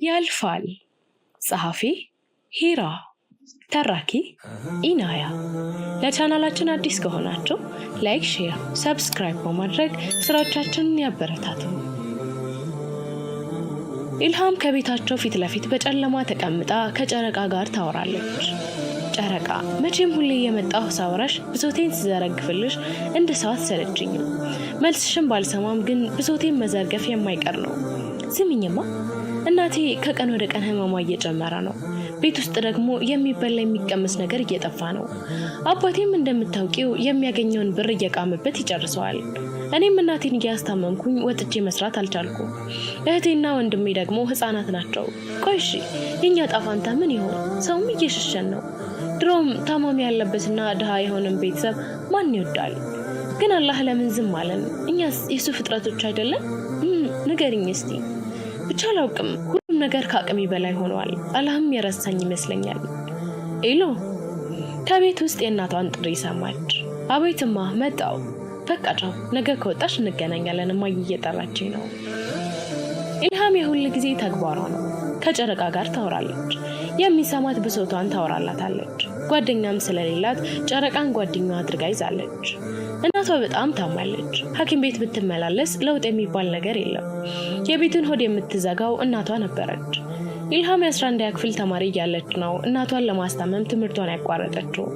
ያልፋል። ጸሐፊ ሂራ፣ ተራኪ ኢናያ። ለቻናላችን አዲስ ከሆናችሁ ላይክ፣ ሼር፣ ሰብስክራይብ በማድረግ ስራዎቻችንን ያበረታቱ። ኢልሃም ከቤታቸው ፊት ለፊት በጨለማ ተቀምጣ ከጨረቃ ጋር ታወራለች። ጨረቃ፣ መቼም ሁሌ የመጣው ሳወራሽ ብሶቴን ስዘረግፍልሽ እንደ ሰው አትሰለችኝም። መልስሽን ባልሰማም ግን ብሶቴን መዘርገፍ የማይቀር ነው። ስሚኝማ፣ እናቴ ከቀን ወደ ቀን ህመሟ እየጨመረ ነው። ቤት ውስጥ ደግሞ የሚበላ የሚቀመስ ነገር እየጠፋ ነው። አባቴም እንደምታውቂው የሚያገኘውን ብር እየቃመበት ይጨርሰዋል። እኔም እናቴን እያስታመምኩኝ ወጥቼ መስራት አልቻልኩም። እህቴና ወንድሜ ደግሞ ህፃናት ናቸው። ቆይ እሺ፣ የኛ ጣፋንታ ምን ይሆን? ሰውም እየሸሸን ነው። ድሮም ታማሚ ያለበትና ድሃ የሆነን ቤተሰብ ማን ይወዳል? ግን አላህ ለምን ዝም አለን? እኛስ የሱ ፍጥረቶች አይደለን? ንገሪኝ እስቲ። ብቻ አላውቅም፣ ሁሉም ነገር ከአቅሜ በላይ ሆኗል። አላህም የረሳኝ ይመስለኛል። ኤሎ ከቤት ውስጥ የእናቷን ጥሪ ሰማች። አቤትማ፣ መጣው። በቃ ቻው፣ ነገ ከወጣሽ እንገናኛለን፣ እማዬ እየጠራችኝ ነው። ኢልሃም የሁል ጊዜ ተግባሯ ነው። ከጨረቃ ጋር ታወራለች። የሚሰማት ብሶቷን ታወራላታለች። ጓደኛም ስለሌላት ጨረቃን ጓደኛዋ አድርጋ ይዛለች። እናቷ በጣም ታማለች። ሐኪም ቤት ብትመላለስ ለውጥ የሚባል ነገር የለም። የቤቱን ሆድ የምትዘጋው እናቷ ነበረች። ኢልሃም የ11ኛ ክፍል ተማሪ እያለች ነው እናቷን ለማስታመም ትምህርቷን ያቋረጠችው።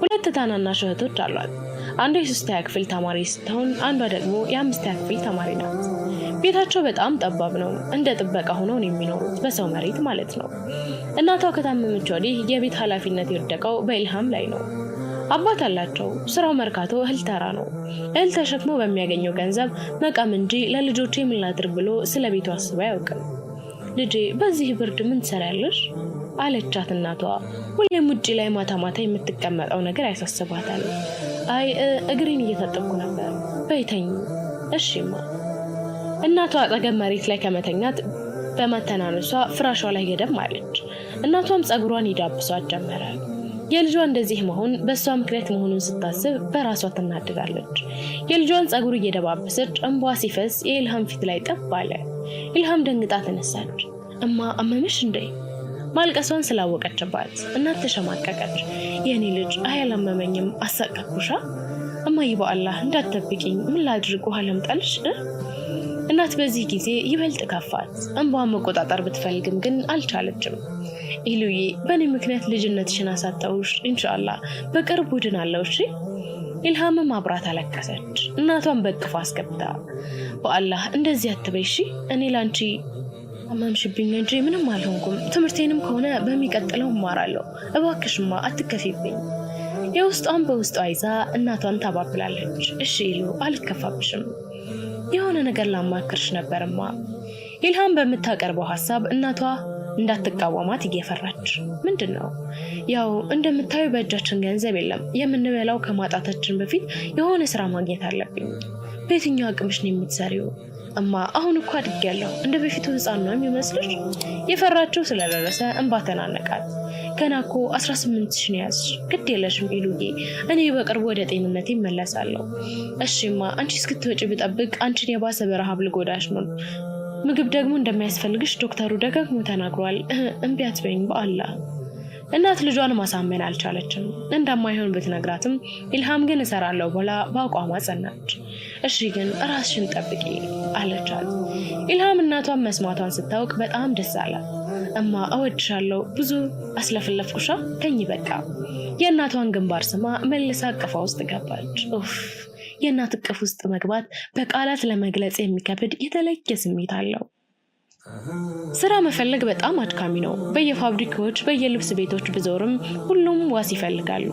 ሁለት ታናናሽ እህቶች አሏት። አንዷ የ3ኛ ክፍል ተማሪ ስትሆን አንዷ ደግሞ የ5ኛ ክፍል ተማሪ ናት። ቤታቸው በጣም ጠባብ ነው። እንደ ጥበቃ ሆነው ነው የሚኖሩት፣ በሰው መሬት ማለት ነው። እናቷ ከታመመች ወዲህ የቤት ኃላፊነት የወደቀው በኢልሃም ላይ ነው። አባት አላቸው። ስራው መርካቶ እህል ተራ ነው። እህል ተሸክሞ በሚያገኘው ገንዘብ መቃም እንጂ ለልጆቼ ምን ላድርግ ብሎ ስለ ቤቱ አስቦ አያውቅም። ልጄ፣ በዚህ ብርድ ምን ትሰሪያለሽ? አለቻት እናቷ። ሁሌም ውጪ ላይ ማታ ማታ የምትቀመጠው ነገር ያሳስባታል። አይ እግሬን እየታጠብኩ ነበር። በይተኝ። እሺማ። እናቷ አጠገብ መሬት ላይ ከመተኛት በመተናነሷ ፍራሿ ላይ ገደም አለች። እናቷም ጸጉሯን ይዳብሷት ጀመረ። የልጇ እንደዚህ መሆን በእሷ ምክንያት መሆኑን ስታስብ በራሷ ትናደዳለች። የልጇን ጸጉር እየደባበሰች እንቧ ሲፈስ የኢልሃም ፊት ላይ ጠብ አለ። ኢልሃም ደንግጣ ተነሳች። እማ፣ አመመሽ እንዴ? ማልቀሷን ስላወቀችባት እናት ተሸማቀቀች። የኔ ልጅ አያላመመኝም፣ አሳቀኩሻ? እማዬ፣ በአላህ እንዳትጠብቂኝ፣ ምን ላድርግ? ውሃ ላምጣልሽ? እናት በዚህ ጊዜ ይበልጥ ከፋት። እንባዋን መቆጣጠር ብትፈልግም ግን አልቻለችም። ኢሉዬ፣ በእኔ ምክንያት ልጅነትሽን አሳጣውሽ። ኢንሻአላህ በቅርቡ ድናለሁ። እሺ? ኢልሃምም አብራት አለቀሰች። እናቷን በቅፋ አስገብታ፣ በአላህ እንደዚህ አትበይ እሺ? እኔ ላንቺ አመምሽብኝ እንጂ ምንም አልሆንኩም። ትምህርቴንም ከሆነ በሚቀጥለው እማራለሁ። እባክሽማ አትከፊብኝ። የውስጧን በውስጧ ይዛ እናቷን ታባብላለች። እሺ ኢሉ፣ አልከፋብሽም። የሆነ ነገር ላማክርሽ ነበርማ። ኢልሃም በምታቀርበው ሐሳብ እናቷ እንዳትቃወማት እየፈራች፣ ምንድነው? ያው እንደምታዩ በእጃችን ገንዘብ የለም። የምንበላው ከማጣታችን በፊት የሆነ ስራ ማግኘት አለብኝ። በየትኛው አቅምሽ ነው የምትሰሪው? እማ፣ አሁን እኮ አድጌያለሁ። እንደ በፊቱ ህፃን ነው የሚመስልሽ? የፈራችው ስለደረሰ እንባ ተናነቃት። ገና እኮ 18ሽ ነው ያዝሽ። ግድ የለሽም ኢሉዬ፣ እኔ በቅርቡ ወደ ጤንነቴ እመለሳለሁ። እሺማ፣ አንቺ እስክትወጪ ብጠብቅ አንቺን የባሰ በረሃብ ልጎዳሽ ነው። ምግብ ደግሞ እንደሚያስፈልግሽ ዶክተሩ ደጋግሞ ተናግሯል። እምቢ አትበይኝ በአላህ። እናት ልጇን ማሳመን አልቻለችም። እንደማይሆን ብትነግራትም ኢልሃም ግን እሰራለሁ ብላ በአቋሟ ጸናች። እሺ ግን ራስሽን ጠብቂ አለቻት። ኢልሃም እናቷን መስማቷን ስታውቅ በጣም ደስ አላት። እማ፣ እወድሻለሁ፣ ብዙ አስለፍለፍኩሻ፣ ተኝ በቃ። የእናቷን ግንባር ስማ መልሳ እቅፏ ውስጥ ገባች። ኡፍ፣ የእናት እቅፍ ውስጥ መግባት በቃላት ለመግለጽ የሚከብድ የተለየ ስሜት አለው። ስራ መፈለግ በጣም አድካሚ ነው። በየፋብሪካዎች በየልብስ ቤቶች ብዞርም ሁሉም ዋስ ይፈልጋሉ።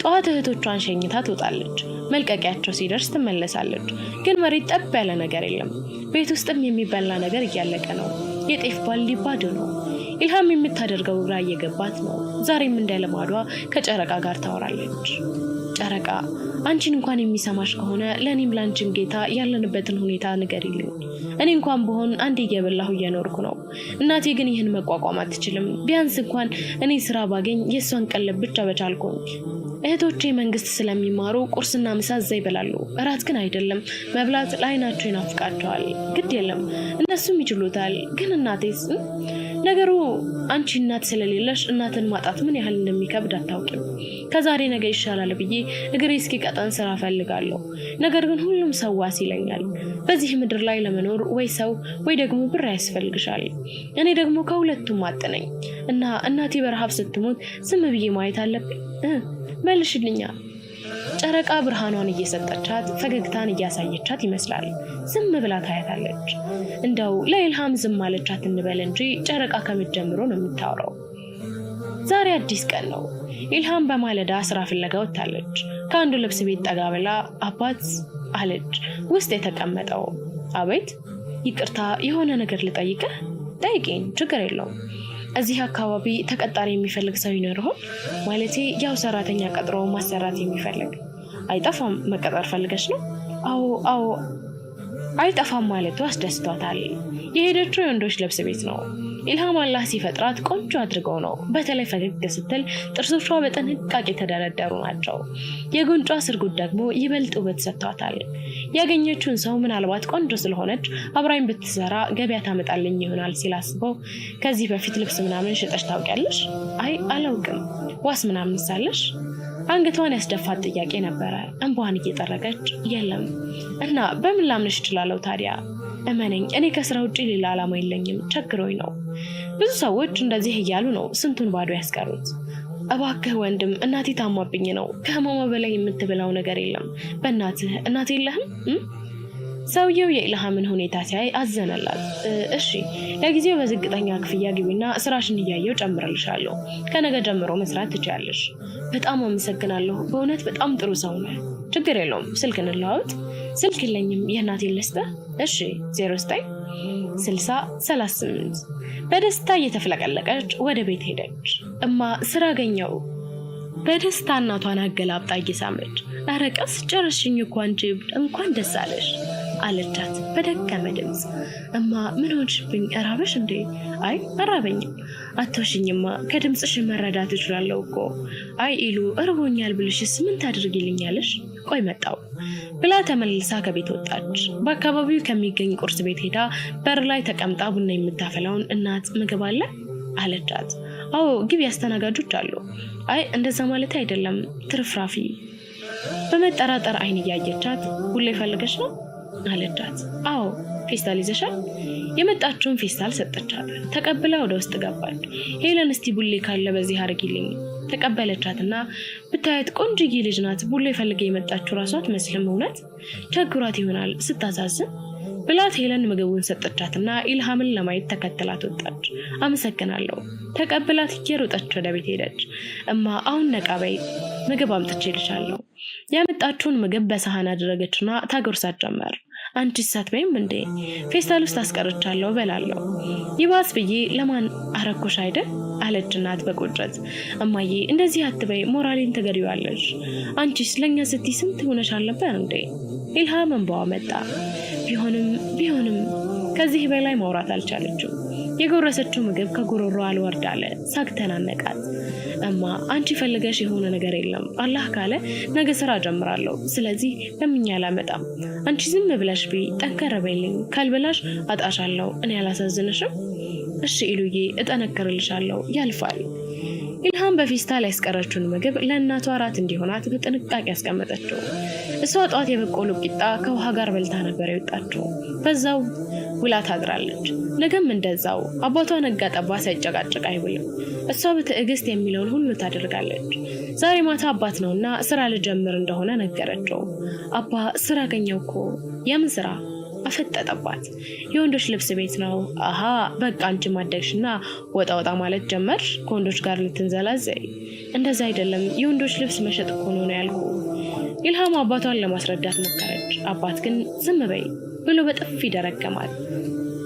ጠዋት እህቶቿን ሸኝታ ትወጣለች። መልቀቂያቸው ሲደርስ ትመለሳለች። ግን መሬት ጠብ ያለ ነገር የለም። ቤት ውስጥም የሚበላ ነገር እያለቀ ነው። የጤፍ ባልዲ ባዶ ነው። ኢልሃም የምታደርገው ግራ እየገባት ነው። ዛሬም እንደ ልማዷ ከጨረቃ ጋር ታወራለች። ጨረቃ፣ አንቺን እንኳን የሚሰማሽ ከሆነ ለእኔም ላንቺም ጌታ ያለንበትን ሁኔታ ንገሪልኝ። እኔ እንኳን በሆን አንዴ እየበላሁ እየኖርኩ ነው። እናቴ ግን ይህን መቋቋም አትችልም። ቢያንስ እንኳን እኔ ስራ ባገኝ የእሷን ቀለብ ብቻ በቻልኩኝ። እህቶቼ መንግስት ስለሚማሩ ቁርስና ምሳ እዛ ይበላሉ። እራት ግን አይደለም። መብላት ለዓይናቸው ይናፍቃቸዋል። ግድ የለም እነሱም ይችሉታል። ግን እናቴስ ነገሩ አንቺ እናት ስለሌለሽ እናትን ማጣት ምን ያህል እንደሚከብድ አታውቂም። ከዛሬ ነገ ይሻላል ብዬ እግሬ እስኪቀጠን ስራ ፈልጋለሁ። ነገር ግን ሁሉም ሰው ዋስ ይለኛል። በዚህ ምድር ላይ ለመኖር ወይ ሰው ወይ ደግሞ ብር ያስፈልግሻል። እኔ ደግሞ ከሁለቱም አጥነኝ እና እናቴ በረሃብ ስትሞት ዝም ብዬ ማየት አለብኝ? መልሽልኛ። ጨረቃ ብርሃኗን እየሰጠቻት ፈገግታን እያሳየቻት ይመስላል። ዝም ብላ ታያታለች። እንደው ለኢልሃም ዝም አለቻት እንበል እንጂ ጨረቃ ከመጀመሩ ነው የምታወራው። ዛሬ አዲስ ቀን ነው። ኢልሃም በማለዳ ስራ ፍለጋ ወጣለች። ከአንዱ ልብስ ቤት ጠጋ ብላ አባት አለች ውስጥ የተቀመጠው። አቤት፣ ይቅርታ የሆነ ነገር ልጠይቅህ? ጠይቂኝ፣ ችግር የለውም። እዚህ አካባቢ ተቀጣሪ የሚፈልግ ሰው ይኖር ይሆን? ማለቴ ያው ሰራተኛ ቀጥሮ ማሰራት የሚፈልግ። አይጠፋም። መቀጠር ፈልገሽ ነው? አዎ አይጠፋም ማለቱ አስደስቷታል። የሄደችው የወንዶች ልብስ ቤት ነው። ኢልሃም አላህ ሲፈጥራት ቆንጆ አድርገው ነው። በተለይ ፈገግ ስትል ጥርሶቿ በጥንቃቄ የተደረደሩ ናቸው። የጉንጯ ስርጉድ ደግሞ ይበልጥ ውበት ሰጥቷታል። ያገኘችውን ሰው ምናልባት ቆንጆ ስለሆነች አብራኝ ብትሰራ ገበያ ታመጣልኝ ይሆናል ሲላስበው፣ ከዚህ በፊት ልብስ ምናምን ሽጠሽ ታውቂያለሽ? አይ አላውቅም። ዋስ ምናምን ሳለሽ? አንገቷን ያስደፋት ጥያቄ ነበረ። እንባዋን እየጠረገች የለም። እና በምን ላምንሽ እችላለሁ ታዲያ? እመነኝ፣ እኔ ከስራ ውጪ ሌላ ዓላማ የለኝም። ቸግሮኝ ነው። ብዙ ሰዎች እንደዚህ እያሉ ነው ስንቱን ባዶ ያስቀሩት። እባክህ ወንድም፣ እናቴ ታማብኝ ነው። ከህመሟ በላይ የምትበላው ነገር የለም። በእናትህ እናት የለህም? ሰውየው የኢልሃምን ሁኔታ ሲያይ አዘነላት። እሺ ለጊዜው በዝቅተኛ ክፍያ ግቢና ስራሽን እያየው ጨምርልሻለሁ። ከነገ ጀምሮ መስራት ትችያለሽ። በጣም አመሰግናለሁ። በእውነት በጣም ጥሩ ሰው ነህ። ችግር የለውም። ስልክ እንለዋወጥ። ስልክ የለኝም። የእናቴን ልስጥህ? እሺ 09 60 38። በደስታ እየተፍለቀለቀች ወደ ቤት ሄደች። እማ ስራ አገኘው። በደስታ እናቷን አገላብጣ እየሳመች፣ ኧረ ቀስ ጨረስሽኝ እኮ አንቺ፣ እንኳን ደስ አለሽ አለቻት በደከመ ድምፅ። እማ ምን ሆንሽብኝ? እራበሽ እንዴ? አይ አራበኝም። አትወሽኝማ፣ ከድምፅሽ መረዳት እችላለሁ እኮ። አይ ኢሉ እርቦኛል ብልሽስ ምን ታድርጊልኛለሽ? ቆይ መጣው ብላ ተመልሳ ከቤት ወጣች። በአካባቢው ከሚገኝ ቁርስ ቤት ሄዳ በር ላይ ተቀምጣ ቡና የምታፈላውን እናት ምግብ አለ አለቻት። አዎ ግቢ፣ አስተናጋጆች አሉ። አይ እንደዛ ማለት አይደለም፣ ትርፍራፊ። በመጠራጠር አይን እያየቻት ቡሌ ፈልገሽ ነው አለቻት። አዎ። ፌስታል ይዘሻል? የመጣችውን ፌስታል ሰጠቻት። ተቀብላ ወደ ውስጥ ገባች። ሄለን እስቲ ቡሌ ካለ በዚህ አርጊልኝ ተቀበለቻትና ብታያት ቆንጆዬ ልጅ ናት። ቡሌ ፈልገ የመጣችው ራሷ አትመስልም። እውነት ቸግሯት ይሆናል ስታሳዝን ብላት ሄለን ምግቡን ሰጠቻትና ኢልሃምን ለማየት ተከትላት ወጣች። አመሰግናለሁ ተቀብላት እየሮጠች ወደ ቤት ሄደች። እማ አሁን ነቃበይ፣ ምግብ አምጥቼልሻለሁ። ያመጣችውን ምግብ በሳህን አደረገችና ታጎርሳት ጀመር። አንቺ ሳትበይም እንዴ? ፌስታል ውስጥ አስቀርቻለሁ በላለሁ። ይባስ ብዬ ለማን አረኮሽ አይደል አለች እናት በቁጭት። እማዬ እንደዚህ አትበይ፣ ሞራሌን ትገሪዋለሽ። አንቺስ ለኛ ስትይ ስንት ሆነሽ አልነበር እንዴ? ኢልሃም እንባዋ መጣ። ቢሆንም ከዚህ በላይ ማውራት አልቻለችም። የጎረሰችው ምግብ ከጉሮሮ አልወርድ አለ። ሳቅ ተናነቃት። እማ አንቺ ፈልገሽ የሆነ ነገር የለም። አላህ ካለ ነገ ስራ ጀምራለሁ። ስለዚህ ለምኛ አላመጣም። አንቺ ዝም ብለሽ ቢ ጠንከር በይልኝ። ካልበላሽ አጣሻለሁ። እኔ አላሳዝንሽም? እሺ ኢሉዬ፣ እጠነክርልሻለሁ። ያልፋል። ኢልሃም በፌስታል ያስቀረችውን ምግብ ለእናቷ እራት እንዲሆናት በጥንቃቄ ያስቀመጠችው። እሷ ጧት የበቆሎ ቂጣ ከውሃ ጋር በልታ ነበር የወጣችው። በዛው ውላ ታድራለች። ነገም እንደዛው። አባቷ ነጋ ጠባ ሳይጨቃጨቅ አይውልም። እሷ በትዕግስት የሚለውን ሁሉ ታደርጋለች። ዛሬ ማታ አባት ነውና ስራ ልጀምር እንደሆነ ነገረችው። አባ ስራ አገኘው እኮ። የምን ስራ? አፈጠጠባት። የወንዶች ልብስ ቤት ነው። አሃ በቃ አንቺ ማደግሽና ወጣ ማለት ጀመርሽ? ከወንዶች ጋር ልትንዘላዘይ? እንደዛ አይደለም፣ የወንዶች ልብስ መሸጥ እኮ ነው ያልኩ። ኢልሃም አባቷን ለማስረዳት ሞከረች። አባት ግን ዝም በይ ብሎ በጥፊ ደረገማት።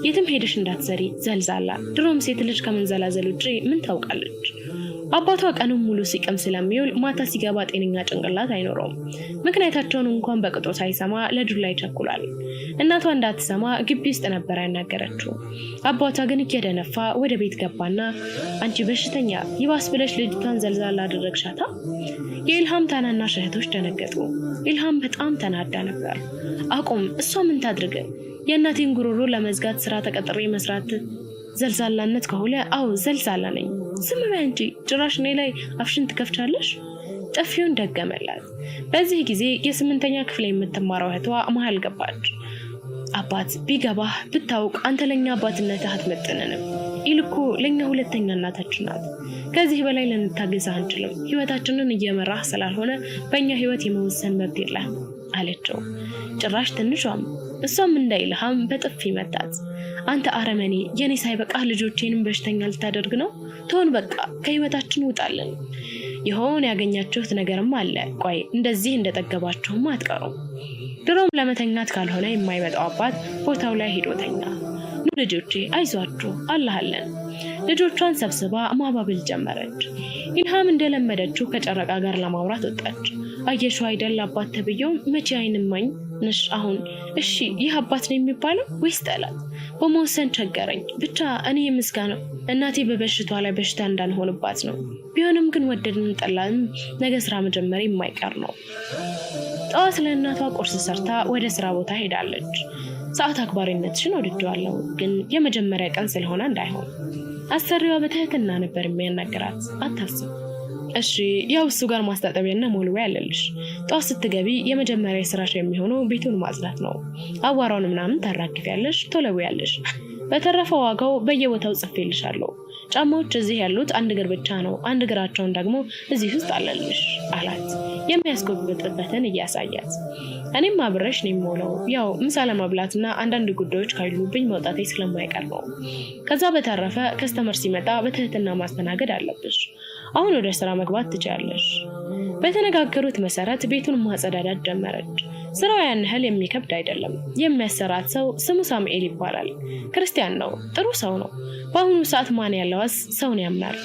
የትም ሄደሽ እንዳትዘሪ ዘልዛላ። ድሮም ሴት ልጅ ከመንዘላዘል ውጪ ምን ታውቃለች? አባቷ ቀኑን ሙሉ ሲቅም ስለሚውል ማታ ሲገባ ጤነኛ ጭንቅላት አይኖረውም። ምክንያታቸውን እንኳን በቅጡ ሳይሰማ ለዱላ ይቸኩላል። እናቷ እንዳትሰማ ግቢ ውስጥ ነበር ያናገረችው። አባቷ ግን እየደነፋ ወደ ቤት ገባና አንቺ በሽተኛ፣ ይባስ ብለሽ ልጅቷን ዘልዛላ አደረግሻታ። የኢልሃም ታናናሽ እህቶች ደነገጡ። ኢልሃም በጣም ተናዳ ነበር። አቁም፣ እሷ ምን ታድርግ? የእናቴን ጉሮሮ ለመዝጋት ስራ ተቀጥሬ መስራት ዘልዛላነት ከሆነ አው ዘልዛላ ነኝ። ዝም በይ እንጂ ጭራሽ እኔ ላይ አፍሽን ትከፍቻለሽ። ጥፊውን ደገመላት። በዚህ ጊዜ የ8ኛ ክፍል የምትማረው እህቷ መሃል ገባች። አባት ቢገባህ ብታውቅ አንተ ለኛ አባትነትህ አትመጥነንም። ይልኩ ለኛ ሁለተኛ እናታችን ናት። ከዚህ በላይ ልንታገዝ አንችልም። ህይወታችንን እየመራህ ስላልሆነ በእኛ ህይወት የመወሰን መብት የለህም አለችው። ጭራሽ ትንሿም እሷም እንዳይልሃም በጥፊ መታት። አንተ አረመኔ፣ የኔ ሳይበቃ ልጆቼንም በሽተኛ ልታደርግ ነው? ተውን በቃ ከህይወታችን ውጣለን። ይሆን ያገኛችሁት ነገርም አለ። ቆይ እንደዚህ እንደጠገባችሁም አትቀሩም። ድሮም ለመተኛት ካልሆነ የማይመጣው አባት ቦታው ላይ ሄዶ ተኛ። ኑ ልጆቼ አይዟችሁ አላህለን። ልጆቿን ሰብስባ ማባበል ጀመረች። ኢልሃም እንደለመደችው ከጨረቃ ጋር ለማውራት ወጣች። አየሽው አይደል አባት ተብየው መቼ አይንማኝ ነሽ አሁን። እሺ ይህ አባት ነው የሚባለው ወይስ ጠላት? በመወሰን ቸገረኝ። ብቻ እኔ ምስጋናው እናቴ በበሽቷ ላይ በሽታ እንዳንሆንባት ነው። ቢሆንም ግን ወደድን ጠላን ነገ ስራ መጀመር የማይቀር ነው። ጠዋት ለእናቷ ቁርስ ሰርታ ወደ ስራ ቦታ ሄዳለች። ሰዓት አክባሪነትሽን ወድጄዋለሁ፣ ግን የመጀመሪያ ቀን ስለሆነ እንዳይሆን። አሰሪዋ በትህትና ነበር የሚያናገራት። አታስብ እሺ፣ ያው እሱ ጋር ማስታጠቢያና ሞልዌያ ያለልሽ። ጠዋት ስትገቢ የመጀመሪያ ስራሽ የሚሆነው ቤቱን ማጽዳት ነው። አዋራውን ምናምን ታራግፊያለሽ፣ ትወለውያለሽ። በተረፈው ዋጋው በየቦታው ጽፌልሻለሁ። ጫማዎች እዚህ ያሉት አንድ እግር ብቻ ነው፣ አንድ እግራቸውን ደግሞ እዚህ ውስጥ አለልሽ አላት፣ የሚያስጎብጥበትን እያሳያት። እኔም አብረሽ ነው የምውለው፣ ያው ምሳ ለመብላትና አንዳንድ ጉዳዮች ካሉብኝ መውጣቴ ስለማይቀር ነው። ከዛ በተረፈ ከስተመር ሲመጣ በትህትና ማስተናገድ አለብሽ። አሁን ወደ ስራ መግባት ትችያለሽ። በተነጋገሩት መሰረት ቤቱን ማጸዳዳት ጀመረች። ስራው ያን ያህል የሚከብድ አይደለም። የሚያሰራት ሰው ስሙ ሳሙኤል ይባላል። ክርስቲያን ነው፣ ጥሩ ሰው ነው። በአሁኑ ሰዓት ማን ያለዋስ ሰውን ያምናል።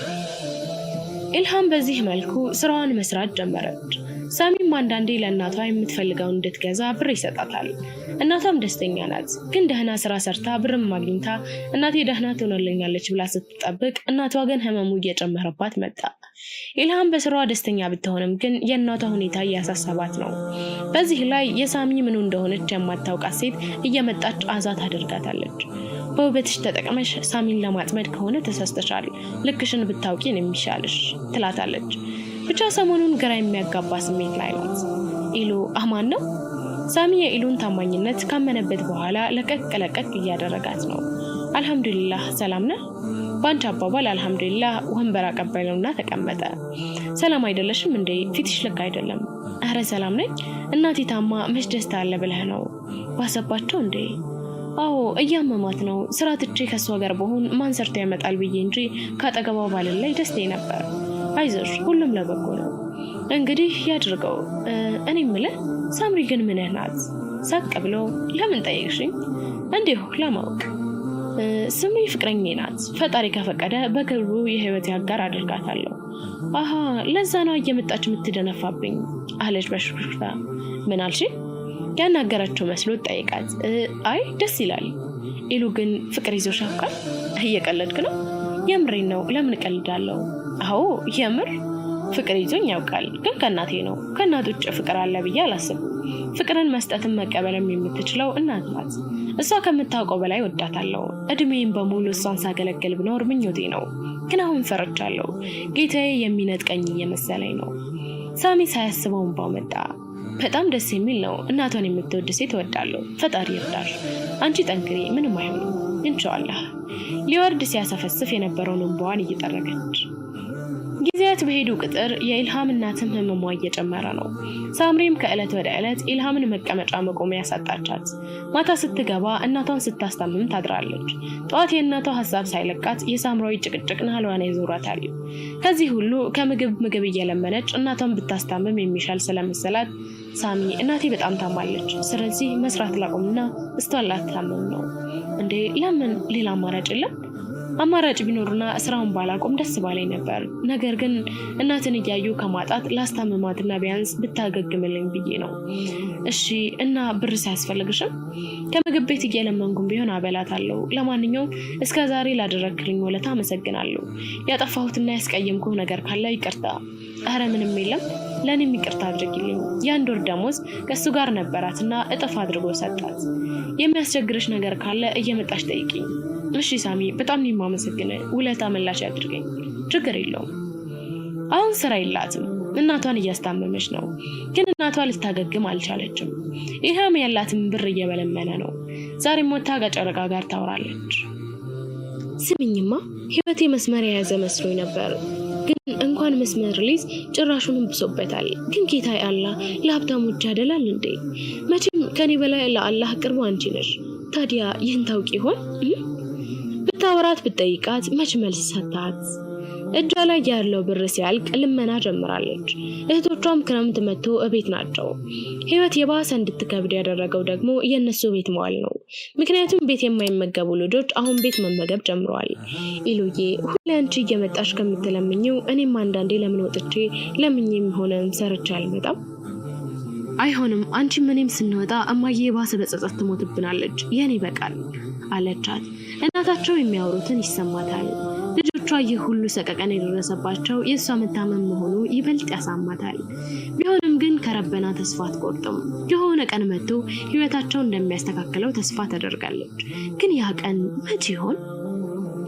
ኢልሃም በዚህ መልኩ ስራዋን መስራት ጀመረች። ሳሚም አንዳንዴ ለእናቷ የምትፈልገውን እንድትገዛ ብር ይሰጣታል። እናቷም ደስተኛ ናት። ግን ደህና ስራ ሰርታ ብርም ማግኝታ እናቴ ደህና ትሆንልኛለች ብላ ስትጠብቅ እናቷ ግን ህመሙ እየጨመረባት መጣ። ኢልሃም በስራዋ ደስተኛ ብትሆንም ግን የእናቷ ሁኔታ እያሳሰባት ነው። በዚህ ላይ የሳሚ ምኑ እንደሆነች የማታውቃት ሴት እየመጣች አዛት አድርጋታለች። በውበትሽ ተጠቅመሽ ሳሚን ለማጥመድ ከሆነ ተሳስተሻል፣ ልክሽን ብታውቂ ነው የሚሻልሽ ትላታለች። ብቻ ሰሞኑን ግራ የሚያጋባ ስሜት ላይ ናት። ኢሉ አማን ነው። ሳሚ የኢሉን ታማኝነት ካመነበት በኋላ ለቀቅ እያደረጋት ነው። አልহামዱሊላህ ሰላም ነህ? ባንቺ አባባል አልহামዱሊላህ ወንበር አቀበለውና ተቀመጠ። ሰላም አይደለሽም እንዴ? ፊትሽ ልክ አይደለም። አረ ሰላም ነኝ። እናቴ ታማ መች ደስታ አለ ብለህ ነው? ባሰባቸው እንዴ? አዎ እያመማት ነው። ስራ ትቼ ከሷ ጋር በሆን ማን ሰርቶ ያመጣል ብዬ እንጂ ካጠገባው ባልላይ ደስታዬ ነበር። አይዞሽ ሁሉም ለበጎ ነው። እንግዲህ ያድርገው። እኔ ምልህ ሳምሪ ግን ምን ናት? ሳቅ ብሎ ለምን ጠየቅሽኝ? እንዲሁ ለማወቅ። ስሜ ፍቅረኛዬ ናት። ፈጣሪ ከፈቀደ በቅርቡ የህይወት ያጋር አድርጋታለሁ። አሃ ለዛ ነው እየመጣች የምትደነፋብኝ አለች በሽፍታ። ምን አልሽ? ያናገራቸው መስሎት ጠይቃት። አይ ደስ ይላል። ኢሉ ግን ፍቅር ይዞሽ ያውቃል? እየቀለድክ ነው? የምሬን ነው። ለምን እቀልዳለሁ? አዎ የምር ፍቅር ይዞኝ ያውቃል፣ ግን ከእናቴ ነው። ከእናት ውጭ ፍቅር አለ ብዬ አላስብም። ፍቅርን መስጠትም መቀበልም የምትችለው እናት ናት። እሷ ከምታውቀው በላይ ወዳታለሁ። እድሜን በሙሉ እሷን ሳገለግል ብኖር ምኞቴ ነው፣ ግን አሁን ፈርቻለሁ። ጌታዬ የሚነጥቀኝ እየመሰለኝ ነው። ሳሚ ሳያስበው እንባው መጣ። በጣም ደስ የሚል ነው። እናቷን የምትወድ ሴት እወዳለሁ። ፈጣሪ ይርዳሽ። አንቺ ጠንክሪ፣ ምንም አይሆንም ኢንሻአላህ። ሊወርድ ሲያሰፈስፍ የነበረውን እንባዋን እየጠረገች ጊዜያት በሄዱ ቁጥር የኢልሃም እናትም ህመሟ እየጨመረ ነው። ሳምሪም ከዕለት ወደ ዕለት ኢልሃምን መቀመጫ መቆሚያ ያሳጣቻት። ማታ ስትገባ እናቷን ስታስታምም ታድራለች። ጠዋት የእናቷ ሐሳብ ሳይለቃት የሳምራዊ ጭቅጭቅ ናህሏን ይዞራታል። ከዚህ ሁሉ ከምግብ እየለመነች እናቷን ብታስታምም የሚሻል ስለመሰላት ሳሚ እናቴ በጣም ታማለች፣ ስለዚህ መስራት ላቆምና እስቷን ላታመም ነው። እንዴ ለምን ሌላ አማራጭ የለም? አማራጭ ቢኖርና ስራውን ባላቆም ደስ ባለኝ ነበር። ነገር ግን እናትን እያዩ ከማጣት ላስታመማትና ቢያንስ ብታገግምልኝ ብዬ ነው። እሺ እና ብር ሳያስፈልግሽም ከምግብ ቤት እየለመንኩም ቢሆን አበላታለሁ። ለማንኛውም እስከዛሬ ላደረክልኝ ውለታ አመሰግናለሁ። ያጠፋሁትና ያስቀየምኩህ ነገር ካለ ይቅርታ። አረ ምንም የለም ለኔም ይቅርታ አድርጊልኝ የአንድ ወር ደሞዝ ከሱ ጋር ነበራትና እጥፍ አድርጎ ሰጣት የሚያስቸግርሽ ነገር ካለ እየመጣሽ ጠይቂኝ እሺ ሳሚ በጣም ነው የማመሰግነው ውለታ መላሽ ያድርገኝ ችግር የለውም አሁን ስራ የላትም እናቷን እያስታመመች ነው ግን እናቷ ልታገግም አልቻለችም ኢልሃም ያላትን ብር እየበለመነ ነው ዛሬ ሞታ ከጨረቃ ጋር ታወራለች ስሚኝማ ህይወቴ መስመር የያዘ መስሎኝ ነበር ግን እንኳን መስመር ሊዝ ጭራሹንም ብሶበታል ግን ጌታዬ አላህ ለሀብታሞች ያደላል እንዴ መቼም ከኔ በላይ ለአላህ ቅርቡ አንቺ ነሽ ታዲያ ይህን ታውቂ ይሆን ብታወራት ብትጠይቃት መች መልስ ሰጣት እጇ ላይ ያለው ብር ሲያልቅ ልመና ጀምራለች እህቶቿም ክረምት መጥቶ እቤት ናቸው ህይወት የባሰ እንድትከብድ ያደረገው ደግሞ የነሱ ቤት መዋል ነው ምክንያቱም ቤት የማይመገቡ ልጆች አሁን ቤት መመገብ ጀምረዋል ኢሉዬ ሁሌ አንቺ እየመጣሽ ከምትለምኚው እኔም አንዳንዴ ለምን ወጥቼ ለምኜም ሆነም ሰርቼ አልመጣም አይሆንም አንቺ ምንም ስንወጣ እማዬ የባሰ በጸጸት ትሞትብናለች የኔ በቃል አለቻት እናታቸው የሚያወሩትን ይሰማታል ልጆቿ የሁሉ ሰቀቀን የደረሰባቸው የሷ መታመም መሆኑ ይበልጥ ያሳማታል ቢሆንም ግን ከረበና ተስፋ አትቆርጥም የሆነ ቀን መጥቶ ህይወታቸው እንደሚያስተካክለው ተስፋ ታደርጋለች ግን ያ ቀን መቼ ይሆን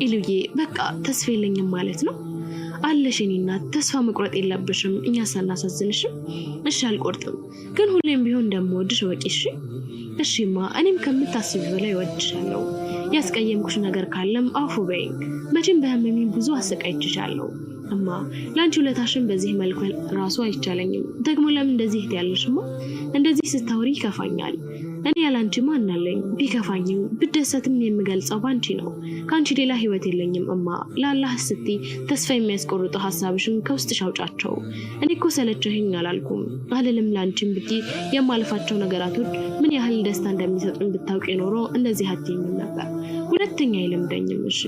ኢሉዬ በቃ ተስፋ የለኝም ማለት ነው አለሽኝ እናት ተስፋ መቁረጥ የለብሽም እኛ ሳናሳዝንሽም እሺ አልቆርጥም ግን ሁሌም ቢሆን እንደምወድሽ ወቂሽ እሺማ እኔም ከምታስቢው በላይ ወድሻለሁ ያስቀየምኩሽ ነገር ካለም አፉ በይ መቼም በህመሜ ብዙ አሰቃይችሻለሁ እማ ላንቺ ውለታሽን በዚህ መልኩ ራሱ አይቻለኝም ደግሞ ለምን እንደዚህ ትያለሽማ እንደዚህ ስታወሪ ይከፋኛል እኔ ያላንቺ ማን አለኝ ቢከፋኝም ብደሰትም የምገልጸው ባንቺ ነው ካንቺ ሌላ ህይወት የለኝም እማ ለአላህ ስትይ ተስፋ የሚያስቆርጡ ሐሳብሽን ከውስጥሽ አውጫቸው እኔ እኮ ሰለቸኝ አላልኩም አልልም ላንቺም ብትይ የማልፋቸው ነገራቶች ምን ያህል ደስታ እንደሚሰጡኝ ብታውቂ ኖሮ እንደዚህ አትይኝም ነበር ሁለተኛ ይለምደኝም እሺ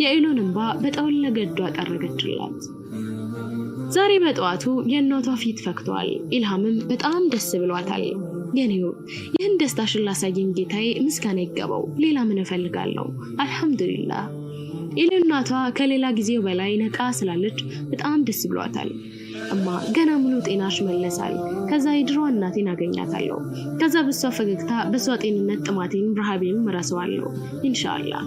የኢሉን እንባ በጠወለገ እጇ ጠረገችላት ዛሬ በጠዋቱ የእናቷ ፊት ፈክቷል ኢልሃምም በጣም ደስ ብሏታል የኔው ይህን ደስታሽን ላሳየኝ ጌታዬ ምስጋና ይገባው ሌላ ምን እፈልጋለሁ አልহামዱሊላህ ኢሉናቷ ከሌላ ጊዜው በላይ ነቃ ስላለች በጣም ደስ ብሏታል እማ ገና ሙሉ ጤናሽ መለሳል ከዛ ይድሮ እናቴን አገኛታለሁ ከዛ በሷ ፈገግታ በሷ ጤንነት ጥማቴን ረሃቤን መራሰዋለሁ ኢንሻአላህ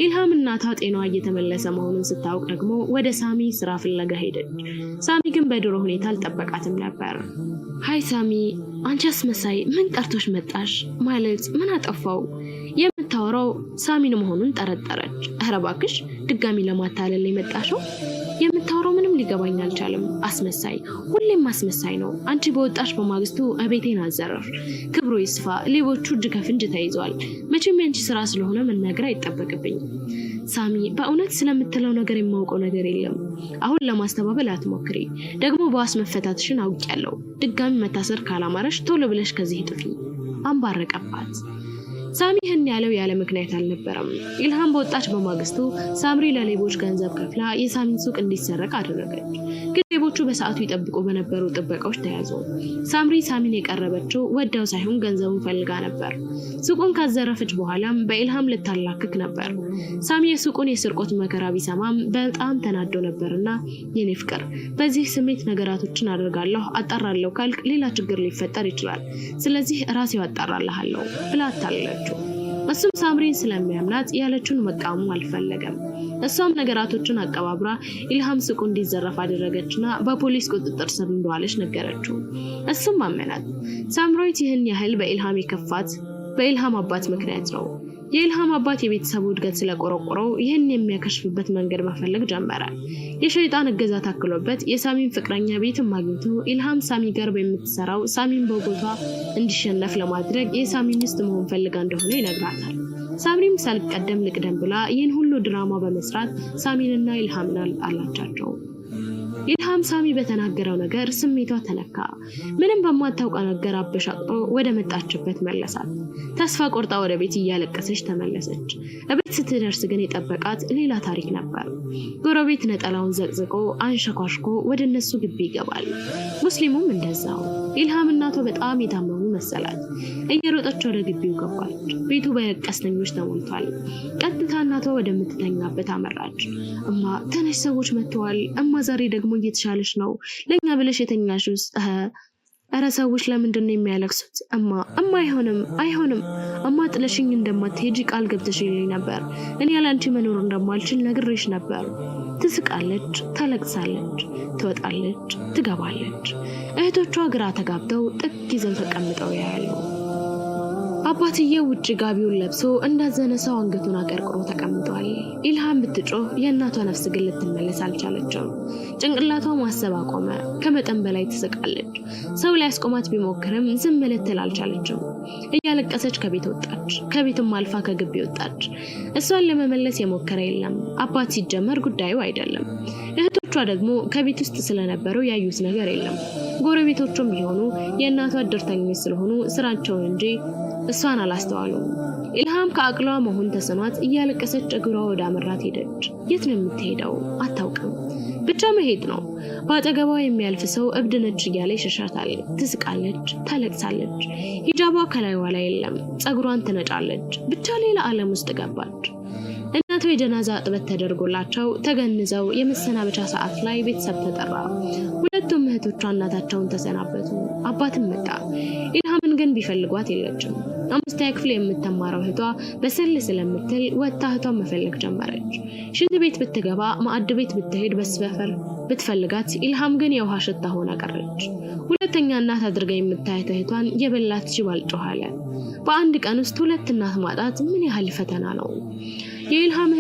ኢልሃም እናቷ ጤናዋ እየተመለሰ መሆኑን ስታውቅ ደግሞ ወደ ሳሚ ስራ ፍለጋ ሄደች ሳሚ ግን በድሮ ሁኔታ አልጠበቃትም ነበር ሃይ ሳሚ አንቺ አስመሳይ ምን ጠርቶሽ መጣሽ ማለት ምን አጠፋው የምታወራው ሳሚን መሆኑን ጠረጠረች አረባክሽ ድጋሚ ለማታለል የመጣሽው የምታወራው ምንም ሊገባኝ አልቻለም አስመሳይ ሁሌም አስመሳይ ነው አንቺ በወጣሽ በማግስቱ አቤቴን አዘረፍ ክብሩ ይስፋ ሌቦቹ እጅ ከፍንጅ ተይዟል መቼም ያንቺ ስራ ስለሆነ መናገር አይጠበቅብኝ ሳሚ በእውነት ስለምትለው ነገር የማውቀው ነገር የለም አሁን ለማስተባበል አትሞክሪ ደግሞ በዋስ መፈታትሽን አውቄያለሁ ድጋሚ መታሰር ካላማረሽ ቶሎ ብለሽ ከዚህ ጥፊ አንባረቀባት ሳሚ ይህን ያለው ያለ ምክንያት አልነበረም ኢልሃም በወጣች በማግስቱ ሳምሪ ለሌቦች ገንዘብ ከፍላ የሳሚን ሱቅ እንዲሰረቅ አደረገች ግን ሌቦቹ በሰዓቱ ይጠብቁ በነበሩ ጥበቃዎች ተያዙ ሳምሪ ሳሚን የቀረበችው ወዳው ሳይሆን ገንዘቡን ፈልጋ ነበር ሱቁን ካዘረፈች በኋላም በኢልሃም ልታላክክ ነበር ሳሚ የሱቁን የስርቆት መከራ ቢሰማም በጣም ተናዶ ነበርና የኔ ፍቅር በዚህ ስሜት ነገራቶችን አደርጋለሁ አጣራለሁ ካልክ ሌላ ችግር ሊፈጠር ይችላል ስለዚህ ራሴው አጣራለሁ ብላ አታለለች እሱም ሳምሪን ስለሚያምናት ያለችውን መቃሙ አልፈለገም እሷም ነገራቶችን አቀባብራ ኢልሃም ሱቁ እንዲዘረፍ አደረገችና በፖሊስ ቁጥጥር ስር እንደዋለች ነገረችው እሱም አመናት ሳምሮይት ይህን ያህል በኢልሃም የከፋት በኢልሃም አባት ምክንያት ነው የኢልሃም አባት የቤተሰቡ እድገት ስለቆረቆረው ይህን የሚያከሽፍበት መንገድ መፈለግ ጀመረ የሸይጣን እገዛ ታክሎበት የሳሚን ፍቅረኛ ቤትም አግኝቶ ኢልሃም ሳሚ ጋር በመተሰራው ሳሚን በቦታ እንዲሸነፍ ለማድረግ የሳሚን ሚስት መሆን ፈልጋ እንደሆነ ይነግራታል ሳምሪም ሳልቀደም ልቅደም ብላ ይህን ሁሉ ድራማ በመስራት ሳሚንና ኢልሃምን አላጫቸው ኢልሃም ሳሚ በተናገረው ነገር ስሜቷ ተነካ ምንም በማታውቀው ነገር አበሻቅጦ ወደ መጣችበት መለሳት ተስፋ ቆርጣ ወደ ቤት እያለቀሰች ተመለሰች እቤት ስትደርስ ግን የጠበቃት ሌላ ታሪክ ነበር ጎረቤት ነጠላውን ዘቅዝቆ አንሸኳሽኮ ወደ እነሱ ግቢ ይገባል ሙስሊሙም እንደዛው ኢልሃም እናቷ በጣም የታመሙ መሰላት እየሮጠች ወደ ግቢው ገባች ቤቱ በቀስተኞች ተሞልቷል ቀጥታ እናቷ ወደ ምትተኛበት አመራች እማ ተነሽ ሰዎች መጥተዋል እማ ዛሬ ደግሞ እየተሻለሽ ነው ለኛ ብለሽ የተኛሽው አረ ሰዎች ለምንድን ነው የሚያለቅሱት እማ አይሆንም እማ ጥለሽኝ እንደማትሄጂ ቃል ገብተሽልኝ ነበር እኔ ያላንቺ መኖር እንደማልችል ነግሬሽ ነበር ትስቃለች ታለቅሳለች ትወጣለች ትገባለች እህቶቿ ግራ ተጋብተው ጥግ ይዘው ተቀምጠው ያያሉ አባትየው ውጭ ጋቢውን ለብሶ እንዳዘነ ሰው አንገቱን አቀርቅሮ ተቀምጧል ኢልሃም ብትጮህ የእናቷ ነፍስ ግን ልትመለስ አልቻለችም ጭንቅላቷ ማሰብ አቆመ ከመጠን በላይ ትስቃለች ሰው ላይ አስቆማት ቢሞክርም ዝም ልትል አልቻለችም እያለቀሰች ከቤት ወጣች ከቤትም አልፋ ከግቢ ወጣች እሷን ለመመለስ የሞከረ የለም አባት ሲጀመር ጉዳዩ አይደለም እህቶቿ ደግሞ ከቤት ውስጥ ስለነበሩ ያዩት ነገር የለም ጎረቤቶቹም ቢሆኑ የእናቷ እድርተኞች ስለሆኑ ስራቸውን እንጂ እሷን አላስተዋሉም ኢልሃም ከአቅሏ መሆን ተሰኗት እያለቀሰች እግሯ ወደ አመራት ሄደች የት ነው የምትሄደው አታውቅም ብቻ መሄድ ነው ባጠገቧ የሚያልፍ ሰው እብድ ነች እያለ ይሸሻታል ትስቃለች ታለቅሳለች ሂጃቧ ከላይዋ ላይ የለም ጸጉሯን ትነጫለች ብቻ ሌላ ዓለም ውስጥ ገባች እናቷ የጀናዛ ጥበት ተደርጎላቸው ተገንዘው የመሰናበቻ ሰዓት ላይ ቤተሰብ ተጠራ ሁለቱም እህቶቿ እናታቸውን ተሰናበቱ አባትም መጣ ኢልሃምን ግን ቢፈልጓት የለችም አምስተኛ ክፍል የምትማረው እህቷ በሰል ስለምትል ወጣ እህቷን መፈለግ ጀመረች ሽንት ቤት ብትገባ ማዕድ ቤት ብትሄድ በስፈር ብትፈልጋት ኢልሃም ግን የውሃ ሽታ ሆና ቀረች ሁለተኛ እናት አድርጋ የምታያት እህቷን የበላት ጅባል ጮሃለ በአንድ ቀን ውስጥ ሁለት እናት ማጣት ምን ያህል ፈተና ነው የኢልሃም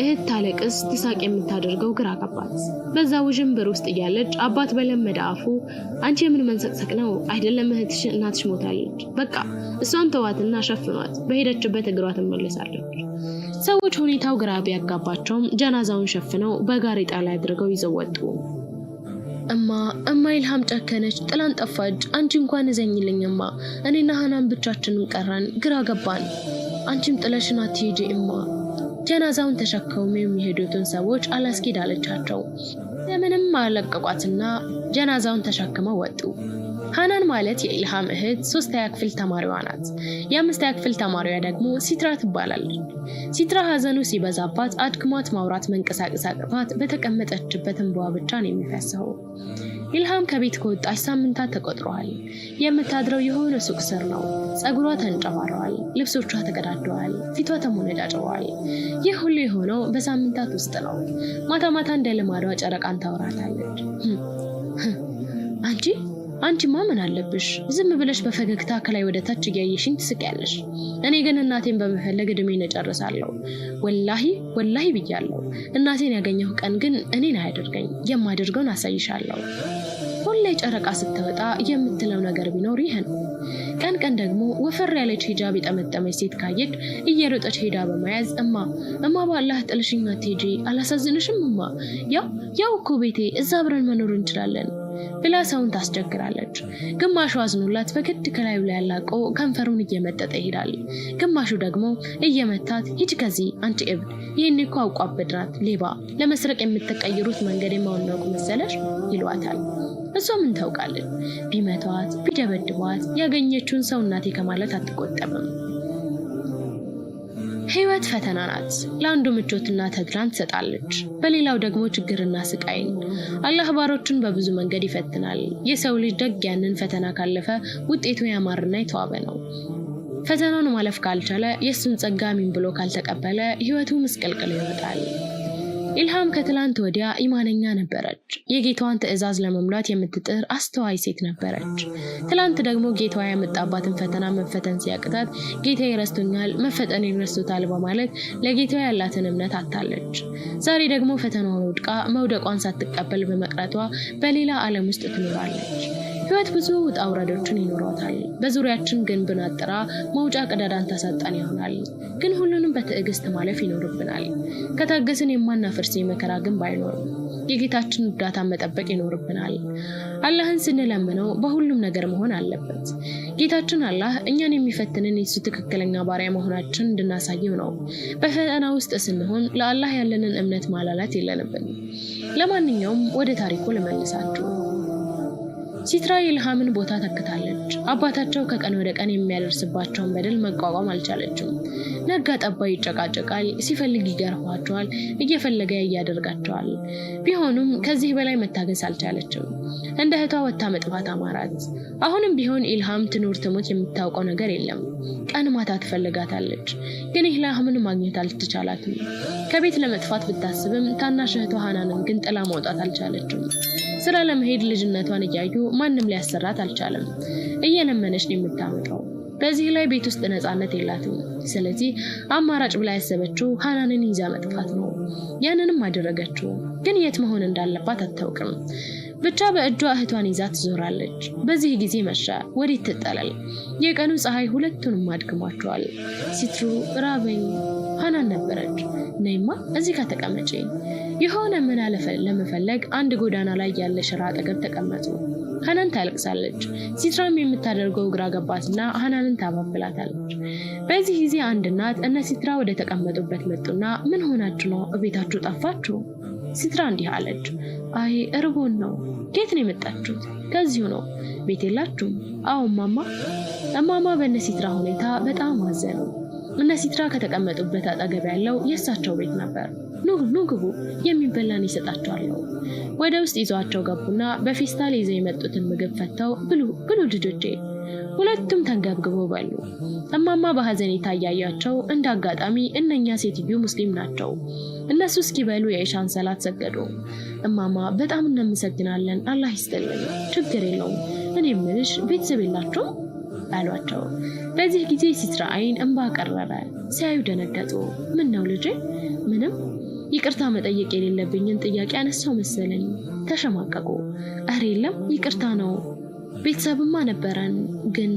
እህት ታለቅስ ትሳቅ የምታደርገው ግራ ገባት በዛ ውዥንብር ውስጥ እያለች አባት በለመደ አፉ አንቺ የምን መንሰቅሰቅ ነው አይደለም እህትሽ እናትሽ ሞታለች በቃ እሷን ተዋትና ሸፍኗት በሄደችበት እግሯ ትመለሳለች ሰዎች ሁኔታው ግራ ቢያጋባቸውም ጀናዛውን ሸፍነው በጋሬጣ ላይ አድርገው ይዘው ወጡ እማ ኢልሃም ጨከነች ጥላን ጠፋች አንቺ እንኳን እዘኝልኝማ እኔና ሐናን ብቻችንን ቀራን ግራ ገባን አንቺም ጥለሽና አትሄጂ እማ ጀናዛውን ተሸከሙ የሚሄዱትን ሰዎች አላስኪድ አለቻቸው ለምንም አለቀቋትና ጀናዛውን ተሸክመው ወጡ ሐናን ማለት የኢልሃም እህት 3ኛ ክፍል ተማሪዋ ናት የ5ኛ ክፍል ተማሪዋ ደግሞ ሲትራ ትባላለች ሲትራ ሐዘኑ ሲበዛባት አድክሟት ማውራት መንቀሳቀስ አቅቷት በተቀመጠችበት እንባዋ ብቻ ነው የሚፈሰው ኢልሃም ከቤት ከወጣች ሳምንታት ተቆጥረዋል የምታድረው የሆነ ሱቅ ስር ነው ጸጉሯ ተንጨባረዋል ልብሶቿ ተቀዳደዋል ፊቷ ተሞነጫጭሯል ይህ ሁሉ የሆነው በሳምንታት ውስጥ ነው ማታ ማታ እንደ ልማዷ ጨረቃን ታወራታለች አንቺማ ምን አለብሽ ዝም ብለሽ በፈገግታ ከላይ ወደ ታች እያየሽኝ ትስቂያለሽ እኔ ግን እናቴን በመፈለግ እድሜን እጨርሳለሁ ወላሂ ብያለሁ እናቴን ያገኘው ቀን ግን እኔን አያደርገኝ የማደርገውን አሳይሻለሁ ሁሌ ጨረቃ ስትወጣ የምትለው ነገር ቢኖር ይሄ ነው ቀን ደግሞ ወፈር ያለች ሂጃብ የጠመጠመች ሴት ካየች እየሮጠች ሄዳ በመያዝ እማ በአላህ ጥልሽኝ አትሄጂ አላሳዝንሽም እማ ያው እኮ ቤቴ እዛ አብረን መኖር እንችላለን ብላ ሰውን ታስቸግራለች ግማሹ አዝኖላት በግድ ከላዩ ላይ ያላቆ ከንፈሩን እየመጠጠ ይሄዳል ግማሹ ደግሞ እየመታት ሂጂ ከዚህ አንቺ እብድ ይሄን እኮ አውቋበድራት ሌባ ለመስረቅ የምትቀይሩት መንገድ የማውነቁ መሰለሽ ይሏታል እሷ ምን ታውቃለች ቢመቷት ቢደበድቧት ያገኘችውን ሰው እናቴ ከማለት አትቆጠብም ህይወት ፈተና ናት ለአንዱ ምቾትና ተድላን ትሰጣለች በሌላው ደግሞ ችግርና ስቃይን አላህ ባሮችን በብዙ መንገድ ይፈትናል የሰው ልጅ ደግ ያንን ፈተና ካለፈ ውጤቱ ያማረና የተዋበ ነው ፈተናውን ማለፍ ካልቻለ የሱን ጸጋ ምን ብሎ ካልተቀበለ ህይወቱ መስቀልቅል ይወጣል ኢልሃም ከትላንት ወዲያ ኢማነኛ ነበረች የጌታዋን ትዕዛዝ ለመሙላት የምትጥር አስተዋይ ሴት ነበረች ትላንት ደግሞ ጌታዋ ያመጣባትን ፈተና መፈተን ሲያቅታት ጌታዬ ረስቶኛል መፈጠኔን ረስቶታል በማለት ለጌታዋ ያላትን እምነት አጣለች ዛሬ ደግሞ ፈተናውን ወድቃ መውደቋን ሳትቀበል በመቅረቷ በሌላ ዓለም ውስጥ ትኖራለች ህይወት ብዙ ውጣ ውረዶችን ይኖራታል በዙሪያችን ግን ብናጥራ መውጫ ቀዳዳን ታሳጣን ይሆናል ግን ሁሉንም በትዕግስት ማለፍ ይኖርብናል ከታገስን የማናፈርስ የመከራ ግን ባይኖር የጌታችን እርዳታ መጠበቅ ይኖርብናል አላህን ስንለምነው በሁሉም ነገር መሆን አለበት ጌታችን አላህ እኛን የሚፈትንን የሱ ትክክለኛ ባሪያ መሆናችን እንድናሳየው ነው በፈተና ውስጥ ስንሆን ለአላህ ያለንን እምነት ማላላት የለንብን ለማንኛውም ወደ ታሪኩ ልመልሳችሁ ሲትራ ኢልሃምን ቦታ ተከታለች አባታቸው ከቀን ወደ ቀን የሚያደርስባቸውን በደል መቋቋም አልቻለችም ነጋ ጠባ ይጨቃጨቃል፣ ሲፈልግ ይገርፋቸዋል፣ እየፈለገ ያያደርጋቸዋል። ቢሆኑም ከዚህ በላይ መታገስ አልቻለችም። እንደ እህቷ ወጣ መጥፋት አማራት። አሁንም ቢሆን ኢልሃም ትኑር ትሞት የምታውቀው ነገር የለም። ቀን ማታ ትፈልጋታለች፣ ግን ኢልሃምን ማግኘት አልተቻላትም። ከቤት ለመጥፋት ብታስብም ታናሽ እህቷ ሃናንን ግን ጥላ መውጣት አልቻለችም። ስራ ለመሄድ ልጅነቷን እያዩ ማንም ሊያሰራት አልቻለም። እየለመነች ነው የምታመጣው። በዚህ ላይ ቤት ውስጥ ነፃነት የላትም። ስለዚህ አማራጭ ብላ ያሰበችው ሃናንን ይዛ መጥፋት ነው። ያንንም አደረገችው፣ ግን የት መሆን እንዳለባት አታውቅም። ብቻ በእጇ እህቷን ይዛ ትዞራለች። በዚህ ጊዜ መሸ። ወዴት ትጠለል? የቀኑ ፀሐይ ሁለቱንም አድክሟቸዋል። ሲትሩ ራበኝ። ሃናን ነበረች። ነይማ እዚህ ጋር ተቀመጪ። የሆነ ምን ለመፈለግ አንድ ጎዳና ላይ ያለ ሽራ አጠገብ ተቀመጡ። ሃናን ታለቅሳለች። ሲትራም የምታደርገው ግራ ገባትና ሃናንን ታባብላታለች። በዚህ ጊዜ አንድ እናት እነ ሲትራ ወደ ተቀመጡበት መጡና ምን ሆናችሁ ነው? እቤታችሁ ጠፋችሁ? ሲትራ እንዲህ አለች። አይ እርቦን ነው። ከየት ነው የመጣችሁት? ከዚሁ ነው። ቤት የላችሁም? አዎ እማማ በእነ ሲትራ ሁኔታ በጣም አዘኑ። እነ ሲትራ ከተቀመጡበት አጠገብ ያለው የእሳቸው ቤት ነበር። ኑ ግቡ፣ የሚበላን ይሰጣቸዋለሁ። ወደ ውስጥ ይዘዋቸው ገቡና በፌስታል ይዘው የመጡትን ምግብ ፈተው ብሉ ልጆቼ። ሁለቱም ተንገብግበው በሉ። እማማ በሐዘኔታ እያያቸው እንደ አጋጣሚ እነኛ ሴትዮ ሙስሊም ናቸው። እነሱ እስኪበሉ የኢሻን ሰላት ሰገዱ። እማማ በጣም እናመሰግናለን፣ አላህ ይስጥልን፣ ችግር የለውም። እኔ የምልሽ ቤተሰብ የላችሁም አሏቸው። በዚህ ጊዜ ሲትራ አይን እንባ ቀረረ። ሲያዩ ደነገጡ። ምን ነው ልጄ? ምንም፣ ይቅርታ መጠየቅ የሌለብኝን ጥያቄ አነሳው መሰለኝ። ተሸማቀቁ። አረ የለም ይቅርታ ነው፣ ቤተሰብማ ነበረን ግን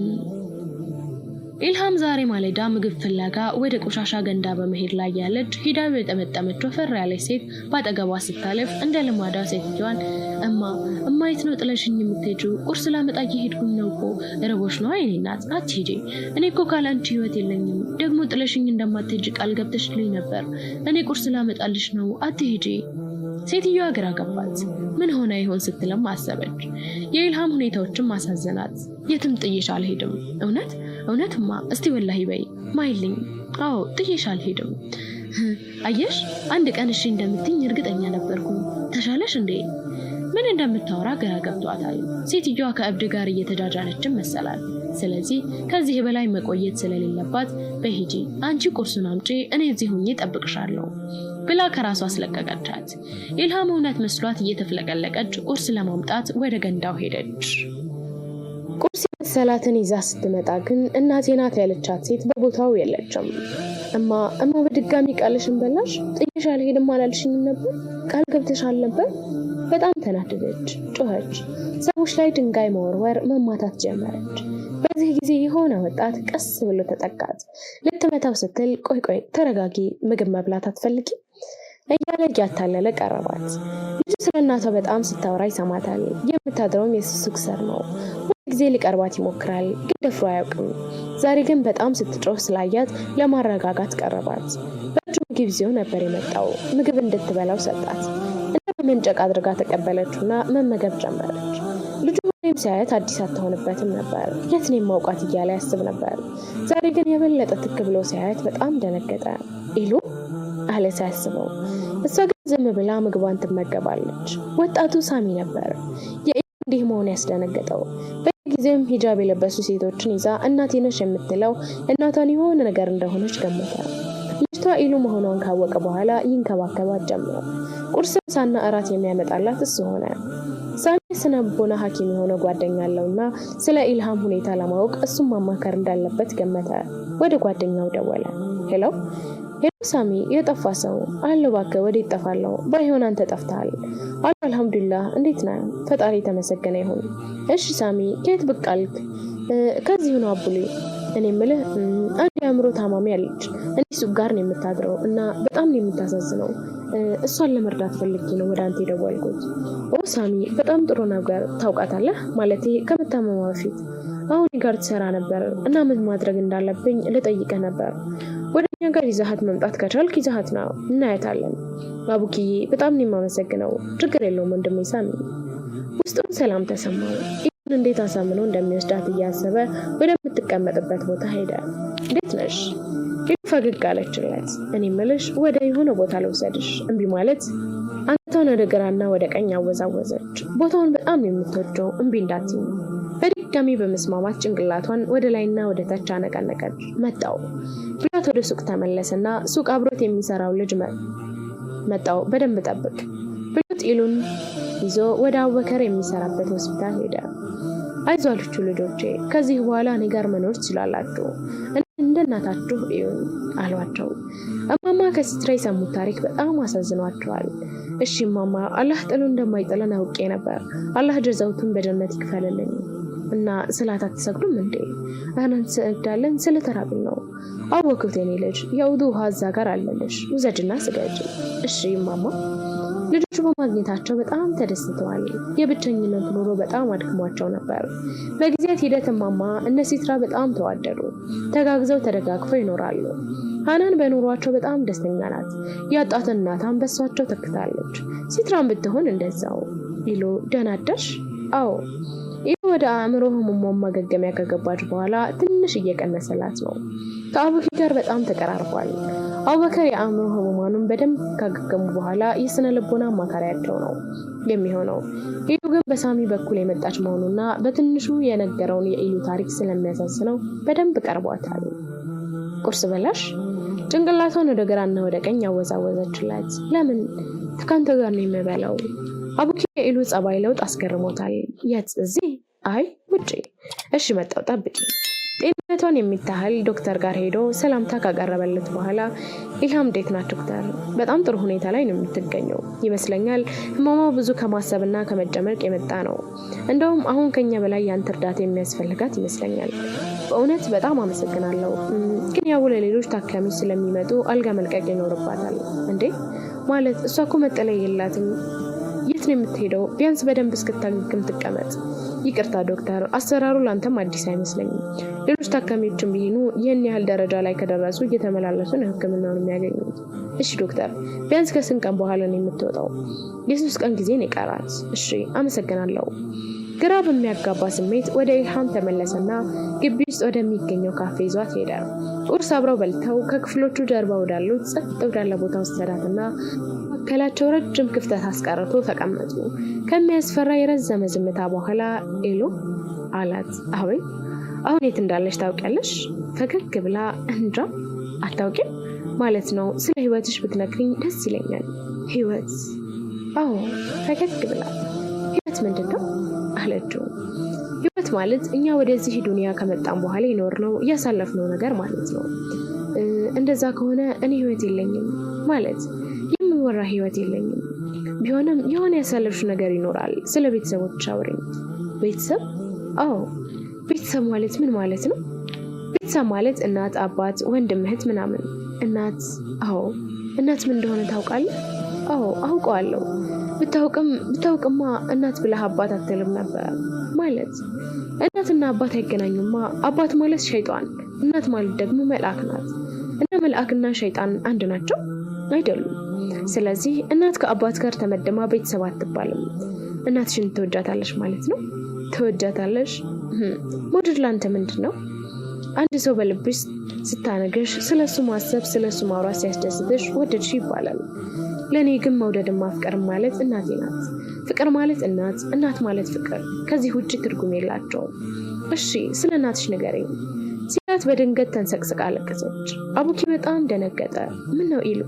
ኢልሃም ዛሬ ማለዳ ምግብ ፍለጋ ወደ ቆሻሻ ገንዳ በመሄድ ላይ ያለች ሂዳ የጠመጠመች ወፈር ያለች ሴት ባጠገቧ ስታልፍ እንደ ልማዷ ሴትዮዋን እማየት ነው ጥለሽኝ የምትሄጂው? ቁርስ ላመጣ እየሄድኩኝ ነው እኮ። ረቦሽ ነው? አይኔ እናት አትሄጂ። እኔ እኮ ካላንቺ ህይወት የለኝም። ደግሞ ጥለሽኝ እንደማትሄጂ ቃል ገብተሽልኝ ነበር። እኔ ቁርስ ላመጣልሽ ነው፣ አትሄጂ። ሴትዮዋ ግራ ገባት። ምን ሆነ ይሆን ስትልም አሰበች። የኢልሃም ሁኔታዎችም አሳዘናት። የትም ጥዬሽ አልሄድም። እውነትማ? እስቲ ወላሂ በይ ማይልኝ። አዎ ጥዬሽ አልሄድም። አየሽ አንድ ቀን እሺ እንደምትኝ እርግጠኛ ነበርኩ። ተሻለሽ እንዴ? ምን እንደምታወራ ግራ ገብቷታል። ሴትዮዋ ከእብድ ጋር እየተጃጃለችም መሰላል። ስለዚህ ከዚህ በላይ መቆየት ስለሌለባት በሂጂ አንቺ ቁርሱን አምጪ፣ እኔ እዚህ ሆኜ እጠብቅሻለሁ ብላ ከራሷ አስለቀቀቻት። ኢልሃም እውነት መስሏት እየተፍለቀለቀች ቁርስ ለማምጣት ወደ ገንዳው ሄደች። ቁርስ ሰላትን ይዛ ስትመጣ ግን እናቴ ናት ያለቻት ሴት በቦታው የለችም። እማ በድጋሚ ቃልሽን በላሽ? ጥዬሽ አልሄድም አላልሽኝም ነበር? ቃል ገብተሻል ነበር? በጣም ተናደደች፣ ጮኸች። ሰዎች ላይ ድንጋይ መወርወር፣ መማታት ጀመረች። በዚህ ጊዜ የሆነ ወጣት ቀስ ብሎ ተጠጋት። ልትመታው ስትል ቆይ ተረጋጊ፣ ምግብ መብላት አትፈልጊ እያለ እያታለለ ቀረባት። ልጁ ስለ እናቷ በጣም ስታወራ ይሰማታል። የምታድረውም የሱቅ ስር ነው። ጊዜ ሊቀርባት ይሞክራል፣ ግን ደፍሮ አያውቅም። ዛሬ ግን በጣም ስትጮህ ስላያት ለማረጋጋት ቀረባት። በእጁ ምግብ ይዞ ነበር የመጣው። ምግብ እንድትበላው ሰጣት። እንደ መንጨቅ አድርጋ ተቀበለችውና መመገብ ጀመረች። ልጁ ሁሌም ሲያየት አዲስ አትሆንበትም ነበር። የት ነው የማውቃት እያለ ያስብ ነበር። ዛሬ ግን የበለጠ ትክ ብሎ ሲያየት በጣም ደነገጠ። ኢሉ አለ ሲያስበው። እሷ ግን ዝም ብላ ምግቧን ትመገባለች። ወጣቱ ሳሚ ነበር። እንዲህ መሆን ያስደነገጠው። በጊዜም ሂጃብ የለበሱ ሴቶችን ይዛ እናቴ ነሽ የምትለው እናቷን የሆነ ነገር እንደሆነች ገመተ። ልጅቷ ኢሉ መሆኗን ካወቀ በኋላ ይንከባከባት ጀመረ። ቁርስ፣ ምሳና እራት የሚያመጣላት እሱ ሆነ። ሳሚ ስነ ልቦና ሐኪም የሆነ ጓደኛ አለውና ስለ ኢልሃም ሁኔታ ለማወቅ እሱን ማማከር እንዳለበት ገመተ። ወደ ጓደኛው ደወለ። ሄሎ ሳሚ፣ የጠፋ ሰው አለ? እባክህ ወዴት ጠፋለሁ? ባይሆን አንተ ጠፍተሃል። አልሐምዱሊላህ፣ እንዴት ነህ? ፈጣሪ የተመሰገነ ይሁን። እሺ ሳሚ፣ ከየት ብቅ አልክ? ከዚሁ ነው አቡሌ። እኔ የምልህ አንድ የአእምሮ ታማሚ አለች። እኔ ሱቅ ጋር ነው የምታድረው እና በጣም ነው የምታሳዝነው። እሷን ለመርዳት ፈልጌ ነው ወደ አንተ የደወልኩት። ኦ ሳሚ፣ በጣም ጥሩ ነገር። ታውቃታለህ? ማለቴ ከመታመሟ በፊት አሁን ጋር ትሰራ ነበር እና ምን ማድረግ እንዳለብኝ ልጠይቅህ ነበር። ወደኛ ጋር ይዛሃት መምጣት ከቻልክ ይዛሃት ነው፣ እናያታለን። አቡኪዬ፣ በጣም ነው የማመሰግነው። ችግር የለውም ወንድሜ ሳሚ። ውስጡን ሰላም ተሰማው። እንዴት አሳምኖ እንደሚወስዳት እያሰበ ወደምትቀመጥበት ቦታ ሄደ። እንዴት ነሽ? ኢሉ ፈገግ አለችለት። እኔ እምልሽ ወደ የሆነ ቦታ ልውሰድሽ እምቢ ማለት? አንገቷን ወደ ግራና ወደ ቀኝ አወዛወዘች። ቦታውን በጣም የምትወደው እምቢ እንዳትኝ። በድጋሚ በመስማማት ጭንቅላቷን ወደ ላይና ወደ ታች አነቀነቀች። መጣው ብላት ወደ ሱቅ ተመለሰና ሱቅ አብሮት የሚሰራው ልጅ መጣው በደንብ ጠብቅ ብሎት ኢሉን ይዞ ወደ አቡበከር የሚሰራበት ሆስፒታል ሄደ። አይዟችሁ ልጆቼ፣ ከዚህ በኋላ እኔ ጋር መኖር ትችላላችሁ፣ እንደ እናታችሁ እዩኝ አሏቸው። እማማ ከሲትራ የሰሙት ታሪክ በጣም አሳዝኗቸዋል። እሺ እማማ፣ አላህ ጥሎ እንደማይጥለን አውቄ ነበር። አላህ ጀዛውቱን በጀነት ይክፈልልኝ። እና ሰላት አትሰግዱም እንዴ? አናን ሰግዳለን፣ ስለተራብን ነው። አወኩት የኔ ልጅ፣ የውዱ ውሃ እዛ ጋር አለልሽ፣ ውሰጅና ስገጂ። እሺ እማማ። ልጆቹ በማግኘታቸው በጣም ተደስተዋል። የብቸኝነት ኑሮ በጣም አድክሟቸው ነበር። በጊዜያት ሂደት እማማ እነ ሲትራ በጣም ተዋደዱ። ተጋግዘው ተደጋግፈው ይኖራሉ። ሃናን በኑሯቸው በጣም ደስተኛ ናት። ያጣትን እናቷን በሷቸው ተክታለች። ሲትራን ብትሆን እንደዛው። ኢሉ ደህና አደርሽ? አዎ። ኢሉ ወደ አእምሮ ህሙሟን ማገገሚያ ከገባች በኋላ ትንሽ እየቀነሰላት ነው። ከአቡኪ ጋር በጣም ተቀራርቧል። አቡበከር የአእምሮ ህሙማኑን በደንብ ካገገሙ በኋላ የስነ ልቦና አማካሪያቸው ነው የሚሆነው። ኢሉ ግን በሳሚ በኩል የመጣች መሆኑና በትንሹ የነገረውን የኢሉ ታሪክ ስለሚያሳዝነው በደንብ ቀርቧታል። ቁርስ በላሽ? ጭንቅላቷን ወደ ግራና ወደ ቀኝ አወዛወዘችላት። ለምን? ከአንተ ጋር ነው የምበላው። አቡኪ የኢሉ ጸባይ ለውጥ አስገርሞታል። የት? እዚህ? አይ ውጪ። እሺ መጣው፣ ጠብቂ። ጤንነቷን የሚታህል ዶክተር ጋር ሄዶ ሰላምታ ካቀረበለት በኋላ ኢልሃም እንዴት ናት ዶክተር? በጣም ጥሩ ሁኔታ ላይ ነው የምትገኘው ይመስለኛል። ህመሟ ብዙ ከማሰብና ከመጨመቅ የመጣ ነው። እንደውም አሁን ከኛ በላይ ያንተ እርዳታ የሚያስፈልጋት ይመስለኛል። በእውነት በጣም አመሰግናለሁ። ግን ያው ለሌሎች ታካሚዎች ስለሚመጡ አልጋ መልቀቅ ይኖርባታል። እንዴ ማለት? እሷ እኮ መጠለያ የላትም። የት ነው የምትሄደው? ቢያንስ በደንብ እስክታገግም ትቀመጥ። ይቅርታ ዶክተር፣ አሰራሩ ላንተም አዲስ አይመስለኝም። ሌሎች ታካሚዎችም ቢሆኑ ይህን ያህል ደረጃ ላይ ከደረሱ እየተመላለሱ ነው ህክምናውን የሚያገኙት። እሺ ዶክተር፣ ቢያንስ ከስንት ቀን በኋላ ነው የምትወጣው? የ3 ቀን ጊዜ ነው የቀራት። እሺ አመሰግናለሁ። ግራ በሚያጋባ ስሜት ወደ ኢልሃም ተመለሰና ግቢ ውስጥ ወደሚገኘው ካፌ ይዟት ሄደ። ቁርስ አብረው በልተው ከክፍሎቹ ጀርባ ወዳሉት ጸጥ ወዳለ ቦታ ወሰዳትና ከላቸው ረጅም ክፍተት አስቀርቶ ተቀመጡ። ከሚያስፈራ የረዘመ ዝምታ በኋላ ኢሉ አላት። አቤት፣ አሁን የት እንዳለሽ ታውቂያለሽ? ፈገግ ብላ እንጃ፣ አታውቂም ማለት ነው። ስለ ህይወትሽ ብትነግሪኝ ደስ ይለኛል። ህይወት? አዎ። ፈገግ ብላ ህይወት ምንድን ነው አለችው። ህይወት ማለት እኛ ወደዚህ ዱንያ ከመጣን በኋላ ይኖርነው ያሳለፍነው ነገር ማለት ነው። እንደዛ ከሆነ እኔ ህይወት የለኝም ማለት የሚወራ ህይወት የለኝም። ቢሆንም የሆነ ያሳለፍሽ ነገር ይኖራል። ስለ ቤተሰቦች አውሪኝ። ቤተሰብ? አዎ። ቤተሰብ ማለት ምን ማለት ነው? ቤተሰብ ማለት እናት፣ አባት፣ ወንድም፣ እህት ምናምን። እናት? አዎ። እናት ምን እንደሆነ ታውቃለህ? አዎ አውቀዋለሁ። ብታውቅማ እናት ብለህ አባት አትልም ነበር ማለት። እናትና አባት አይገናኙማ። አባት ማለት ሸይጣን፣ እናት ማለት ደግሞ መልአክ ናት። እና መልአክና ሸይጣን አንድ ናቸው? አይደሉም። ስለዚህ እናት ከአባት ጋር ተመደማ ቤተሰብ አትባልም። እናትሽን ትወጃታለሽ ማለት ነው? ትወጃታለሽ? መውደድ ላንተ ምንድን ነው? አንድ ሰው በልብሽ ስታነገሽ ስለሱ ማሰብ ስለሱ ማውራት ሲያስደስትሽ ወደድሽ ይባላል። ለእኔ ግን መውደድን ማፍቀርም ማለት እናቴ ናት። ፍቅር ማለት እናት፣ እናት ማለት ፍቅር። ከዚህ ውጭ ትርጉም የላቸውም። እሺ ስለ እናትሽ ንገረኝ ሲላት በድንገት ተንሰቅስቃ አለቀሰች። አቡኪ በጣም ደነገጠ። ምን ነው ኢሉ?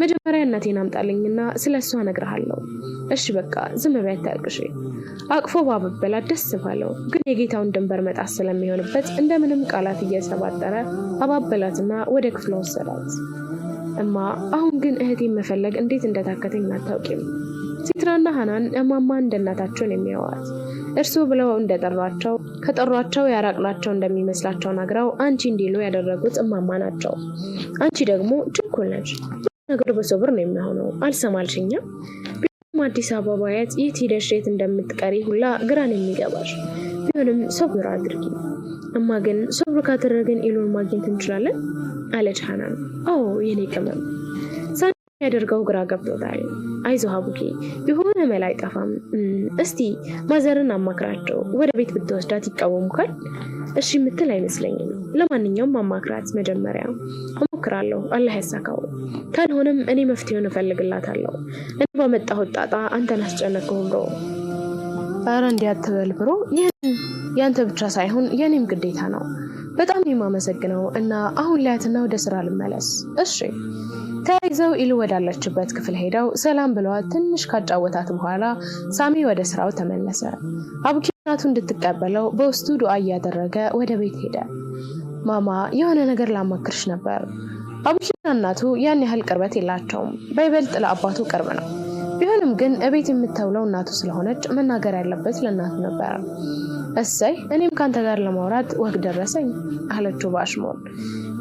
መጀመሪያ እናቴን አምጣልኝና ስለሷ እነግርሃለሁ። እሺ በቃ ዝም በይ አታልቅሽ። አቅፎ ባበበላት ደስ ባለው፣ ግን የጌታውን ድንበር መጣስ ስለሚሆንበት እንደምንም ቃላት እየሰባጠረ አባበላትና ወደ ክፍሏ ወሰዳት። እማ አሁን ግን እህቴን መፈለግ እንዴት እንደታከተኝ አታውቂም። ሲትራና ሃናን እማማ እንደናታቸውን የሚያዋት እርሱ ብለው እንደጠሯቸው ከጠሯቸው ያራቅናቸው እንደሚመስላቸው ነግረው አንቺ እንዲሉ ያደረጉት እማማ ናቸው። አንቺ ደግሞ ችኩል ነሽ። ነገር በሶብር ነው የሚሆነው። አልሰማልሽኝም? አዲስ አበባ የት ሄደሽ የት እንደምትቀሪ ሁላ ግራን የሚገባሽ ቢሆንም ሶብር አድርጊ። እማ ግን ሶብር ካደረግን ኢሉን ማግኘት እንችላለን አለች ሃናን። አዎ የኔ ቅመም። ሳኒ ያደርገው ግራ ገብቶታል። አይዞህ አቡኪ፣ የሆነ መላ አይጠፋም። እስቲ ማዘርን አማክራቸው ወደ ቤት ብትወስዳት ይቃወሙካል? እሺ የምትል አይመስለኝም። ለማንኛውም አማክራት መጀመሪያ። እሞክራለሁ፣ አላህ ያሳካው። ካልሆነም እኔ መፍትሄውን እፈልግላታለሁ። እኔ ባመጣሁት ጣጣ አንተን አስጨነቅኩህ ብሮ። ኧረ እንዲያትበል ብሮ፣ ያንተ ብቻ ሳይሆን የኔም ግዴታ ነው። በጣም የማመሰግነው እና አሁን ላያትና ወደ ስራ ልመለስ። እሺ። ተያይዘው ኢሉ ወዳለችበት ክፍል ሄደው ሰላም ብለዋት ትንሽ ካጫወታት በኋላ ሳሚ ወደ ስራው ተመለሰ። አቡኪ እናቱ እንድትቀበለው በውስጡ ዱዓ እያደረገ ወደ ቤት ሄደ። ማማ የሆነ ነገር ላማክርሽ ነበር። አቡኪና እናቱ ያን ያህል ቅርበት የላቸውም። በይበልጥ ለአባቱ ቅርብ ነው። ቢሆንም ግን እቤት የምትውለው እናቱ ስለሆነች መናገር ያለበት ለእናቱ ነበር። እሰይ እኔም ካንተ ጋር ለማውራት ወግ ደረሰኝ አለችው በአሽሙር።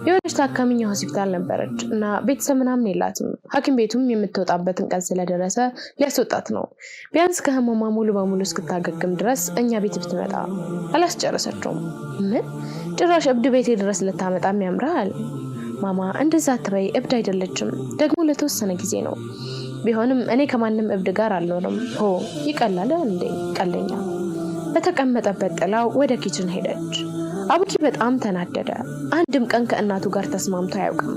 የሆነች ታካሚኛ ሆስፒታል ነበረች እና ቤተሰብ ምናምን የላትም። ሐኪም ቤቱም የምትወጣበትን ቀን ስለደረሰ ሊያስወጣት ነው። ቢያንስ ከህመሟ ሙሉ በሙሉ እስክታገግም ድረስ እኛ ቤት ብትመጣ። አላስጨረሰችውም። ምን ጭራሽ እብድ ቤቴ ድረስ ልታመጣም ያምራል? ማማ እንደዛ አትበይ፣ እብድ አይደለችም። ደግሞ ለተወሰነ ጊዜ ነው። ቢሆንም እኔ ከማንም እብድ ጋር አልኖርም። ሆ ይቀላል እንዴ? ቀለኛ። በተቀመጠበት ጥላው ወደ ኪችን ሄደች። አቡኪ በጣም ተናደደ። አንድም ቀን ከእናቱ ጋር ተስማምቶ አያውቅም።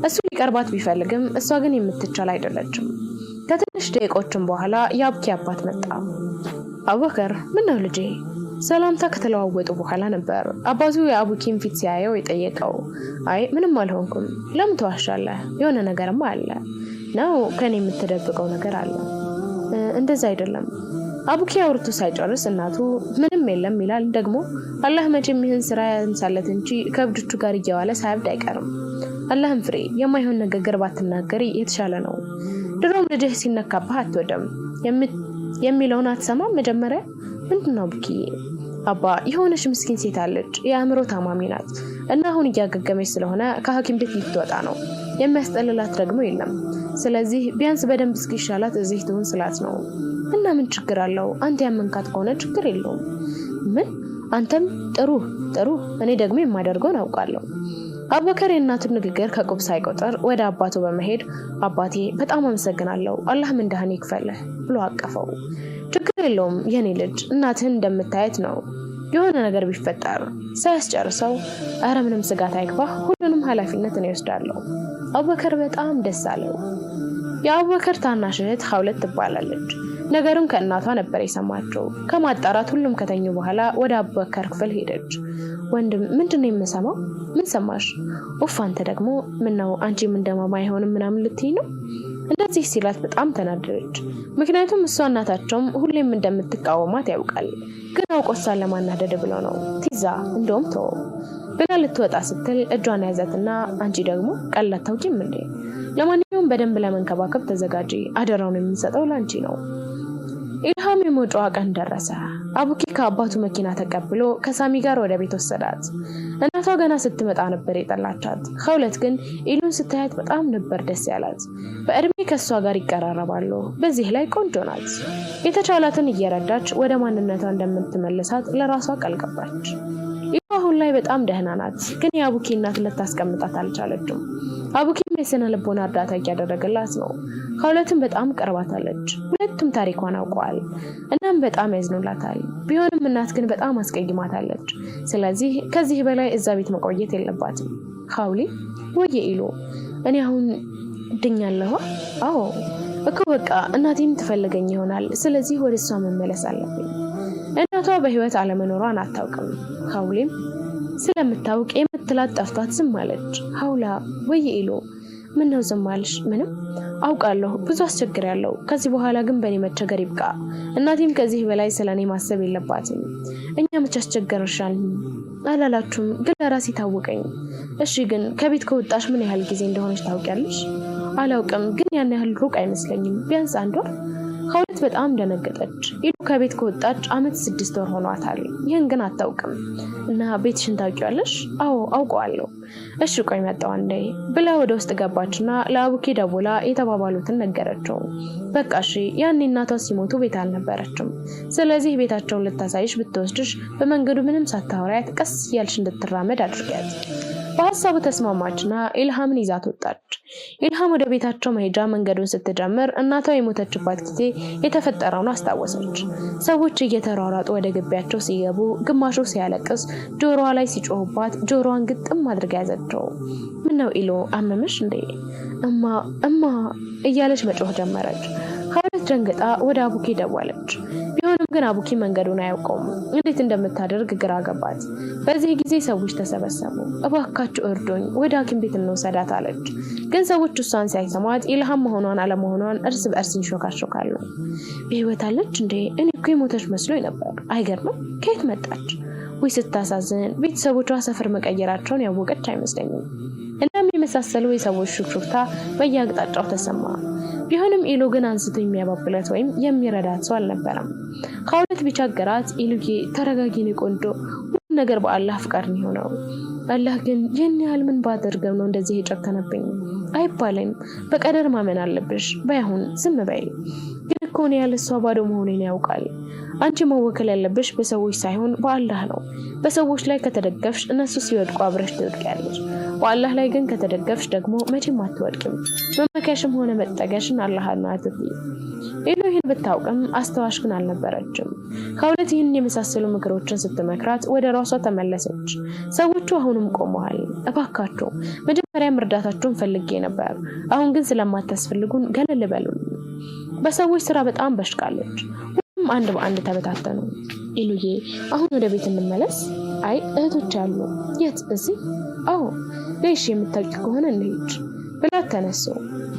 እሱ ሊቀርባት ቢፈልግም እሷ ግን የምትቻል አይደለችም። ከትንሽ ደቂቆችም በኋላ የአቡኪ አባት መጣ። አቡበከር ምን ነው ልጄ? ሰላምታ ከተለዋወጡ በኋላ ነበር አባቱ የአቡኪን ፊት ሲያየው የጠየቀው። አይ ምንም አልሆንኩም። ለምን ተዋሻለህ? የሆነ ነገርማ አለ ነው። ከኔ የምትደብቀው ነገር አለ? እንደዛ አይደለም። አቡኪ አውርቶ ሳይጨርስ እናቱ ምንም የለም ይላል። ደግሞ አላህ መቼም ይህን ስራ ያንሳለት እንጂ ከእብዶቹ ጋር እየዋለ ሳያብድ አይቀርም። አላህም ፍሬ፣ የማይሆን ንግግር ባትናገሪ የተሻለ ነው። ድሮም ልጅህ ሲነካብህ አትወደም የሚለውን አትሰማም? መጀመሪያ ምንድነው አቡኪ? አባ የሆነች ምስኪን ሴት አለች፣ የአእምሮ ታማሚ ናት እና አሁን እያገገመች ስለሆነ ከሐኪም ቤት ልትወጣ ነው። የሚያስጠልላት ደግሞ የለም። ስለዚህ ቢያንስ በደንብ እስኪሻላት እዚህ ትሁን ስላት ነው። እና ምን ችግር አለው? አንተ ያመንካት ከሆነ ችግር የለውም። ምን? አንተም ጥሩ። እኔ ደግሞ የማደርገውን አውቃለሁ። አቡበከር የእናቱን ንግግር ከቁብ ሳይቆጥር ወደ አባቱ በመሄድ አባቴ በጣም አመሰግናለሁ፣ አላህ ምንዳህን ይክፈልህ ብሎ አቀፈው። ችግር የለውም የኔ ልጅ፣ እናትህን እንደምታየት ነው። የሆነ ነገር ቢፈጠር ሳያስጨርሰው ኧረ ምንም ስጋት አይግባህ፣ ሁሉንም ኃላፊነት እኔ ወስዳለሁ። አቡበከር በጣም ደስ አለው። የአቡበከር ታናሽ እህት ሀውለት ትባላለች። ነገሩን ከእናቷ ነበር የሰማችው። ከማጣራት ሁሉም ከተኙ በኋላ ወደ አቡበከር ክፍል ሄደች። ወንድም ምንድነው የምሰማው? ምን ሰማሽ? ኡፍ አንተ ደግሞ ምን ነው አንቺም እንደማማ አይሆንም ምናምን ልትይ ነው? እንደዚህ ሲላት በጣም ተናደደች። ምክንያቱም እሷ እናታቸውም ሁሌም እንደምትቃወማት ያውቃል። ግን አውቆሳን ለማናደድ ብለው ነው። ቲዛ እንደውም ተው ብላ ልትወጣ ስትል እጇን ያዛትና አንቺ ደግሞ ቀላል ታውቂም እንዴ? ለማንኛውም በደንብ ለመንከባከብ ተዘጋጂ፣ አደራውን የምንሰጠው ላንቺ ነው። ኢልሃም የመውጫዋ ቀን ደረሰ። አቡኪ ከአባቱ መኪና ተቀብሎ ከሳሚ ጋር ወደ ቤት ወሰዳት። እናቷ ገና ስትመጣ ነበር የጠላቻት። ኸውለት ግን ኢሉን ስታያት በጣም ነበር ደስ ያላት። በእድሜ ከሷ ጋር ይቀራረባሉ። በዚህ ላይ ቆንጆ ናት። የተቻላትን እየረዳች ወደ ማንነቷ እንደምትመልሳት ለራሷ ቃል ገባች። ኢሉ አሁን ላይ በጣም ደህና ናት። ግን የአቡኪ እናት ልታስቀምጣት አልቻለችም። አቡኪም የስነ ልቦና እርዳታ እያደረገላት ነው። ኸውለትም በጣም ቀርባታለች። ሁለቱም ታሪኳን አውቀዋል። እናም በጣም ያዝኑላታል። ቢሆንም እናት ግን በጣም አስቀይማታለች። ስለዚህ ከዚህ በላይ እዛ ቤት መቆየት የለባትም። ኸውሊ ወየ ኢሉ፣ እኔ አሁን ድኛለሁ። አዎ እኮ በቃ እናቴም ትፈልገኝ ይሆናል። ስለዚህ ወደ እሷ መመለስ አለብኝ። እናቷ በህይወት አለመኖሯን አታውቅም። ኸውሊም ስለምታውቅ የምትላት ጠፍቷት ዝም አለች። ሀውላ ወየ ኢሉ፣ ምን ነው ዝም አልሽ? ምንም አውቃለሁ፣ ብዙ አስቸግሬያለሁ። ከዚህ በኋላ ግን በእኔ መቸገር ይብቃ። እናቴም ከዚህ በላይ ስለኔ ማሰብ የለባትም። እኛ መች አስቸገርሻል አላላችሁም? ግን ለራሴ ታወቀኝ። እሺ ግን ከቤት ከወጣሽ ምን ያህል ጊዜ እንደሆነች ታውቂያለሽ? አላውቅም፣ ግን ያን ያህል ሩቅ አይመስለኝም። ቢያንስ 1 ወር። ኸውለት በጣም ደነገጠች። ኢሉ ከቤት ከወጣች ዓመት 6 ወር ሆኗታል። ይህን ግን አታውቅም። እና ቤትሽን ታውቂዋለሽ? አዎ አውቀዋለሁ። እሺ ቆይ መጣሁ አንዴ ብላ ወደ ውስጥ ገባችና ለአቡኪ ደውላ የተባባሉትን ነገረችው። በቃ እሺ፣ ያኔ እናቷ ሲሞቱ ቤት አልነበረችም። ስለዚህ ቤታቸውን ልታሳይሽ ብትወስድሽ በመንገዱ ምንም ሳታወሪያት ቀስ እያልሽ እንድትራመድ አድርጊያት። በሐሳቡ ተስማማችና ኢልሃምን ይዛት ወጣች። ኢልሃም ወደ ቤታቸው መሄጃ መንገዱን ስትጀምር እናቷ የሞተችባት ጊዜ የተፈጠረውን አስታወሰች። ሰዎች እየተሯሯጡ ወደ ግቢያቸው ሲገቡ ግማሹ ሲያለቅስ ጆሮዋ ላይ ሲጮህባት ጆሮዋን ግጥም አድርጋ ያዘችው። ምነው ኢሎ አመመሽ እንዴ? እማ እያለች መጮህ ጀመረች። ሀውለት ደንግጣ ወደ አቡኪ ደወለች። ቢሆንም ግን አቡኪ መንገዱን አያውቀውም። እንዴት እንደምታደርግ ግራ ገባት። በዚህ ጊዜ ሰዎች ተሰበሰቡ። እባካችሁ እርዱኝ፣ ወደ ሐኪም ቤት እንውሰዳት አለች። ግን ሰዎች እሷን ሳይሰሟት ኢልሃም መሆኗን አለመሆኗን እርስ በእርስ ይሾካሾካሉ። በህይወት አለች እንዴ? እኔ እኮ የሞተች መስሎኝ ነበር። አይገርምም? ከየት መጣች? ወይ ስታሳዝን! ቤተሰቦቿ ሰፈር መቀየራቸውን ያወቀች አይመስለኝም። እናም የመሳሰሉ የሰዎች ሹክሹክታ በየአቅጣጫው ተሰማ። ቢሆንም ኢሉ ግን አንስቶ የሚያባብላት ወይም የሚረዳት ሰው አልነበረም። ሀውለት ቢቸግራት ኢሉዬ ተረጋጊ የኔ ቆንጆ፣ ሁሉ ነገር በአላህ ፍቃድ ነው የሆነው። አላህ ግን ይህን ያህል ምን ባደርገው ነው እንደዚህ የጨከነብኝ? አይባልም። በቀደር ማመን አለብሽ። ባይሆን ዝም በይ። ግን እኮ እኔ ያለ እሷ ባዶ መሆኔን ያውቃል። አንቺ መወከል ያለብሽ በሰዎች ሳይሆን በአላህ ነው። በሰዎች ላይ ከተደገፍሽ እነሱ ሲወድቁ አብረሽ ትወድቂያለሽ። በአላህ ላይ ግን ከተደገፍሽ ደግሞ መቼም አትወድቂም። መመኪያሽም ሆነ መጠገሽን አላህና አትጥይ። ኢሉ ይህን ብታውቅም አስተዋሽ ግን አልነበረችም። ሀውለት ይህን የመሳሰሉ ምክሮችን ስትመክራት ወደ ራሷ ተመለሰች። ሰዎቹ አሁንም ቆመዋል። እባካችሁ መጀመሪያም እርዳታችሁን ፈልጌ ነበር፣ አሁን ግን ስለማታስፈልጉን ገለል በሉን። በሰዎች ስራ በጣም በሽቃለች። ሁሉም አንድ በአንድ ተበታተኑ። ኢሉዬ አሁን ወደ ቤት እንመለስ። አይ እህቶች አሉ። የት? እዚህ? አዎ ለይሽ የምታውቂ ከሆነ እንሂድ ብላ ተነሱ።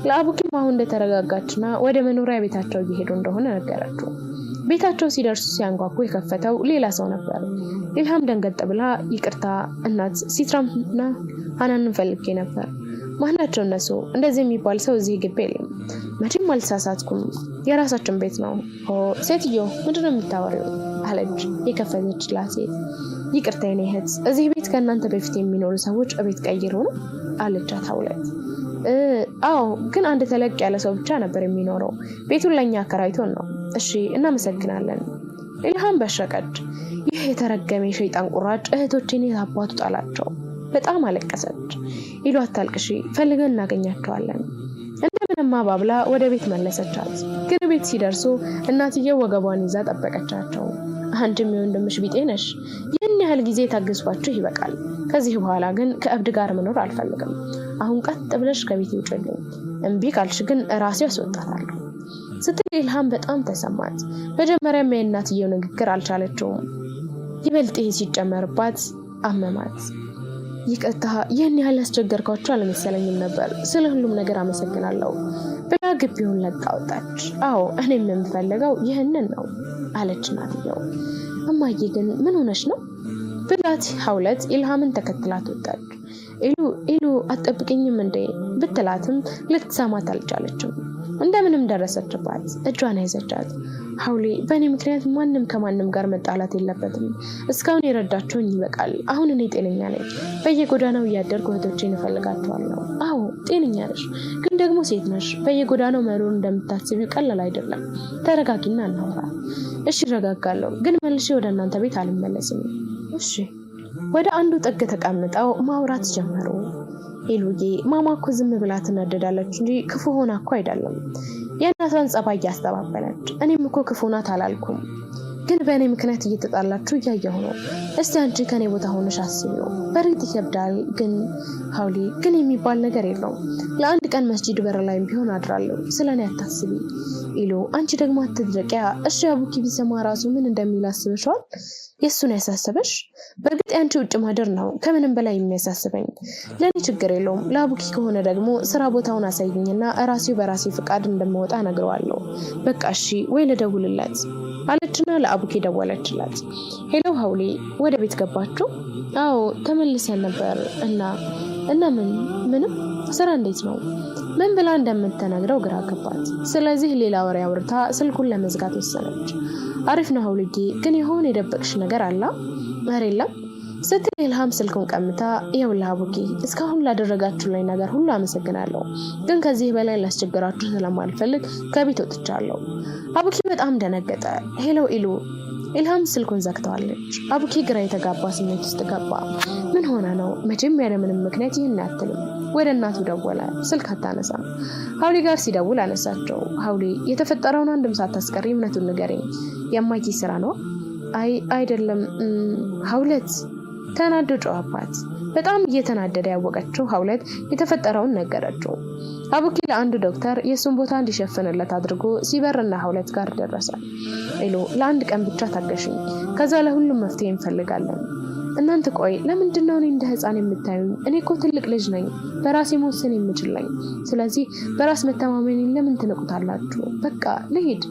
ለአቡኪም አሁን እንደተረጋጋችና ወደ መኖሪያ ቤታቸው እየሄዱ እንደሆነ ነገረችው። ቤታቸው ሲደርሱ ሲያንኳኩ የከፈተው ሌላ ሰው ነበር። ኢልሃም ደንገጥ ብላ ይቅርታ እናት፣ ሲትራምና ሀናንን ፈልጌ ነበር። ማናቸው እነሱ? እንደዚህ የሚባል ሰው እዚህ ግቢ የለም። መቼም አልተሳሳትኩም፣ የራሳችን ቤት ነው። ሴትዮ ምንድነው የምታወሪው? አለች የከፈተችላት ሴት። ይቅርታ የኔ እህት፣ እዚህ ቤት ከእናንተ በፊት የሚኖሩ ሰዎች እቤት ቀይሩ ነው አለቻት ሀውለት። አዎ ግን አንድ ተለቅ ያለ ሰው ብቻ ነበር የሚኖረው። ቤቱን ለኛ አከራይቶን ነው። እሺ እናመሰግናለን። ኢልሃም በሸቀች። ይህ የተረገመ የሸይጣን ቁራጭ እህቶቼን አባቱ ጣላቸው። በጣም አለቀሰች። ኢሉ አታልቅሺ፣ ፈልገን እናገኛቸዋለን። እንደምንም ባብላ ወደ ቤት መለሰቻት። ግን ቤት ሲደርሱ እናትየው ወገቧን ይዛ ጠበቀቻቸው። አንቺም የወንድምሽ ቢጤ ነሽ። ይህን ያህል ጊዜ ታገስኳችሁ ይበቃል። ከዚህ በኋላ ግን ከእብድ ጋር መኖር አልፈልግም። አሁን ቀጥ ብለሽ ከቤት ይውጭልኝ። እምቢ ካልሽ ግን ራሴ አስወጣታለሁ ስትል ኢልሃም በጣም ተሰማት። መጀመሪያም የእናትየው ንግግር አልቻለችውም። ይበልጥ ሲጨመርባት አመማት። ይቅርታ ይህን ያህል አስቸገርኳችሁ አልመሰለኝም ነበር። ስለ ሁሉም ነገር አመሰግናለሁ ብላ ግቢውን ለቃ ወጣች። አዎ እኔም የምፈልገው ይህንን ነው አለች እናትየው። እማዬ ግን ምን ሆነሽ ነው ብላት ሀውለት ኢልሃምን ተከትላት ወጣች። ኢሉ አትጠብቅኝም እንዴ ብትላትም ልትሰማት አልቻለችም። እንደምንም ደረሰችባት። እጇን ያዘቻት። ሀውሌ በእኔ ምክንያት ማንም ከማንም ጋር መጣላት የለበትም። እስካሁን የረዳችሁኝ ይበቃል። አሁን እኔ ጤነኛ ነኝ። በየጎዳናው እያደርኩ እህቶቼን እፈልጋቸዋለሁ። አዎ ጤነኛ ነሽ፣ ግን ደግሞ ሴት ነሽ። በየጎዳናው መኖር እንደምታስቢው ቀላል አይደለም። ተረጋጊና እናውራ። እሺ እረጋጋለሁ፣ ግን መልሼ ወደ እናንተ ቤት አልመለስም። እሺ። ወደ አንዱ ጥግ ተቀምጠው ማውራት ጀመሩ። ኢሉዬ ማማ እኮ ዝም ብላ ትናደዳለች እንጂ ክፉ ሆና እኮ አይደለም። የእናቷን ጸባይ ያስተባበለች። እኔም እኮ ክፉ ናት አላልኩም፣ ግን በእኔ ምክንያት እየተጣላችሁ እያየሁ ነው። እስቲ አንቺ ከኔ ቦታ ሆነሽ አስቢው። በእርግጥ ይከብዳል፣ ግን ሀውሌ ግን የሚባል ነገር የለውም። ለአንድ ቀን መስጂድ በር ላይም ቢሆን አድራለሁ። ስለኔ አታስቢ። ኢሉ አንቺ ደግሞ አትድረቂያ። እሺ አቡኪ ቢሰማ ራሱ ምን እንደሚል አስበሽዋል? የሱን ያሳሰበሽ? በእርግጥ ያንቺ ውጭ ማደር ነው ከምንም በላይ የሚያሳስበኝ። ለኔ ችግር የለውም። ለአቡኪ ከሆነ ደግሞ ስራ ቦታውን አሳይኝና ራሴው በራሴ ፍቃድ እንደምወጣ ነግረዋለሁ። በቃ እሺ ወይ ልደውልለት አለችና ለአቡኪ ደወለችላት። ሄሎ ሀውሌ፣ ወደ ቤት ገባችሁ? አዎ ተመልሰን ነበር። እና ምንም ስራ እንዴት ነው? ምን ብላ እንደምትነግረው ግራ ገባት። ስለዚህ ሌላ ወሬ አውርታ ስልኩን ለመዝጋት ወሰነች። አሪፍ ነው ሀውልጌ፣ ግን የሆነ የደበቅሽ ነገር አለ? ኧረ የለም ስትል ኢልሃም ስልኩን ቀምታ፣ ይኸውልህ አቡኪ እስካሁን ላደረጋችሁልኝ ነገር ሁሉ አመሰግናለሁ፣ ግን ከዚህ በላይ ላስቸግራችሁ ስለማልፈልግ ከቤት ወጥቻለሁ። አቡኪ በጣም ደነገጠ። ሄሎ ኢሉ፣ ኢልሃም ስልኩን ዘግተዋለች። አቡኪ ግራ የተጋባ ስሜት ውስጥ ገባ። ምን ሆነ ነው? መቼም ያለ ምንም ምክንያት ይህን አትልም። ወደ እናቱ ደወለ። ስልክ አታነሳም። ሀውሊ ጋር ሲደውል አነሳቸው። ሀውሊ የተፈጠረውን አንድም ሳታስቀሪ እውነቱን ንገረኝ። የማይቲ ስራ ነው? አይደለም ሀውለት ተናዶ ጮኸባት። በጣም እየተናደደ ያወቀችው ሀውለት የተፈጠረውን ነገረችው። አቡኪ ለአንዱ ዶክተር የሱን ቦታ እንዲሸፍንለት አድርጎ ሲበርና ሀውለት ጋር ደረሰ። ኢሉ ለአንድ ቀን ብቻ ታገሽኝ፣ ከዛ ለሁሉም መፍትሄ እንፈልጋለን። እናንተ ቆይ ለምንድነው እኔ እንደ ህፃን የምታዩኝ? እኔ እኮ ትልቅ ልጅ ነኝ፣ በራሴ መወሰን የምችል ነኝ። ስለዚህ በራስ መተማመኔን ለምን ትንቁታላችሁ? በቃ ልሂድ።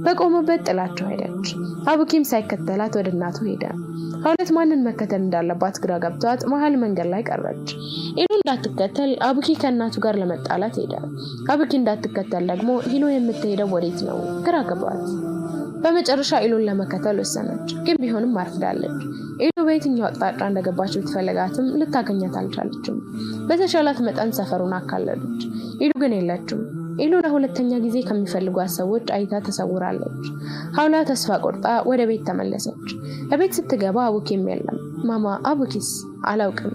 በቆመበት ጥላቸው ሄደች። አቡኪም ሳይከተላት ወደ እናቱ ሄደ። ሀውለት ማንን መከተል እንዳለባት ግራ ገብቷት መሀል መንገድ ላይ ቀረች። ኢሉ እንዳትከተል አቡኪ ከእናቱ ጋር ለመጣላት ሄደ። አቡኪ እንዳትከተል ደግሞ ሂሎ የምትሄደው ወዴት ነው? ግራ ገባት። በመጨረሻ ኢሉን ለመከተል ወሰነች። ግን ቢሆንም አርፍዳለች። ኢሉ በየትኛው አቅጣጫ እንደገባች ብትፈልጋትም ልታገኛት አልቻለችም። በተሻላት መጠን ሰፈሩን አካለለች። ኢሉ ግን የለችም። ኢሉ ለሁለተኛ ጊዜ ከሚፈልጓት ሰዎች አይታ ተሰውራለች። ሀውላ ተስፋ ቆርጣ ወደ ቤት ተመለሰች። ለቤት ስትገባ አቡኪም የለም። ማማ አቡኪስ? አላውቅም።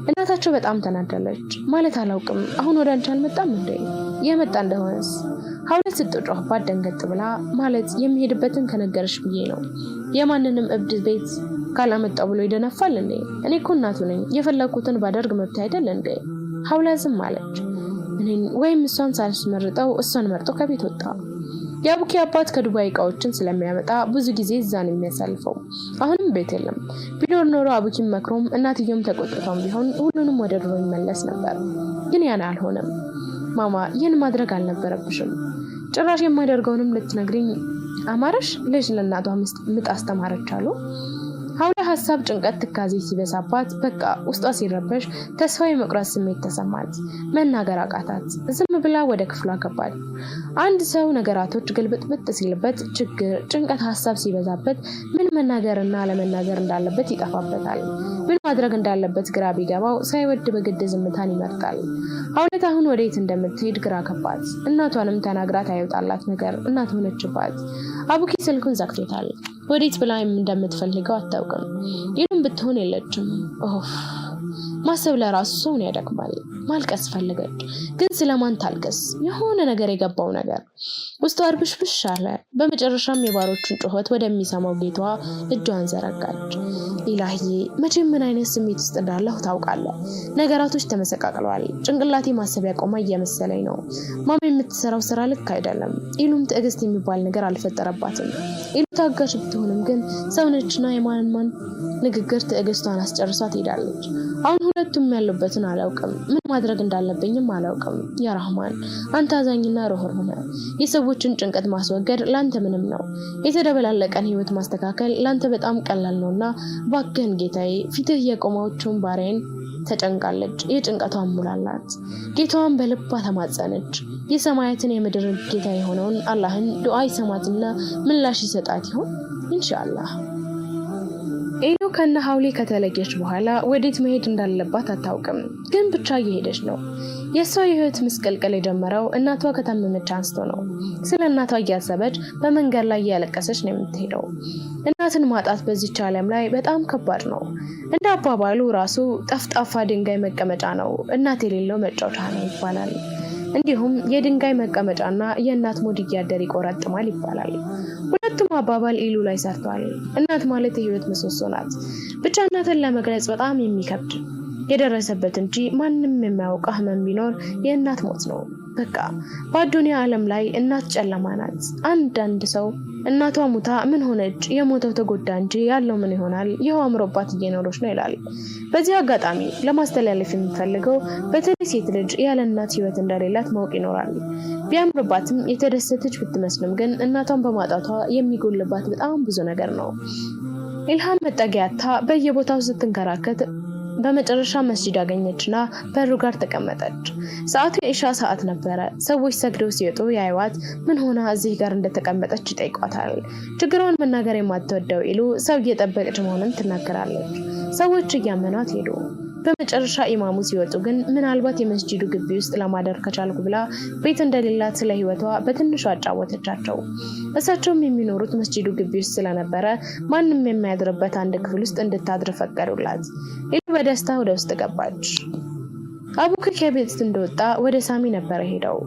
እናታቸው በጣም ተናደለች። ማለት አላውቅም፣ አሁን ወደ አንቺ አልመጣም እንዴ? የመጣ እንደሆነስ? ሀውለት ስትጮህባት ደንገጥ ብላ ማለት የሚሄድበትን ከነገረሽ ብዬ ነው። የማንንም እብድ ቤት ካላመጣው ብሎ ይደነፋል እንዴ? እኔ እኮ እናቱ ነኝ፣ የፈለኩትን ባደርግ መብት አይደል እንዴ? ሀውላ ዝም አለች። እኔን ወይም እሷን ሳልመርጠው እሷን መርጦ ከቤት ወጣ። የአቡኪ አባት ከዱባይ እቃዎችን ስለሚያመጣ ብዙ ጊዜ እዛን የሚያሳልፈው። አሁንም ቤት የለም። ቢኖር ኖሮ አቡኪም መክሮም እናትየውም ተቆጥተውም ቢሆን ሁሉንም ወደ ድሮ ይመለስ ነበር። ግን ያን አልሆነም። ማማ ይህን ማድረግ አልነበረብሽም። ጭራሽ የማደርገውንም ልትነግሪኝ አማረሽ? ልጅ ለእናቷ ምጥ አስተማረች አሉ። ሀውላ ሀሳብ፣ ጭንቀት፣ ትካዜ ሲበዛባት በቃ ውስጧ ሲረበሽ ተስፋ የመቁረጥ ስሜት ተሰማት። መናገር አቃታት። ዝም ብላ ወደ ክፍሏ ገባች። አንድ ሰው ነገራቶች ግልብጥብጥ ሲልበት፣ ችግር፣ ጭንቀት፣ ሀሳብ ሲበዛበት ምን መናገርና አለመናገር እንዳለበት ይጠፋበታል። ምን ማድረግ እንዳለበት ግራ ቢገባው ሳይወድ በግድ ዝምታን ይመርጣል። ሀውለት አሁን ወዴት እንደምትሄድ ግራ ገባት። እናቷንም ተናግራ ታይወጣላት ነገር እናት ሆነችባት። አቡኪ ስልኩን ዘግቶታል። ወዴት ብላ እንደምትፈልገው አታውቅም። ይህም ብትሆን የለችም። ማሰብ ለራሱ ሰውን ያደክማል። ማልቀስ ፈለገች፣ ግን ስለማን ታልቀስ? የሆነ ነገር የገባው ነገር ውስጧ እርብሽብሽ አለ። በመጨረሻም የባሮቹን ጩኸት ወደሚሰማው ጌቷ እጇን ዘረጋች። ኢላሂዬ መቼም ምን አይነት ስሜት ውስጥ እንዳለሁ ታውቃለህ። ነገራቶች ተመሰቃቅለዋል። ጭንቅላቴ ማሰብ ያቆማ እየመሰለኝ ነው። ማማ የምትሰራው ስራ ልክ አይደለም። ኢሉም ትዕግስት የሚባል ነገር አልፈጠረባትም። ኢሉ ታጋሽ ብትሆንም ግን ሰውነችና የማንማን ንግግር ትዕግስቷን አስጨርሷት ሄዳለች። አሁን ሁለቱም ያሉበትን አላውቅም። ምን ማድረግ እንዳለብኝም አላውቅም። ያ ረህማን አንተ አዛኝና ሩህሩህ ነህ። የሰዎችን ጭንቀት ማስወገድ ላንተ ምንም ነው። የተደበላለቀን ህይወት ማስተካከል ላንተ በጣም ቀላል ነውና ባክህን ጌታዬ ፊትህ የቆመችውን ባሪያን ተጨንቃለች። የጭንቀቷን ሙላላት። ጌታዋን በልቧ ተማጸነች። የሰማያትን የምድር ጌታ የሆነውን አላህን ዱዓ ይሰማትና ምላሽ ይሰጣት ይሆን ኢንሻአላህ። ኢሉ ከነ ሀውሊ ከተለየች በኋላ ወዴት መሄድ እንዳለባት አታውቅም። ግን ብቻ እየሄደች ነው። የሷ የህይወት ምስቅልቅል የጀመረው እናቷ ከታመመች አንስቶ ነው። ስለ እናቷ እያሰበች በመንገድ ላይ እያለቀሰች ነው የምትሄደው። እናትን ማጣት በዚች ዓለም ላይ በጣም ከባድ ነው። እንደ አባባሉ ራሱ ጠፍጣፋ ድንጋይ መቀመጫ ነው፣ እናት የሌለው መጫወቻ ነው ይባላል። እንዲሁም የድንጋይ መቀመጫና የእናት ሞድ እያደር ይቆረጥማል ይባላል። ሁለቱም አባባል ኢሉ ላይ ሰርቷል። እናት ማለት የህይወት ምሰሶ ናት። ብቻ እናትን ለመግለጽ በጣም የሚከብድ የደረሰበት እንጂ ማንም የማያውቀው ህመም ቢኖር የእናት ሞት ነው። በቃ በአዱንያ ዓለም ላይ እናት ጨለማ ናት። አንዳንድ ሰው እናቷ ሙታ ምን ሆነች? የሞተው ተጎዳ እንጂ ያለው ምን ይሆናል? ይኸው አምሮባት እየኖረች ነው ይላል። በዚህ አጋጣሚ ለማስተላለፍ የሚፈልገው በተለይ ሴት ልጅ ያለ እናት ህይወት እንደሌላት ማወቅ ይኖራል። ቢያምርባትም የተደሰተች ብትመስልም ግን እናቷን በማጣቷ የሚጎልባት በጣም ብዙ ነገር ነው። ኢልሃም መጠጊያታ በየቦታው ስትንከራከት በመጨረሻ መስጂድ አገኘችና በሩ ጋር ተቀመጠች። ሰዓቱ የኢሻ ሰዓት ነበረ። ሰዎች ሰግደው ሲወጡ ያዩዋት ምን ሆና እዚህ ጋር እንደተቀመጠች ይጠይቋታል። ችግሯን መናገር የማትወደው ኢሉ ሰው እየጠበቀች መሆኑን ትናገራለች። ሰዎች እያመኗት ሄዱ። በመጨረሻ ኢማሙ ሲወጡ ግን ምናልባት የመስጂዱ ግቢ ውስጥ ለማደር ከቻልኩ ብላ ቤት እንደሌላት ስለ ህይወቷ በትንሹ አጫወተቻቸው። እሳቸውም የሚኖሩት መስጂዱ ግቢ ውስጥ ስለነበረ ማንም የማያድርበት አንድ ክፍል ውስጥ እንድታድር ፈቀዱላት። ኢሉ በደስታ ወደ ውስጥ ገባች። አቡበክር ከቤት እንደወጣ ወደ ሳሚ ነበር ሄደው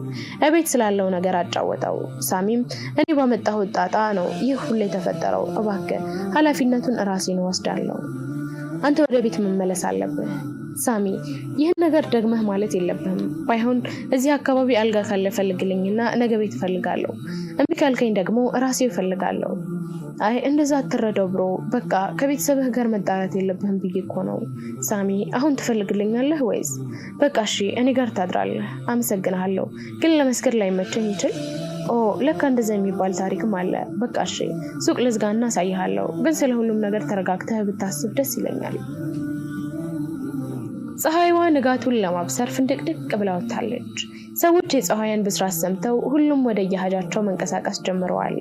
እቤት ስላለው ነገር አጫወተው። ሳሚም እኔ ባመጣሁት ጣጣ ነው ይህ ሁሉ የተፈጠረው፣ እባክህ ኃላፊነቱን ራሴን ወስዳለሁ። አንተ ወደ ቤት መመለስ አለብህ። ሳሚ ይህን ነገር ደግመህ ማለት የለብህም። ባይሆን እዚህ አካባቢ አልጋ ካለ ፈልግልኝና ነገ ቤት ፈልጋለሁ። እምቢ ካልከኝ ደግሞ ራሴ ፈልጋለሁ። አይ እንደዛ አትረዳው ብሮ፣ በቃ ከቤተሰብህ ጋር መጣላት የለብህም ብዬ እኮ ነው። ሳሚ አሁን ትፈልግልኛለህ ወይስ? በቃ እሺ እኔ ጋር ታድራለህ። አመሰግናለሁ፣ ግን ለመስገድ ላይ መቸኝ ይችል። ኦ ለካ እንደዛ የሚባል ታሪክም አለ። በቃ እሺ ሱቅ ልዝጋና አሳይሃለሁ፣ ግን ስለ ሁሉም ነገር ተረጋግተህ ብታስብ ደስ ይለኛል። ፀሐይዋ ንጋቱን ለማብሰር ፍንድቅድቅ ብላ ወጣለች። ሰዎች የፀሐይን ብስራት ሰምተው ሁሉም ወደ የሀጃቸው መንቀሳቀስ ጀምረዋል።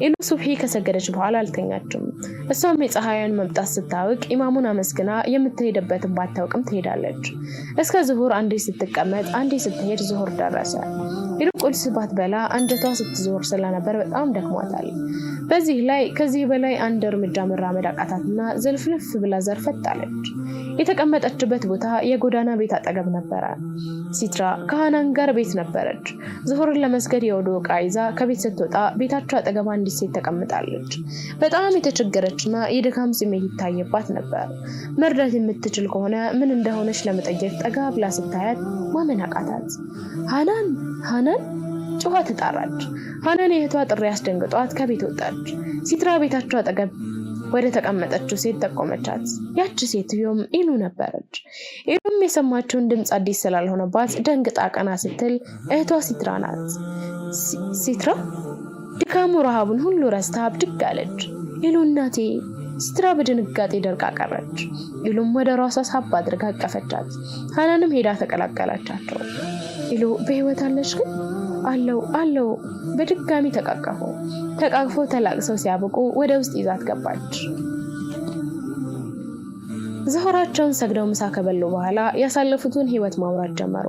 ኢሉ ሱብሂ ከሰገደች በኋላ አልተኛችም። እሷም የፀሐይን መምጣት ስታውቅ ኢማሙን አመስግና የምትሄድበትን ባታውቅም ትሄዳለች። እስከ ዙሁር አንዴ ስትቀመጥ አንዴ ስትሄድ ዙሁር ደረሰ። ኢሉ ቁርስ ባትበላ አንጀቷ ስትዞር ስለነበር በጣም ደክሟታል። በዚህ ላይ ከዚህ በላይ አንድ እርምጃ መራመድ አቃታትና ዘልፍልፍ ብላ ዘርፈት አለች። የተቀመጠችበት ቦታ የጎዳና ቤት አጠገብ ነበረ። ሲትራ ከሃናን ጋር ቤት ነበረች። ዙሁርን ለመስገድ የወዶ ዕቃ ይዛ ከቤት ስትወጣ ቤታቸው አጠገብ አንዲት ሴት ተቀምጣለች። በጣም የተቸገረችና የድካም ስሜት ይታየባት ነበር። መርዳት የምትችል ከሆነ ምን እንደሆነች ለመጠየቅ ጠጋ ብላ ስታያት ማመን አቃታት። ሃናን ጮኻ ተጣራች። ሃናን የእህቷ ጥሪ አስደንግጧት ከቤት ወጣች። ሲትራ ቤታቸው አጠገብ ወደ ተቀመጠችው ሴት ጠቆመቻት። ያቺ ሴትዮም ኢሉ ነበረች። ኢሉም የሰማችውን ድምፅ አዲስ ስላልሆነባት ደንግጣ ቀና ስትል እህቷ ሲትራ ናት። ሲትራ ድካሙ ረሃቡን ሁሉ ረስታ ብድግ አለች። ኢሉ እናቴ። ሲትራ በድንጋጤ ደርቃ ቀረች። ኢሉም ወደ ራሷ ሳብ አድርጋ አቀፈቻት። ሃናንም ሄዳ ተቀላቀለቻቸው። ኢሉ በህይወት አለች ግን? አለው። በድጋሚ ተቃቅፎ ተላቅሰው ሲያበቁ ወደ ውስጥ ይዛት ገባች። ዙሁራቸውን ሰግደው ምሳ ከበሉ በኋላ ያሳለፉትን ህይወት ማውራት ጀመሩ።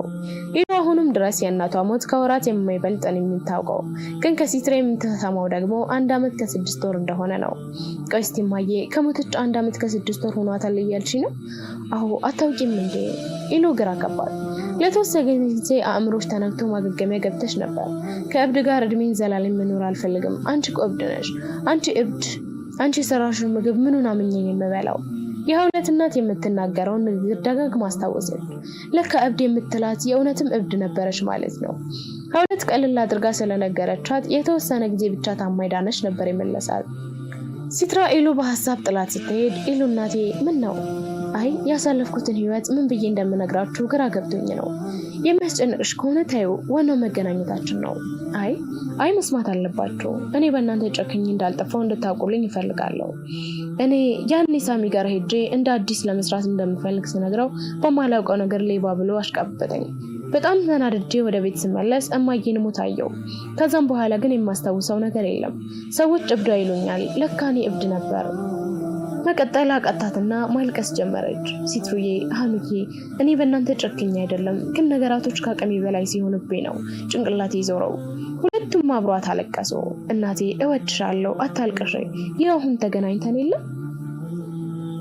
ኢሉ አሁንም ድረስ የእናቷ ሞት ከወራት የማይበልጥን የሚታወቀው ግን ከሲትራ የምትሰማው ደግሞ 1 ዓመት ከ6 ወር እንደሆነ ነው። ቆይ እስቲ እማዬ ከሞተች 1 ዓመት ከ6 ወር ሆኗታል እያልሽ ነው? አዎ አታውቂም እንዴ? ኢሉ ግራ ገባት። ለተወሰነ ጊዜ አእምሮሽ ተነክቶ ማገገሚያ ገብተሽ ነበር። ከእብድ ጋር እድሜን ዘላለም መኖር አልፈልግም። አንቺ እብድ ነሽ። አንቺ እብድ። አንቺ ሰራሽው ምግብ ምኑን አምኜኝ የምበላው? የሁለት እናት የምትናገረውን ንግግር ደጋግማ አስታወሰች። ለካ እብድ የምትላት የእውነትም እብድ ነበረች ማለት ነው። ሁለት ቀልል አድርጋ ስለነገረቻት የተወሰነ ጊዜ ብቻ ታማኝ ዳነች ነበር የመለሳት። ሲትራ ኢሉ በሐሳብ ጥላት ስትሄድ ኢሉ እናቴ ምን ነው? አይ ያሳለፍኩትን ህይወት ምን ብዬ እንደምነግራችሁ ግራ ገብቶኝ ነው። የሚያስጨንቅሽ ከሆነ ታዩ፣ ዋናው መገናኘታችን ነው። አይ መስማት አለባችሁ። እኔ በእናንተ ጨክኜ እንዳልጠፋው እንድታውቁልኝ እፈልጋለሁ። እኔ ያኔ ሳሚ ጋር ሄጄ እንደ አዲስ ለመስራት እንደምፈልግ ስነግረው በማላውቀው ነገር ሌባ ብሎ አሽቃበጠኝ። በጣም ተናድጄ ወደ ቤት ስመለስ እማዬን ሞት አየሁ። ከዛም በኋላ ግን የማስታውሰው ነገር የለም። ሰዎች እብድ ይሉኛል። ለካ እኔ እብድ ነበር። መቀጠል አቃታትና ማልቀስ ጀመረች። ሲትሩዬ፣ ሃኑዬ፣ እኔ በእናንተ ጨክኜ አይደለም፣ ግን ነገራቶች ከአቅሜ በላይ ሲሆንብኝ ነው ጭንቅላቴ ይዞረው። ሁለቱም አብሯት አለቀሱ። እናቴ እወድሻለሁ፣ አታልቅሽ። ይህ አሁን ተገናኝተን የለም?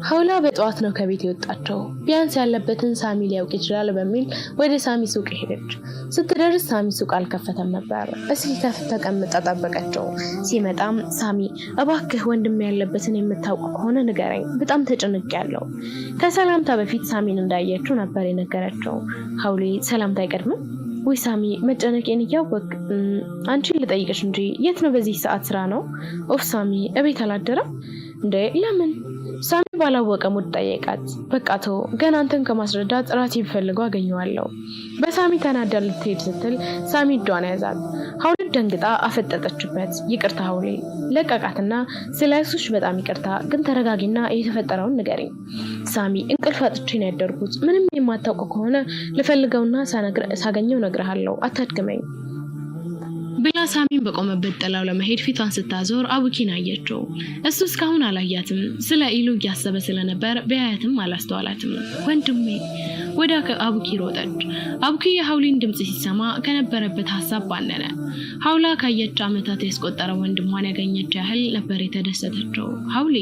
ሀውላ በጠዋት ነው ከቤት የወጣቸው። ቢያንስ ያለበትን ሳሚ ሊያውቅ ይችላል በሚል ወደ ሳሚ ሱቅ ሄደች። ስትደርስ ሳሚ ሱቅ አልከፈተም ነበር። እስኪ ከፍታ ተቀምጣ ጠበቀችው። ሲመጣም ሳሚ እባክህ ወንድም ያለበትን የምታውቅ ከሆነ ንገረኝ፣ በጣም ተጨንቄያለሁ። ከሰላምታ በፊት ሳሚን እንዳየችው ነበር የነገረችው። ሀውሌ ሰላምታ አይቀድምም ወይ? ሳሚ መጨነቄን እያወቅ አንቺን ልጠይቅሽ እንጂ የት ነው በዚህ ሰዓት? ስራ ነው? ኦፍ ሳሚ እቤት አላደረም እንዴ? ለምን? ሳሚ ባላወቀ ሙድ ጠየቃት። በቃ ተው፣ ገና አንተን ከማስረዳት ራሴ ቢፈልገው አገኘዋለሁ። በሳሚ ተናዳ ልትሄድ ስትል ሳሚ እጇን ያዛት። ሀውሌ ደንግጣ አፈጠጠችበት። ይቅርታ ሀውሌ፣ ለቀቃትና ስለሱሽ በጣም ይቅርታ፣ ግን ተረጋጊና የተፈጠረውን ንገሪኝ። ሳሚ እንቅልፍ አጥቼ ነው ያደርኩት። ምንም የማታውቀው ከሆነ ልፈልገውና ሳገኘው ነግርሃለሁ፣ አታድግመኝ። ብላ ሳሚን በቆመበት ጥላው ለመሄድ ፊቷን ስታዞር አቡኪን አየችው። እሱ እስካሁን አላያትም። ስለ ኢሉ እያሰበ ስለነበር ቢያያትም አላስተዋላትም። ወንድሜ ወደ አቡኪ ሮጠች። አቡኪ የሐውሊን ድምጽ ሲሰማ ከነበረበት ሐሳብ ባነነ። ሐውላ ካየች ዓመታት ያስቆጠረ ወንድሟን ያገኘች ያህል ነበር የተደሰተችው። ሐውሊ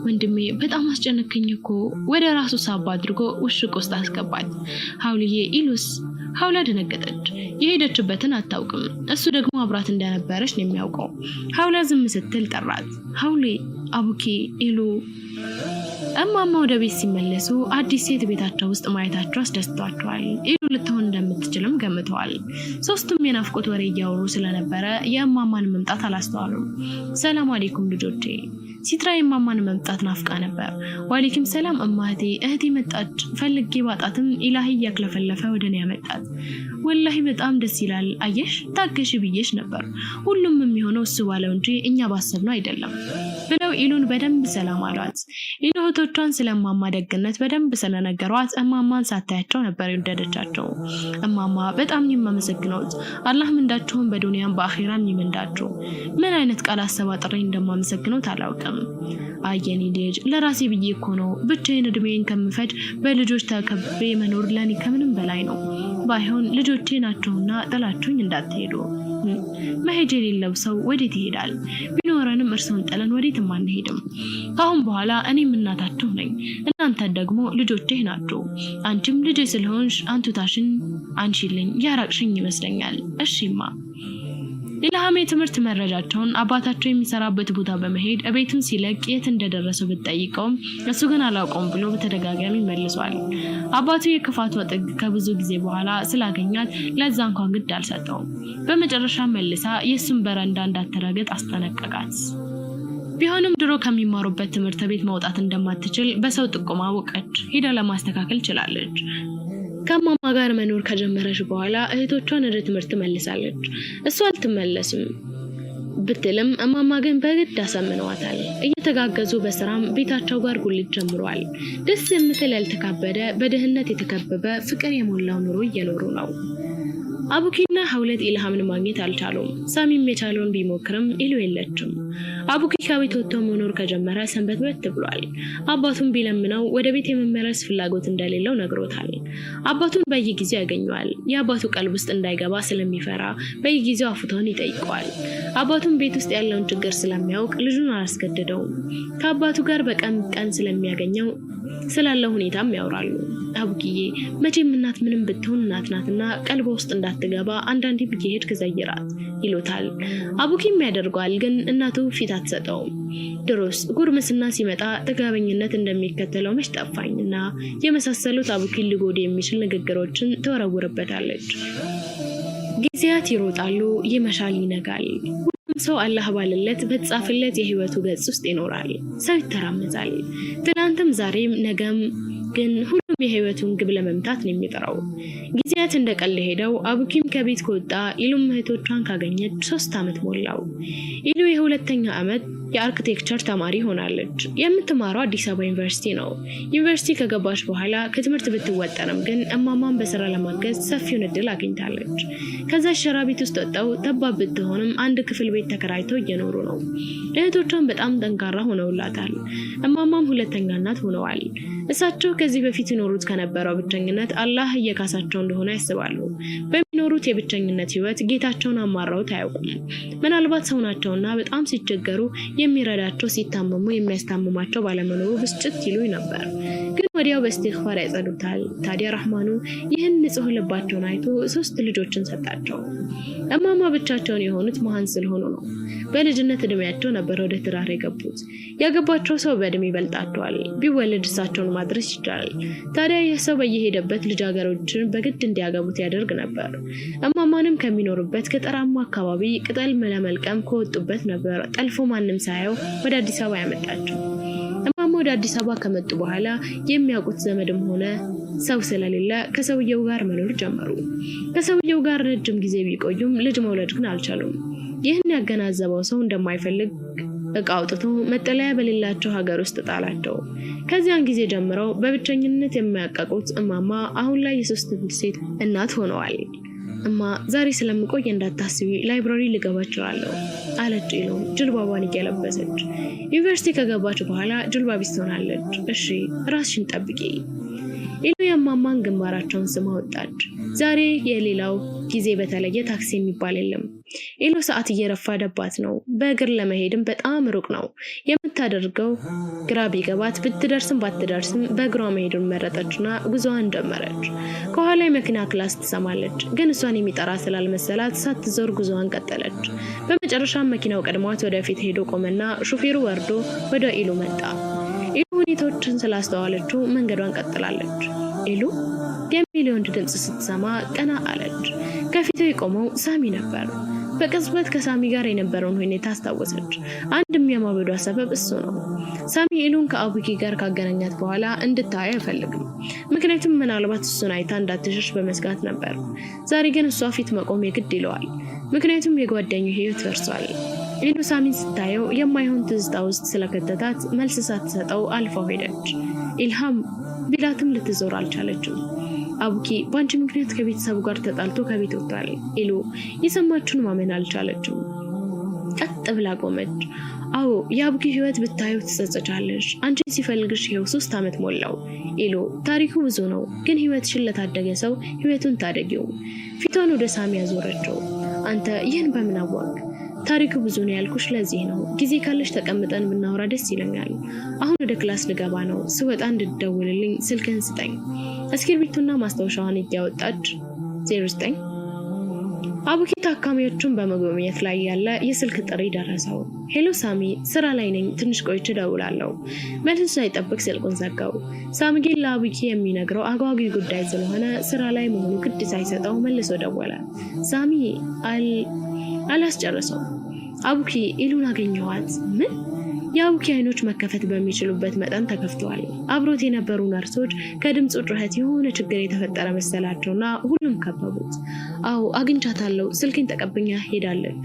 ወንድሜ በጣም አስጨነቀኝ እኮ ወደ ራሱ ሳብ አድርጎ ውሽቅ ውስጥ አስገባት። ሐውሊዬ ኢሉስ? ሐውላ ደነገጠች። የሄደችበትን አታውቅም። እሱ ደግሞ አብራት እንደነበረች ነው የሚያውቀው። ሐውላ ዝም ስትል ጠራት። ሐውሊ፣ አቡኪ፣ ኢሉ። እማማ ወደ ቤት ሲመለሱ አዲስ ሴት ቤታቸው ውስጥ ማየታቸው አስደስቷቸዋል። ኢሉ ልትሆን እንደምትችልም ገምተዋል። ሶስቱም የናፍቆት ወሬ እያወሩ ስለነበረ የእማማን መምጣት አላስተዋሉም። ሰላም አለይኩም ልጆቼ። ሲትራ የማማን መምጣት ናፍቃ ነበር። ወአለይኩም ሰላም እማቴ፣ እህቴ መጣች። ፈልጌ ባጣትም ኢላሂ ያክለፈለፈ ወደኔ ያመጣት። ወላሂ በጣም ደስ ይላል። አየሽ ታገሽ ብዬሽ ነበር። ሁሉም የሚሆነው እሱ ባለው እንጂ እኛ ባሰብነው አይደለም ብለው ኢሉን በደንብ ሰላም አሏት። ኢሉ እህቶቿን ስለማማ ደግነት በደንብ ስለነገሯት እማማን ሳታያቸው ነበር የወደደቻቸው። እማማ በጣም የሚያመሰግኑት አላህ ምንዳቸውን በዱንያም በአኺራም ይመንዳቸው። ምን አይነት ቃል አሰባጥሬ እንደማመሰግነው አላውቅም። አየኔ ልጅ ለራሴ ብዬ እኮ ነው ብቻዬን እድሜን ከምፈጅ በልጆች ተከብቤ መኖር ለኔ ከምንም በላይ ነው። ባይሆን ልጆቼ ናቸውና ጥላችሁኝ እንዳትሄዱ። መሄድ የሌለው ሰው ወዴት ይሄዳል? ቢኖረንም እርሱን ጥለን ወዴትም አንሄድም። ካሁን በኋላ እኔም እናታችሁ ነኝ፣ እናንተ ደግሞ ልጆቼ ናችሁ። አንቺም ልጄ ስለሆንሽ አንቱታሽን አንቺልኝ ያራቅሽኝ ይመስለኛል። እሺማ። ኢልሃም የትምህርት መረጃቸውን አባታቸው የሚሰራበት ቦታ በመሄድ እቤቱን ሲለቅ የት እንደደረሰው ብትጠይቀውም እሱ ግን አላውቀውም ብሎ በተደጋጋሚ መልሷል። አባቱ የክፋቷ ጥግ ከብዙ ጊዜ በኋላ ስላገኛት ለዛ እንኳን ግድ አልሰጠውም። በመጨረሻ መልሳ የሱን በረንዳ እንዳትረግጥ አስጠነቀቃት። ቢሆንም ድሮ ከሚማሩበት ትምህርት ቤት መውጣት እንደማትችል በሰው ጥቆማ አወቀች። ሄዳ ለማስተካከል ችላለች። ከማማ ጋር መኖር ከጀመረች በኋላ እህቶቿን ወደ ትምህርት መልሳለች። እሷ አልተመለስም ብትልም እማማ ግን በግድ አሳምነዋታል። እየተጋገዙ በስራም ቤታቸው ጋር ጉልት ጀምሯል። ደስ የምትል ያልተካበደ በደህንነት የተከበበ ፍቅር የሞላው ኑሮ እየኖሩ ነው። አቡኪና ሐውለት ኢልሃምን ማግኘት አልቻሉም። ሳሚም የቻለውን ቢሞክርም ኢሉ የለችም። አቡኪ ከቤት ወጥቶ መኖር ከጀመረ ሰንበትበት ብሏል። አባቱን ቢለምነው ወደ ቤት የመመለስ ፍላጎት እንደሌለው ነግሮታል። አባቱን በየጊዜው ያገኘዋል። የአባቱ ቀልብ ውስጥ እንዳይገባ ስለሚፈራ በየጊዜው አፉታውን ይጠይቀዋል። አባቱን ቤት ውስጥ ያለውን ችግር ስለሚያውቅ ልጁን አላስገደደውም። ከአባቱ ጋር በቀን ቀን ስለሚያገኘው ስላለው ሁኔታም ያወራሉ። አቡኪዬ መቼም እናት ምንም ብትሆን እናት ናትና ቀልቧ ውስጥ እንዳትገባ አንዳንዴ ብየሄድ ከዘይራት ይሉታል። አቡኪም ያደርገዋል፣ ግን እናቱ ፊት አትሰጠውም። ድሮስ ጉርምስና ሲመጣ ጥጋበኝነት እንደሚከተለው መች ጠፋኝና የመሳሰሉት አቡኪን ሊጎዳ የሚችል ንግግሮችን ትወረውርበታለች። ጊዜያት ይሮጣሉ፣ ይመሻል፣ ይነጋል። ሰው አላህ ባለለት በተጻፈለት የህይወቱ ገጽ ውስጥ ይኖራል። ሰው ይተራመዛል። ትናንትም ዛሬም ነገም ግን ሁሉም የህይወቱን ግብ ለመምታት ነው የሚጥረው። ጊዜያት እንደቀል ሄደው አቡኪም ከቤት ከወጣ ኢሉም እህቶቿን ካገኘች 3 ዓመት ሞላው። ኢሉ የሁለተኛ ዓመት የአርኪቴክቸር ተማሪ ሆናለች። የምትማረው አዲስ አበባ ዩኒቨርሲቲ ነው። ዩኒቨርሲቲ ከገባች በኋላ ከትምህርት ብትወጠርም ግን እማማን በስራ ለማገዝ ሰፊውን እድል አግኝታለች። ከዛ ሸራ ቤት ውስጥ ወጣው ጠባብ ብትሆንም አንድ ክፍል ቤት ተከራይተው እየኖሩ ነው። እህቶቿን በጣም ጠንካራ ሆነውላታል። እማማም ሁለተኛ እናት ሆነዋል። እሳቸው ከዚህ በፊት ይኖሩት ከነበረው ብቸኝነት አላህ እየካሳቸው እንደሆነ ያስባሉ። በሚኖሩት የብቸኝነት ህይወት ጌታቸውን አማራውት አያውቁም። ምናልባት ሰው ናቸውና በጣም ሲቸገሩ የሚረዳቸው ሲታመሙ የሚያስታምማቸው ባለመኖሩ ብስጭት ይሉ ነበር። ግን ወዲያው በእስትግፋር ያጸዱታል። ታዲያ ረህማኑ ይህን ንጹህ ልባቸውን አይቶ 3 ልጆችን ሰጣቸው። እማማ ብቻቸውን የሆኑት መሃን ስለሆኑ ነው። በልጅነት እድሜያቸው ነበር ወደ ትዳር የገቡት። ያገባቸው ሰው በእድሜ ይበልጣቸዋል። ቢወለድ እሳቸውን ማድረስ ይችላል። ታዲያ ይህ ሰው በየሄደበት ልጃገረዶችን በግድ እንዲያገቡት ያደርግ ነበር። እማማንም ከሚኖሩበት ገጠራማ አካባቢ ቅጠል ለመልቀም ከወጡበት ነበር ጠልፎ ማንም ሳያው ወደ አዲስ አበባ ያመጣቸው። እማማ ወደ አዲስ አበባ ከመጡ በኋላ የሚያውቁት ዘመድም ሆነ ሰው ስለሌለ ከሰውየው ጋር መኖር ጀመሩ። ከሰውየው ጋር ረጅም ጊዜ ቢቆዩም ልጅ መውለድ ግን አልቻሉም። ይህን ያገናዘበው ሰው እንደማይፈልግ እቃ አውጥቶ መጠለያ በሌላቸው ሀገር ውስጥ ጣላቸው። ከዚያን ጊዜ ጀምረው በብቸኝነት የሚያቀቁት እማማ አሁን ላይ የ3 ሴት እናት ሆነዋል። እማ ዛሬ ስለምቆይ እንዳታስቢ ላይብራሪ ልገባ እችላለሁ አለች ኢሉ ጅልባቧን እየለበሰች። ዩኒቨርሲቲ ከገባች በኋላ ጅልባቢስ ትሆናለች። እሺ ራስሽን ጠብቂ። ኢሉ የማማን ግንባራቸውን ስማ ወጣች። ዛሬ የሌላው ጊዜ በተለየ ታክሲ የሚባል የለም። ኢሉ ሰዓት እየረፈደባት ነው። በእግር ለመሄድም በጣም ሩቅ ነው። የምታደርገው ግራ ቢገባት ብትደርስም ባትደርስም በእግሯ መሄዱን መረጠችና ጉዞዋን ጀመረች። ከኋላ የመኪና ክላስ ትሰማለች፣ ግን እሷን የሚጠራ ስላልመሰላት ሳትዞር ጉዞዋን ቀጠለች። በመጨረሻም መኪናው ቀድሟት ወደፊት ሄዶ ቆመና ሹፌሩ ወርዶ ወደ ኢሉ መጣ። ኢሉ ሁኔታዎችን ስላስተዋለችው መንገዷን ቀጥላለች። ኢሉ የሚል የወንድ ድምጽ ስትሰማ ቀና አለች። ከፊቱ የቆመው ሳሚ ነበር። በቅጽበት ከሳሚ ጋር የነበረውን ሁኔታ አስታወሰች። አንድም የማበዷ ሰበብ እሱ ነው። ሳሚ ኢሉን ከአቡኪ ጋር ካገናኛት በኋላ እንድታየ አይፈልግም። ምክንያቱም ምናልባት እሱን አይታ እንዳትሸሽ በመስጋት ነበር። ዛሬ ግን እሷ ፊት መቆም የግድ ይለዋል። ምክንያቱም የጓደኛው ህይወት ፈርሷል። ኢሉ ሳሚን ስታየው የማይሆን ትዝታ ውስጥ ስለከተታት መልስ ሳትሰጠው አልፋው ሄደች። ኢልሃም ቢላትም ልትዞር አልቻለችም። አቡኪ በአንቺ ምክንያት ከቤተሰቡ ጋር ተጣልቶ ከቤት ወጥቷል። ኢሉ የሰማችውን ማመን አልቻለችም። ቀጥ ብላ ቆመች። አዎ የአቡኪ ህይወት ብታዩ ትጸጸቻለሽ። አንቺን ሲፈልግሽ ይኸው 3 ዓመት ሞላው። ኢሉ ታሪኩ ብዙ ነው፣ ግን ህይወትሽን ለታደገ ሰው ህይወቱን ታደጊው። ፊቷን ወደ ሳሚ ያዞረችው። አንተ ይህን በምን አወቅ? ታሪኩ ብዙ ነው ያልኩሽ ለዚህ ነው። ጊዜ ካለሽ ተቀምጠን ብናወራ ደስ ይለኛል። አሁን ወደ ክላስ ልገባ ነው። ስወጣ እንድትደውልልኝ ስልክህን ስጠኝ። እስክሪብቶና ማስታወሻዋን እያወጣች 09 አቡኪ ታካሚዎቹን በመጎብኘት ላይ ያለ የስልክ ጥሪ ደረሰው። ሄሎ ሳሚ፣ ስራ ላይ ነኝ፣ ትንሽ ቆይቼ እደውላለሁ። መልስ ሳይጠብቅ ስልኩን ዘጋው። ሳሚ ግን ለአቡኪ የሚነግረው አጓጊ ጉዳይ ስለሆነ ስራ ላይ መሆኑ ግድ ሳይሰጠው መልሶ ደወለ። ሳሚ አላስጨረሰው። አቡኪ ኢሉን አገኘዋት። ምን? የአቡኪ አይኖች መከፈት በሚችሉበት መጠን ተከፍተዋል። አብሮት የነበሩ ነርሶች ከድምፁ ጩኸት የሆነ ችግር የተፈጠረ መሰላቸውና ሁሉም ከበቡት። አዎ አግኝቻታለሁ፣ ስልኬን ተቀብኛ ሄዳለች።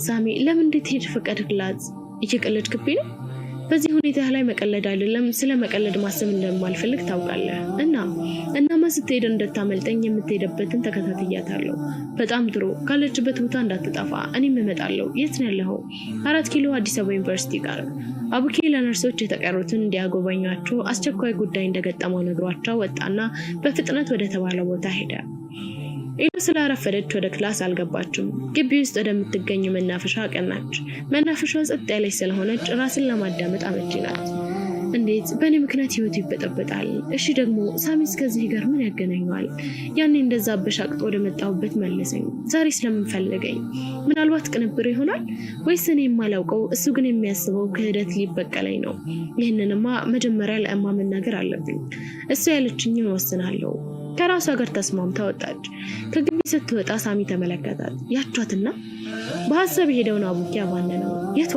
ሳሚ ለምን እንድትሄድ ፈቀድክላት? እየቀለድክብኝ ነው? በዚህ ሁኔታ ላይ መቀለድ አይደለም፣ ስለ መቀለድ ማሰብ እንደማልፈልግ ታውቃለህ። እናማ ስትሄድ እንደታመልጠኝ የምትሄድበትን ተከታትያታለሁ። በጣም ጥሩ፣ ካለችበት ቦታ እንዳትጠፋ፣ እኔም እመጣለሁ። የት ነው ያለኸው? 4 ኪሎ አዲስ አበባ ዩኒቨርሲቲ ጋር። አቡኪ ለነርሶች የተቀሩትን እንዲያጎበኟቸው አስቸኳይ ጉዳይ እንደገጠመው ነግሯቸው ወጣና በፍጥነት ወደ ተባለው ቦታ ሄደ። ኢሉ ስላረፈደች ወደ ክላስ አልገባችም። ግቢ ውስጥ ወደምትገኝ መናፈሻ ቀናች። መናፈሻው ጸጥ ያለች ስለሆነች ራስን ለማዳመጥ አመቺ ናት። እንዴት በእኔ ምክንያት ህይወቱ ይበጠበጣል? እሺ ደግሞ ሳሚስ ከዚህ ጋር ምን ያገናኘዋል? ያኔ እንደዛ አበሻቅጦ ወደ መጣሁበት መለሰኝ። ዛሬ ስለምንፈልገኝ ምናልባት ቅንብር ይሆናል ወይስ እኔ የማላውቀው እሱ ግን የሚያስበው ክህደት ሊበቀለኝ ነው? ይህንንማ መጀመሪያ ለእማ መናገር አለብኝ። እሱ ያለችኝን ወስናለሁ። ከራሷ ጋር ተስማምታ ወጣች። ከግቢ ስትወጣ ሳሚ ተመለከታት። ያቿትና በሐሳብ ሄደውን አቡኪ አባነነው። የቷ?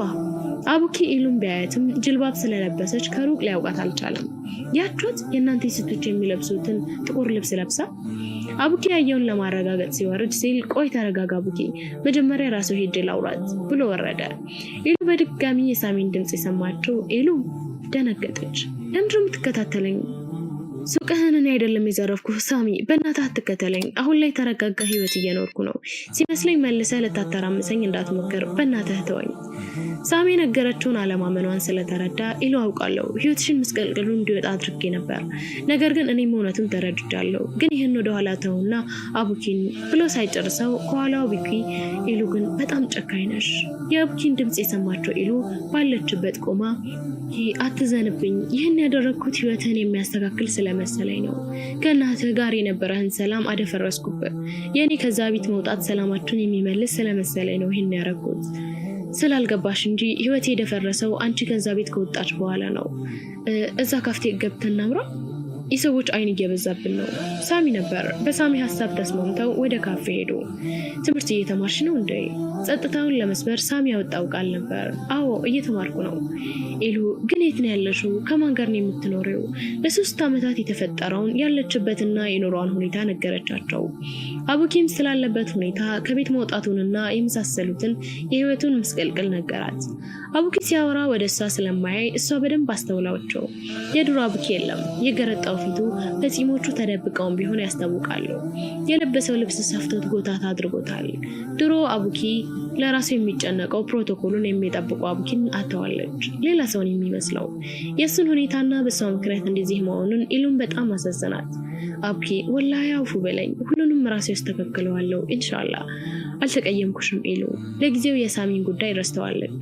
አቡኪ ኢሉን ቢያያትም ጅልባብ ስለለበሰች ከሩቅ ሊያውቃት አልቻለም። ያቿት የእናንተ ሴቶች የሚለብሱትን ጥቁር ልብስ ለብሳ። አቡኪ ያየውን ለማረጋገጥ ሲወርድ ሲል ቆይ ተረጋጋ አቡኪ፣ መጀመሪያ ራሱ ሄጄ ላውራት ብሎ ወረደ። ኢሉ በድጋሚ የሳሚን ድምጽ የሰማችው ኢሉ ደነገጠች። ለምንድነው የምትከታተለኝ? ሱቅህን እኔ አይደለም የዘረፍኩህ ሳሚ፣ በእናትህ አትከተለኝ። አሁን ላይ ተረጋጋ ህይወት እየኖርኩ ነው። ሲመስለኝ መልሰህ ልታተራምሰኝ እንዳትሞክር፣ በእናትህ ተወኝ። ሳሚ ነገረችውን አለማመኗን ስለተረዳ ኢሉ አውቃለሁ ህይወትሽን ምስቅልቅሉ እንዲወጣ አድርጌ ነበር፣ ነገር ግን እኔም እውነቱን ተረድቻለሁ። ግን ይህን ወደ ኋላ ተውና አቡኪን ብሎ ሳይጨርሰው ከኋላው አቡኪ ኢሉ ግን በጣም ጨካኝ ነሽ። የአቡኪን ድምጽ የሰማቸው ኢሉ ባለችበት ቆማ አትዘንብኝ፣ ይህን ያደረግኩት ህይወትህን የሚያስተካክል ስለመሰለኝ ነው። ከእናትህ ጋር የነበረህን ሰላም አደፈረስኩበት። የኔ ከዛ ቤት መውጣት ሰላማችሁን የሚመልስ ስለመሰለኝ ነው ይህን ያደረግኩት። ስላልገባሽ እንጂ ህይወቴ የደፈረሰው አንቺ ከዛ ቤት ከወጣች በኋላ ነው። እዛ ካፍቴ ገብተን እናምራ፣ የሰዎች አይን እየበዛብን ነው። ሳሚ ነበር። በሳሚ ሀሳብ ተስማምተው ወደ ካፌ ሄዱ። ትምህርት እየተማርሽ ነው እንዴ? ጸጥታውን ለመስበር ሳሚ ያወጣው ቃል ነበር። አዎ እየተማርኩ ነው። ኢሉ ግን የት ነው ያለሽው? ከማን ጋር ነው የምትኖሪው? ለ3 ዓመታት የተፈጠረውን ያለችበትና የኑሯን ሁኔታ ነገረቻቸው። አቡኪም ስላለበት ሁኔታ ከቤት መውጣቱንና የመሳሰሉትን የህይወቱን ምስቅልቅል ነገራት። አቡኪ ሲያወራ ወደ እሷ ስለማያይ እሷ በደንብ አስተውላቸው። የድሮ አቡኪ የለም፣ የገረጣው የነጣው ፊቱ በጺሞቹ ተደብቀውም ቢሆን ያስታውቃሉ። የለበሰው ልብስ ሰፍቶት ጎታታ አድርጎታል። ድሮ አቡኪ ለራሱ የሚጨነቀው ፕሮቶኮሉን የሚጠብቁ አቡኪን አተዋለች። ሌላ ሰውን የሚመስለው የሱን ሁኔታና በሷ ምክንያት እንደዚህ መሆኑን ኢሉን በጣም አሳዘናት። አቡኪ ወላሂ አውፉ በለኝ፣ ሁሉንም ራሴ ያስተካክለዋለሁ ኢንሻአላህ። አልተቀየምኩሽም ኢሉ። ለጊዜው የሳሚን ጉዳይ ረስተዋለች።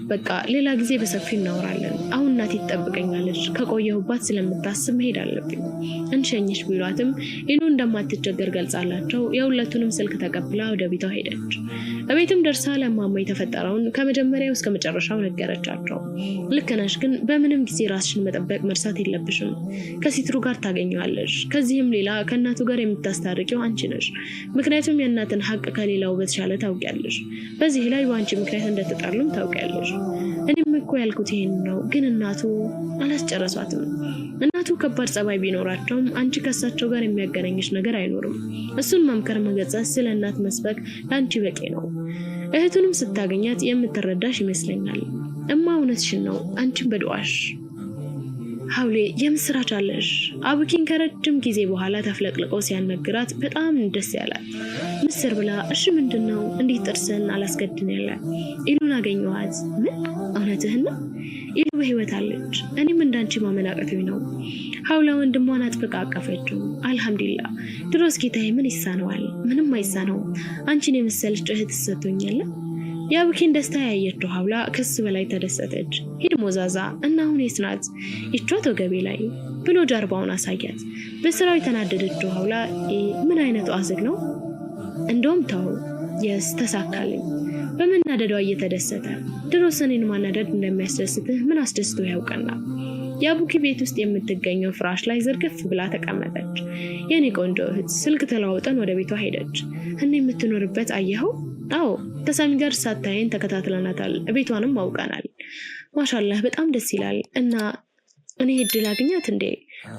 በቃ ሌላ ጊዜ በሰፊው እናወራለን። አሁን እናቴ ትጠብቀኛለች። ከቆየሁባት ስለምታስብ መሄድ አለብኝ። እንሸኝሽ ቢሏትም ኢሉ እንደማትቸገር ገልጻላቸው የሁለቱንም ስልክ ተቀብላ ወደ ቤቷ ሄደች። በቤትም ደርሳ ለማማ የተፈጠረውን ከመጀመሪያው እስከ መጨረሻው ነገረቻቸው። ልክ ነሽ፣ ግን በምንም ጊዜ ራስሽን መጠበቅ መርሳት የለብሽም። ከሲትሩ ጋር ታገኘዋለሽ። ከዚህም ሌላ ከእናቱ ጋር የምታስታርቂው አንቺ ነሽ። ምክንያቱም የእናትን ሀቅ ከሌላው በተሻለ ታውቂያለሽ። በዚህ ላይ በአንቺ ምክንያት እንደተጣሉም ታውቂያለሽ። እኔም እኮ ያልኩት ይሄን ነው፣ ግን እናቱ አላስጨረሷትም። እናቱ ከባድ ጸባይ ቢኖራቸውም አንቺ ከሳቸው ጋር የሚያገናኝሽ ነገር አይኖርም። እሱን መምከር፣ መገሰጽ፣ ስለ እናት መስበክ ለአንቺ በቂ ነው። እህቱንም ስታገኛት የምትረዳሽ ይመስለኛል። እማ እውነትሽን ነው፣ አንቺን በዱዓሽ ሐውሌ የምስራች አለሽ። አቡኪን ከረጅም ጊዜ በኋላ ተፍለቅልቆ ሲያነግራት በጣም ደስ ያላት። ምስር ብላ እሺ ምንድነው? እንዴት ጥርስን አላስገድን ያለ ኢሉን አገኘኋት። ምን እውነትህን ነው? ኢሉ በህይወት አለች። እኔም እንዳንቺ ማመናቀፊው ነው። ሐውላ ወንድሟን አጥብቃ አቀፈችው። አልሐምዱሊላህ። ድሮስ ጌታዬ ምን ይሳነዋል? ምንም አይሳነው። አንቺን የመሰለች እህት ሰጥቶኛል። የአቡኪን ደስታ ያየችው ሐውላ ከሱ በላይ ተደሰተች። ሂድ ሞዛዛ እና አሁን የት ናት? ይቿት ወገቤ ላይ ብሎ ጀርባውን አሳያት። በስራው የተናደደችው ሐውላ ምን አይነቱ አዝግ ነው? እንደውም ተው ተሳካልኝ። በመናደዷ እየተደሰተ ድሮስ እኔን ማናደድ እንደሚያስደስትህ ምን አስደስቶ ያውቀና? የአቡኪ ቤት ውስጥ የምትገኘው ፍራሽ ላይ ዝርግፍ ብላ ተቀመጠች። የኔ ቆንጆ እህት ስልክ ተለዋውጠን ወደ ቤቷ ሄደች። እና የምትኖርበት አየኸው? አዎ ተሳሚ ጋር ሳታየን ተከታትለናታል። ቤቷንም አውቀናል። ማሻአላህ በጣም ደስ ይላል። እና እኔ እድል አግኛት እንዴ?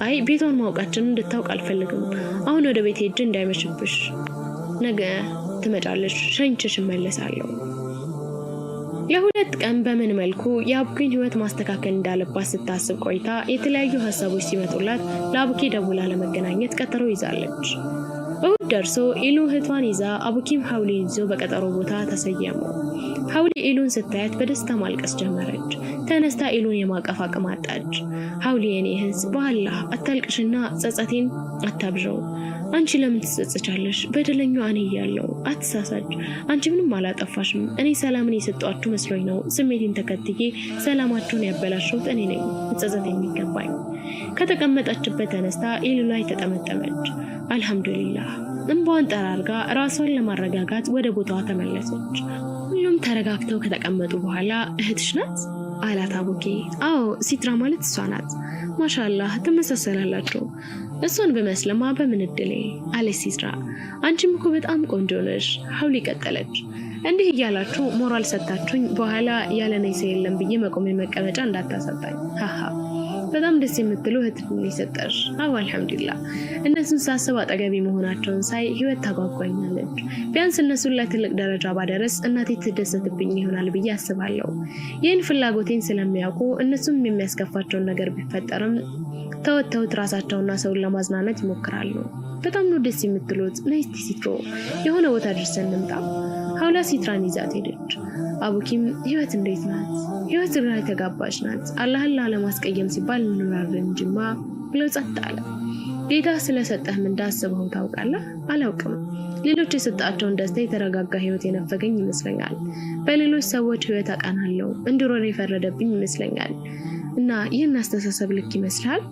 አይ ቤቷን ማውቃችንን እንድታውቅ አልፈልግም። አሁን ወደ ቤት ሄጄ እንዳይመሽብሽ። ነገ ትመጫለሽ፣ ሸኝቼሽ እመለሳለሁ። ለሁለት ቀን በምን መልኩ የአቡኪን ህይወት ማስተካከል እንዳለባት ስታስብ ቆይታ የተለያዩ ሀሳቦች ሲመጡላት ለአቡኪ ደውላ ለመገናኘት ቀጠሮ ይዛለች። እሁድ ደርሶ ኢሉ እህቷን ይዛ አቡኪም ሐውሌን ይዞ በቀጠሮ ቦታ ተሰየሙ። ሐውሌ ኢሉን ስታያት በደስታ ማልቀስ ጀመረች። ተነስታ ኢሉን የማቀፍ አቅም አጣች። ሐውሌ የኔ እህት በአላህ አታልቅሽና ጸጸቴን አታብዥው። አንቺ ለምን ትጸጸቻለሽ? በደለኛው እኔ እያለሁ አትሳሳች። አንቺ ምንም አላጠፋሽም። እኔ ሰላምን የሰጧችሁ መስሎኝ ነው ስሜቴን ተከትዬ ሰላማችሁን ያበላሸሁት እኔ ነኝ መጸጸት የሚገባኝ። ከተቀመጠችበት ተነስታ ኢሉ ላይ ተጠመጠመች። አልሐምዱሊላህ። እንባዋን ጠራርጋ ራሷን ለማረጋጋት ወደ ቦታዋ ተመለሰች። ሁሉም ተረጋግተው ከተቀመጡ በኋላ እህትሽ ናት አላት አቡኪ። አዎ ሲትራ ማለት እሷ ናት። ማሻአላህ ትመሳሰላላችሁ። እሷን በመስለማ በምን እድሌ አለች ሲትራ። አንቺም እኮ በጣም ቆንጆ ነሽ። ሐውሌ ቀጠለች። እንዲህ እያላችሁ ሞራል ሰጣችሁኝ በኋላ ያለኔ ሰው የለም ብዬ መቆሜ መቀመጫ እንዳታሳጣኝ። ሃሃ በጣም ደስ የምትሉ እህትን ይሰጠሽ። አዎ አልሐምዱሊላህ። እነሱን ሳስብ አጠገቢ መሆናቸውን ሳይ ህይወት ታጓጓኛለች። ቢያንስ እነሱን ለትልቅ ደረጃ ባደረስ እናቴ ትደሰትብኝ ይሆናል ብዬ አስባለሁ። ይህን ፍላጎቴን ስለሚያውቁ እነሱም የሚያስከፋቸውን ነገር ቢፈጠርም ተወተውት ራሳቸውና ሰውን ለማዝናናት ይሞክራሉ። በጣም ነው ደስ የምትሉት። ነይ እስቲ ሲትሮ የሆነ ቦታ ደርሰን እንምጣ። ሐውላ ሲትራን ይዛት ሄደች። አቡኪም ህይወት እንዴት ናት? ህይወት ግራ የተጋባች ናት። አላህን ላለማስቀየም ሲባል እንኖራለን እንጂማ ብሎ ጸጥ አለ። ጌታ ስለሰጠህ ምን እንዳሰበው ታውቃለህ? አላውቅም። ሌሎች የሰጣቸውን ደስታ የተረጋጋ ህይወት የነፈገኝ ይመስለኛል። በሌሎች ሰዎች ህይወት አቃናለሁ እንድሮር የፈረደብኝ ይመስለኛል። እና ይህን አስተሳሰብ ልክ ይመስላል?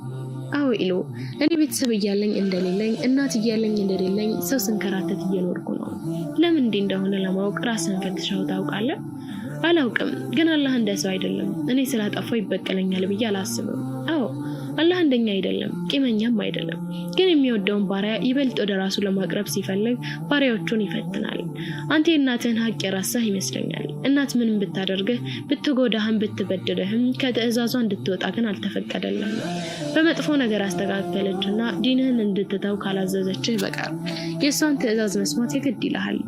አዎ ኢሉ፣ እኔ ቤተሰብ እያለኝ እንደሌለኝ እናት እያለኝ እንደሌለኝ ሰው ስንከራተት እየኖርኩ ነው። ለምን እንዲህ እንደሆነ ለማወቅ ራስን ፈትሸው ታውቃለህ? አላውቅም፣ ግን አላህ እንደ ሰው አይደለም። እኔ ስላጠፋው ይበቀለኛል ብዬ አላስብም። አዎ አላህ እንደኛ አይደለም፣ ቂመኛም አይደለም። ግን የሚወደውን ባሪያ ይበልጥ ወደ ራሱ ለማቅረብ ሲፈልግ ባሪያዎቹን ይፈትናል። አንተ የእናትህን ሀቅ የራሳህ ይመስለኛል። እናት ምንም ብታደርግህ ብትጎዳህም ብትበድልህም ከትዕዛዟ እንድትወጣ ግን አልተፈቀደልህም። በመጥፎ ነገር አስተካከለችና ዲንህን እንድትተው ካላዘዘችህ በቀር የእሷን ትዕዛዝ መስማት የግድ ይልሃል።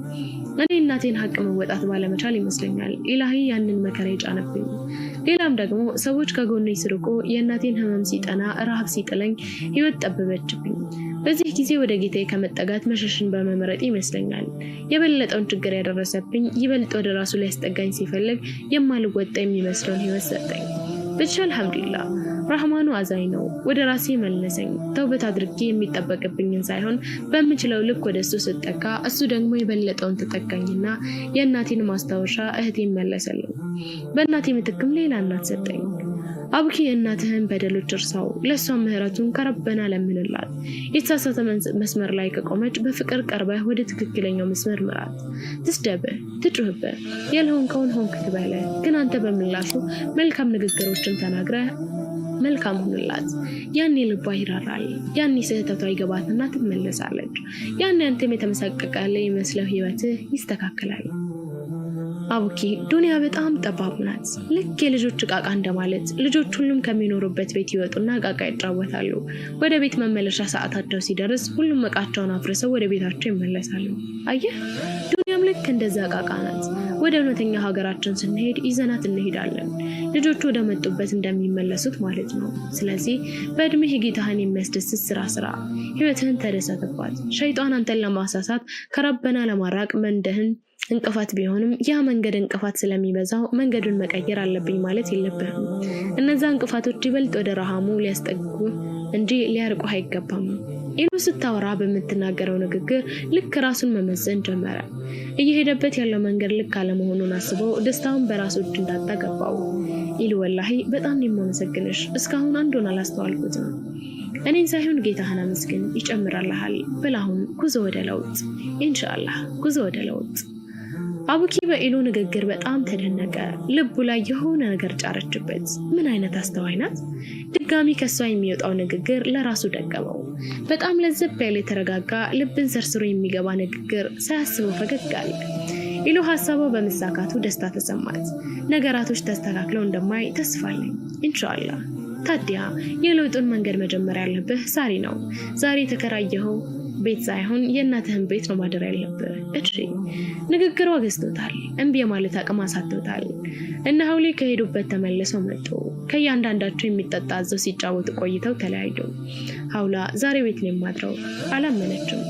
እኔ እናቴን ሀቅ መወጣት ባለመቻል ይመስለኛል ኢላሂ ያንን መከራ የጫነብኝ። ሌላም ደግሞ ሰዎች ከጎኔ ሲርቁ የእናቴን ህመም ሲጠና ረሃብ ሲጥለኝ ህይወት ጠበበችብኝ። በዚህ ጊዜ ወደ ጌታዬ ከመጠጋት መሸሽን በመምረጥ ይመስለኛል የበለጠውን ችግር ያደረሰብኝ ይበልጥ ወደ ራሱ ሊያስጠጋኝ ሲፈልግ የማልወጣ የሚመስለውን ህይወት ሰጠኝ። ብቻ አልሐምዱሊላህ ረህማኑ አዛኝ ነው። ወደ ራሴ መለሰኝ። ተውበት አድርጌ የሚጠበቅብኝን ሳይሆን በምችለው ልክ ወደ እሱ ስጠጋ እሱ ደግሞ የበለጠውን ተጠጋኝና የእናቴን ማስታወሻ እህቴን መለሰልኝ። በእናቴ ምትክም ሌላ እናት ሰጠኝ። አቡኪ እናትህን በደሎች እርሳው፣ ለሷ ምህረቱን ከረበና ለምንላት። የተሳሳተ መስመር ላይ ከቆመች በፍቅር ቀርበህ ወደ ትክክለኛው መስመር ምራት። ትስደብህ፣ ትጩህብህ፣ ያልሆንከውን ሆንክ ትበለ፣ ግን አንተ በምላሹ መልካም ንግግሮችን ተናግረህ መልካም ሁንላት። ያኔ ልቧ ይራራል። ያኔ ስህተቷ ይገባትና ትመለሳለች። ያኔ አንተም የተመሰቀቀለ ይመስለው ህይወትህ ይስተካከላል። አቡኪ ዱንያ በጣም ጠባብ ናት። ልክ የልጆች ዕቃቃ እንደማለት። ልጆች ሁሉም ከሚኖሩበት ቤት ይወጡና ዕቃቃ ይጫወታሉ። ወደ ቤት መመለሻ ሰዓታቸው ሲደርስ ሁሉም ዕቃቸውን አፍርሰው ወደ ቤታቸው ይመለሳሉ። አየህ፣ ዱንያም ልክ እንደዛ ዕቃቃ ናት። ወደ እውነተኛ ሀገራችን ስንሄድ ይዘናት እንሄዳለን። ልጆቹ ወደ መጡበት እንደሚመለሱት ማለት ነው። ስለዚህ በእድሜህ ጌታህን የሚያስደስት ስራ፣ ህይወትህን ተደሰትባት። ሸይጣን አንተን ለማሳሳት ከረበና ለማራቅ መንደህን እንቅፋት ቢሆንም ያ መንገድ እንቅፋት ስለሚበዛው መንገዱን መቀየር አለብኝ ማለት የለብህም። እነዛ እንቅፋቶች ይበልጥ ወደ ረሃሙ ሊያስጠጉ እንጂ ሊያርቁህ አይገባም። ኢሉ ስታወራ በምትናገረው ንግግር ልክ ራሱን መመዘን ጀመረ። እየሄደበት ያለው መንገድ ልክ አለመሆኑን አስበው ደስታውን በራሱ እጅ እንዳጣ ገባው። ኢሉ ወላሂ በጣም የማመሰግንሽ፣ እስካሁን አንዱን አላስተዋልኩትም። እኔን ሳይሆን ጌታህን አመስግን፣ ይጨምራልሃል። በላሁን ጉዞ ወደ ለውጥ፣ ኢንሻአላህ ጉዞ ወደ ለውጥ። አቡኪ በኢሉ ንግግር በጣም ተደነቀ። ልቡ ላይ የሆነ ነገር ጫረችበት። ምን አይነት አስተዋይ ናት! ድጋሚ ከሷ የሚወጣው ንግግር ለራሱ ደገመው። በጣም ለዘብ ያለ የተረጋጋ ልብን ሰርስሮ የሚገባ ንግግር ሳያስበው ፈገግ አለ። ኢሉ ሐሳቡ በመሳካቱ ደስታ ተሰማት። ነገራቶች ተስተካክለው እንደማይ ተስፋለኝ ኢንሻአላህ። ታዲያ የለውጡን መንገድ መጀመር ያለብህ ዛሬ ነው። ዛሬ ተከራየኸው ቤት ሳይሆን የእናትህን ቤት ነው ማደር ያለብህ። እሺ፣ ንግግሯ ገዝቶታል። እምቢ ማለት አቅም አሳጥቶታል። እነ ሀውሌ ከሄዱበት ተመልሰው መጡ። ከእያንዳንዳቸው የሚጠጣ አዘው ሲጫወቱ ቆይተው ተለያዩ። ሀውላ ዛሬ ቤት ነው የማድረው አላመነችም።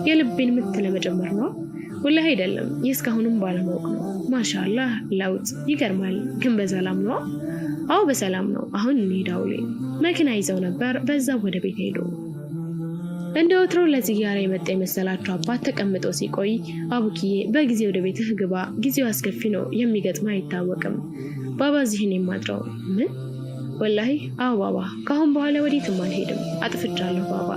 የልቤን ምት ለመጨመር ነው ወላሂ አይደለም፣ የእስካሁንም ባለማወቅ ነው። ማሻአላህ ለውጥ ይገርማል። ግን በሰላም ነው? አዎ በሰላም ነው። አሁን እንሂድ። ሀውሌ መኪና ይዘው ነበር። በዛው ወደ ቤት ሄዱ። እንደ ወትሮ ለዚያራ የመጣ የመሰላቸው አባት ተቀምጦ ሲቆይ አቡኪዬ በጊዜ ወደ ቤትህ ግባ፣ ጊዜው አስከፊ ነው፣ የሚገጥም አይታወቅም። ባባ እዚህን የማድረው ምን? ወላሂ አዎ ባባ፣ ካሁን በኋላ ወዴትም አልሄድም። አጥፍቻለሁ ባባ።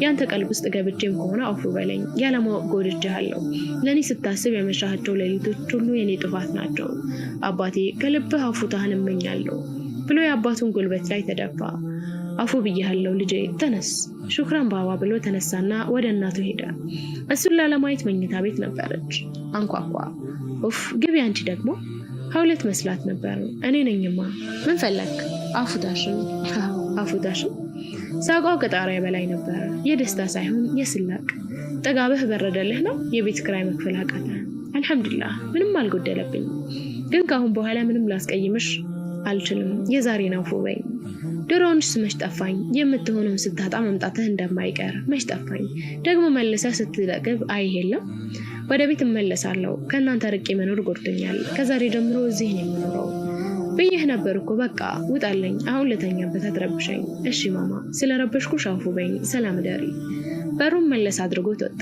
ያንተ ቀልብ ውስጥ ገብቼም ከሆነ አውፉ በለኝ። ያለማወቅ ጎድቼሃለሁ። ለኔ ስታስብ የመሻቸው ሌሊቶች ሁሉ የኔ ጥፋት ናቸው። አባቴ ከልብህ አፉታህን እመኛለሁ ብሎ የአባቱን ጉልበት ላይ ተደፋ። አፉ ብያለሁ ልጄ፣ ተነስ። ሹክራን ባባ ብሎ ተነሳና ወደ እናቱ ሄደ። እሱን ላለማየት መኝታ ቤት ነበረች። አንኳኳ። ኡፍ ግቢ አንቺ ደግሞ። ሀውለት መስላት ነበር። እኔ ነኝማ። ምን ፈለክ? አፉታሽን አፉታሽን። ሳቋው ከጣሪያ በላይ ነበር። የደስታ ሳይሆን የስላቅ። ጠጋብህ በረደልህ ነው? የቤት ክራይ መክፈል አቃተ? አልሐምዱሊላህ ምንም አልጎደለብኝ። ግን ካሁን በኋላ ምንም ላስቀይምሽ አልችልም። የዛሬን አውፉ በይኝ። ድሮውንስ መች ጠፋኝ። የምትሆነውን ስታጣ መምጣትህ እንደማይቀር መች ጠፋኝ። ደግሞ መልሰህ ስትለቅብ አይሄለም። ወደ ቤት እመለሳለሁ። ከእናንተ ርቄ መኖር ጎድቶኛል። ከዛሬ ጀምሮ እዚህ ነው የምኖረው ብዬህ ነበር እኮ። በቃ ውጣለኝ። አሁን ልተኛበት፣ አትረብሸኝ። እሺ ማማ፣ ስለረበሽኩሽ አውፉ በይኝ። ሰላም ደሪ። በሩን መለስ አድርጎት ወጣ።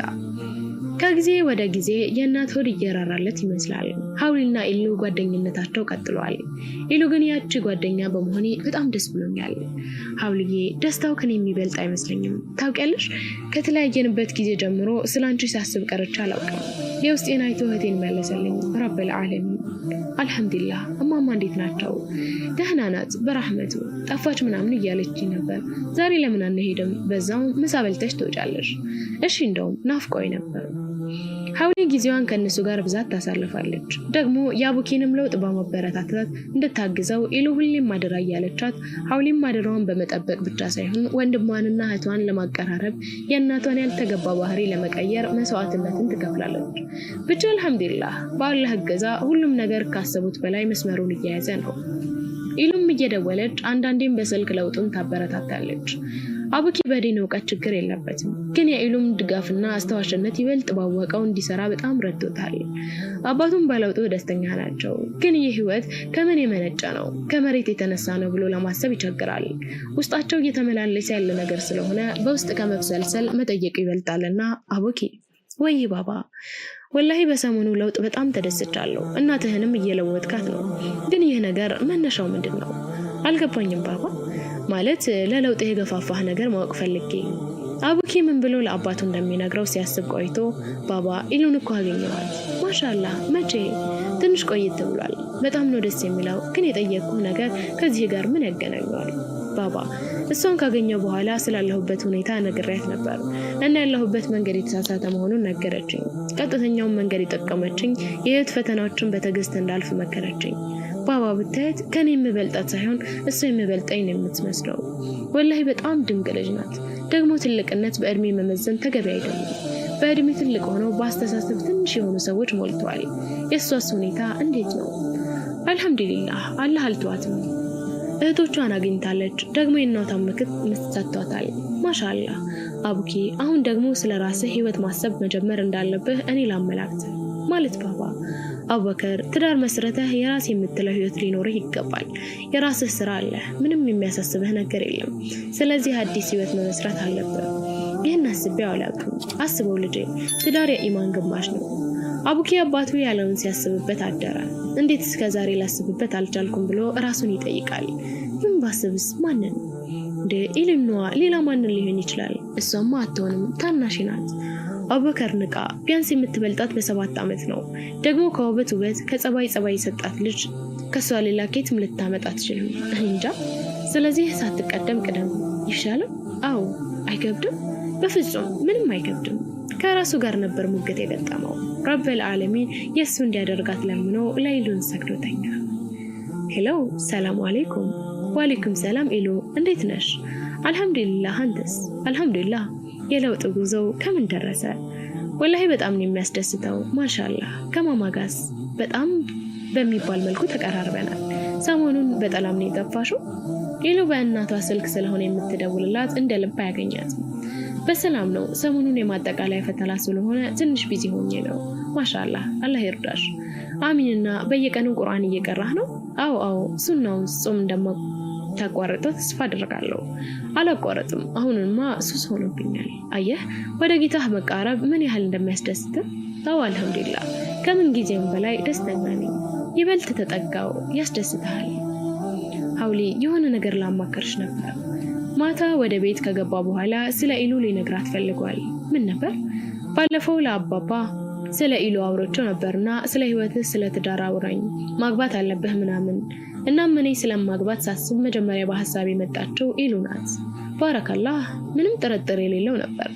ከጊዜ ወደ ጊዜ የእናት ሆድ እየራራለት ይመስላል። ሀውሊና ኢሉ ጓደኝነታቸው ቀጥሏል። ኢሉ ግን ያቺ ጓደኛ በመሆኔ በጣም ደስ ብሎኛል። ሀውልዬ ደስታው ከኔ የሚበልጥ አይመስለኝም። ታውቂያለሽ፣ ከተለያየንበት ጊዜ ጀምሮ ስላንቺ ሳስብ ቀርቼ አላውቅም። የውስጤን አይቶ እህቴን መለሰልኝ። ረብል ዓለሚን አልሐምዱሊላህ። እማማ እንዴት ናቸው? ደህና ናት በራህመቱ። ጠፋች ምናምን እያለችኝ ነበር። ዛሬ ለምን አንሄድም? በዛው ምሳ በልተሽ ትወጫለሽ። እሺ፣ እንደውም ናፍቆኝ ነበር። ሀውሊ ጊዜዋን ከነሱ ጋር ብዛት ታሳልፋለች። ደግሞ የአቡኪንም ለውጥ በማበረታታት እንድታግዘው ኢሉ ሁሌም ማደራ እያለቻት፣ ሀውሊም ማደራዋን በመጠበቅ ብቻ ሳይሆን ወንድሟንና እህቷን ለማቀራረብ የእናቷን ያልተገባ ባህሪ ለመቀየር መስዋዕትነትን ትከፍላለች። ብቻ አልሐምዱሊላህ በአላህ እገዛ ሁሉም ነገር ካሰቡት በላይ መስመሩን እየያዘ ነው። ኢሉም እየደወለች አንዳንዴም በስልክ ለውጡን ታበረታታለች። አቡኪ በዲን እውቀት ችግር የለበትም፣ ግን የኢሉም ድጋፍና አስተዋሽነት ይበልጥ ባወቀው እንዲሰራ በጣም ረድቶታል። አባቱም በለውጡ ደስተኛ ናቸው፣ ግን ይህ ህይወት ከምን የመነጨ ነው ከመሬት የተነሳ ነው ብሎ ለማሰብ ይቸግራል። ውስጣቸው እየተመላለሰ ያለ ነገር ስለሆነ በውስጥ ከመብሰልሰል መጠየቅ ይበልጣልና አቡኪ ወይ ባባ ወላሂ በሰሞኑ ለውጥ በጣም ተደስቻለሁ። እናትህንም እየለወጥካት ነው። ግን ይህ ነገር መነሻው ምንድነው? አልገባኝም ባባ። ማለት ለለውጥ የገፋፋህ ነገር ማወቅ ፈልጌ። አቡኪ ምን ብሎ ለአባቱ እንደሚነግረው ሲያስብ ቆይቶ ባባ ኢሉን እኮ አገኘዋል። ማሻአላህ መቼ? ትንሽ ቆይት ብሏል። በጣም ነው ደስ የሚለው። ግን የጠየቅኩህ ነገር ከዚህ ጋር ምን ያገናኘዋል? ባባ እሷን ካገኘው በኋላ ስላለሁበት ሁኔታ ነግሬያት ነበር እና ያለሁበት መንገድ የተሳሳተ መሆኑን ነገረችኝ። ቀጥተኛውን መንገድ የጠቀመችኝ የህይወት ፈተናዎችን በትዕግስት እንዳልፍ መከረችኝ። ባባ ብታየት ከኔ የምበልጣት ሳይሆን እሷ የምበልጠኝ ነው የምትመስለው። ወላሂ በጣም ድንቅ ልጅ ናት። ደግሞ ትልቅነት በእድሜ መመዘን ተገቢ አይደለም። በእድሜ ትልቅ ሆነው በአስተሳሰብ ትንሽ የሆኑ ሰዎች ሞልተዋል። የእሷስ ሁኔታ እንዴት ነው? አልሐምዱሊላህ አላህ አልተዋትም። እህቶቿን አግኝታለች። ደግሞ የእናቷን ምክር ሰጥቷታል። ማሻአላህ አቡኪ አሁን ደግሞ ስለ ራስህ ህይወት ማሰብ መጀመር እንዳለብህ እኔ ላመላክት ማለት ባባ። አቡበከር ትዳር መስረተህ የራስ የምትለው ህይወት ሊኖርህ ይገባል። የራስህ ስራ አለ፣ ምንም የሚያሳስብህ ነገር የለም። ስለዚህ አዲስ ህይወት መመስረት አለብህ። ይህን አስቤው አላውቅም። አስበው ልጄ፣ ትዳር የኢማን ግማሽ ነው። አቡኪ አባቱ ያለውን ሲያስብበት አደረ። እንዴት እስከዛሬ ላስብበት አልቻልኩም ብሎ ራሱን ይጠይቃል። ምን ባስብስ ማንን? እንደ ኢልኑዋ ሌላ ማንን ሊሆን ይችላል? እሷማ አትሆንም፣ ታናሽ ናት። አቡበከር ንቃ። ቢያንስ የምትበልጣት በ7 ዓመት ነው። ደግሞ ከውበት ውበት ከጸባይ ጸባይ የሰጣት ልጅ ከሷ ሌላ ኬትም ልታመጣ አትችልም። እንጃ። ስለዚህ ሳትቀደም ቅደም ይሻላል። አዎ አይከብድም፣ በፍጹም ምንም አይከብድም። ከራሱ ጋር ነበር ሙገት የገጠመው። ረብል ዓለሚን የሱ እንዲያደርጋት ለምኖ ለኢሉን ሰግዶተኛ። ሄሎ ሰላም አለይኩም። ወአለይኩም ሰላም ኢሉ፣ እንዴት ነሽ? አልሐምዱሊላህ፣ አንተስ? አልሐምዱሊላህ። የለውጥ ጉዞው ከምን ደረሰ? ወላሂ በጣም ነው የሚያስደስተው። ማሻአላህ። ከማማ ጋርስ በጣም በሚባል መልኩ ተቀራርበናል። ሰሞኑን በጠላም ነው የጠፋሽው? ኢሉ በእናቷ ስልክ ስለሆነ የምትደውልላት እንደ ልብ አያገኛትም። በሰላም ነው። ሰሞኑን የማጠቃለያ ፈተና ስለሆነ ትንሽ ቢዚ ሆኜ ነው። ማሻአላህ አላህ ይርዳሽ። አሚንና በየቀኑ ቁርአን እየቀራህ ነው? አዎ ሱናውን ጾም እንደማታቋርጠው ተስፋ አደርጋለሁ። አላቋረጥም። አሁንማ ሱስ ሆኖብኛል። አየህ ወደ ጌታህ መቃረብ ምን ያህል እንደሚያስደስት። አዎ አልሐምዱሊላህ፣ ከምን ጊዜም በላይ ደስተኛ ነኝ። ይበልጥ ተጠጋው፣ ያስደስታል። ሀውሊ የሆነ ነገር ላማከርሽ ነበር። ማታ ወደ ቤት ከገባ በኋላ ስለ ኢሉ ሊነግራት ፈልጓል። ምን ነበር? ባለፈው ለአባባ ስለ ኢሉ አውሮቸው ነበርና ስለ ህይወትህ፣ ስለ ትዳር አውራኝ፣ ማግባት አለብህ ምናምን። እናም እኔ ስለማግባት ሳስብ መጀመሪያ በሐሳብ የመጣችው ኢሉ ናት። ባረከላህ፣ ምንም ጥርጥር የሌለው ነበር።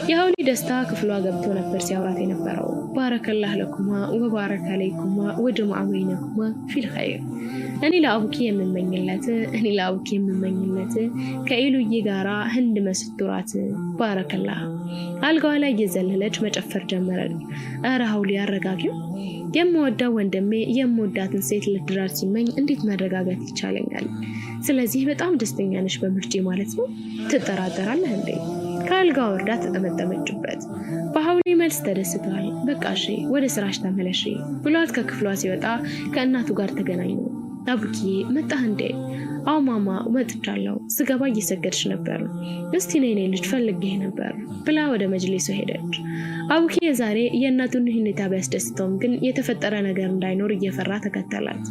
የሀውሊ ደስታ ክፍሏ ገብቶ ነበር ሲያወራት የነበረው። ባረከላህ ለኩማ ወባረከ አለይኩማ ወጀመዐ በይነኩማ ፊል ኸይር። እኔ ለአቡኪ የምመኝለት ከኢሉዬ ጋራ ህንድ መስቱራት። ባረከላህ። አልጋዋ ላይ እየዘለለች መጨፈር ጀመረች። ኧረ ሀውሊ አረጋጊው። የምወዳው ወንድሜ የምወዳትን ሴት ልትዳር ሲመኝ እንዴት መረጋጋት ይቻለኛል? ስለዚህ በጣም ደስተኛ ነሽ በምርጬ ማለት ነው? ትጠራጠራለህ እንዴ? ከአልጋ ወርዳ ተጠመጠመችበት። በሀውሊ መልስ ተደስተዋል። በቃ እሺ ወደ ስራሽ ተመለሺ ብሏት ከክፍሏ ሲወጣ ከእናቱ ጋር ተገናኙ። አቡኪ መጣህ እንዴ? አዎ ማማ መጥቻለሁ። ስገባ እየሰገድሽ ነበር። እስቲ ነይ ልጅ ፈልጌህ ነበር ብላ ወደ መጅሊሱ ሄደች። አቡኪ ዛሬ የእናቱን ሁኔታ ቢያስደስተውም ግን የተፈጠረ ነገር እንዳይኖር እየፈራ ተከተላት።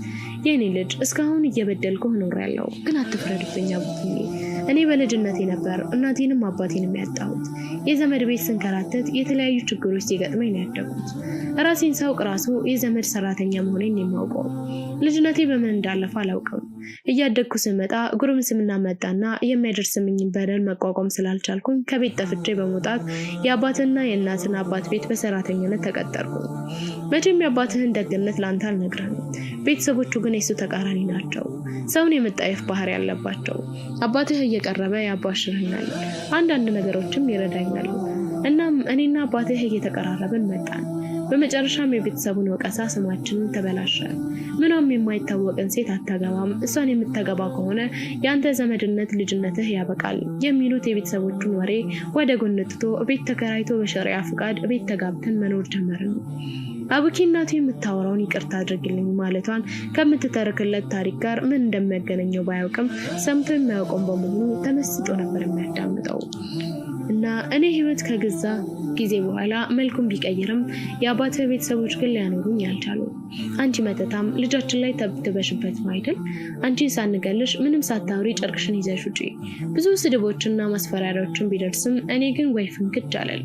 የኔ ልጅ እስካሁን እየበደልኩህ ኖሬያለሁ፣ ግን አትፍረድብኝ አቡኪ። እኔ በልጅነቴ ነበር እናቴንም አባቴንም ያጣሁት። የዘመድ ቤት ስንከራተት የተለያዩ ችግሮች ሲገጥመኝ ነው ያደጉት። ራሴን ሳውቅ ራሱ የዘመድ ሰራተኛ መሆኔን የማውቀው። ልጅነቴ በምን እንዳለፈ አላውቅም። እያደግኩ ስመጣ ጉርምስና መጣና የሚያደርስምኝን በደል መቋቋም ስላልቻልኩኝ ከቤት ጠፍቼ በመውጣት የአባትና የእናትን አባት ቤት በሰራተኝነት ተቀጠርኩ። መቼም የአባትህን ደግነት ላንተ አልነግርህም። ቤተሰቦቹ ግን የሱ ተቃራኒ ናቸው። ሰውን የመጣየፍ ባህሪ ያለባቸው። አባትህ እየቀረበ ያባሽርኛል፣ አንዳንድ ነገሮችም ይረዳኛል። እናም እኔና አባትህ እየተቀራረብን መጣን። በመጨረሻም የቤተሰቡን ወቀሳ ስማችንን ተበላሸ። ምንም የማይታወቅን ሴት አታገባም፣ እሷን የምታገባ ከሆነ ያንተ ዘመድነት ልጅነትህ ያበቃል የሚሉት የቤተሰቦቹን ወሬ ወደ ጎን ትቶ ቤት ተከራይቶ በሸሪዓ ፍቃድ ቤት ተጋብተን መኖር ጀመርን። አቡኪ እናቱ የምታወራውን ይቅርታ አድርግልኝ ማለቷን ከምትተርክለት ታሪክ ጋር ምን እንደሚያገናኘው ባያውቅም ሰምቶ የማያውቀው በመሆኑ ተመስጦ ነበር የሚያዳምጠው። እና እኔ ህይወት ከገዛ ጊዜ በኋላ መልኩን ቢቀይርም የአባትህ ቤተሰቦች ግን ሊያኖሩኝ ያልቻሉ። አንቺ መተታም ልጃችን ላይ ተብትበሽበት አይደል? አንቺን ሳንገልሽ ምንም ሳታውሪ ጨርቅሽን ይዘሽ ውጪ። ብዙ ስድቦችና ማስፈራሪያዎችን ቢደርስም እኔ ግን ወይ ፍንክች አለል።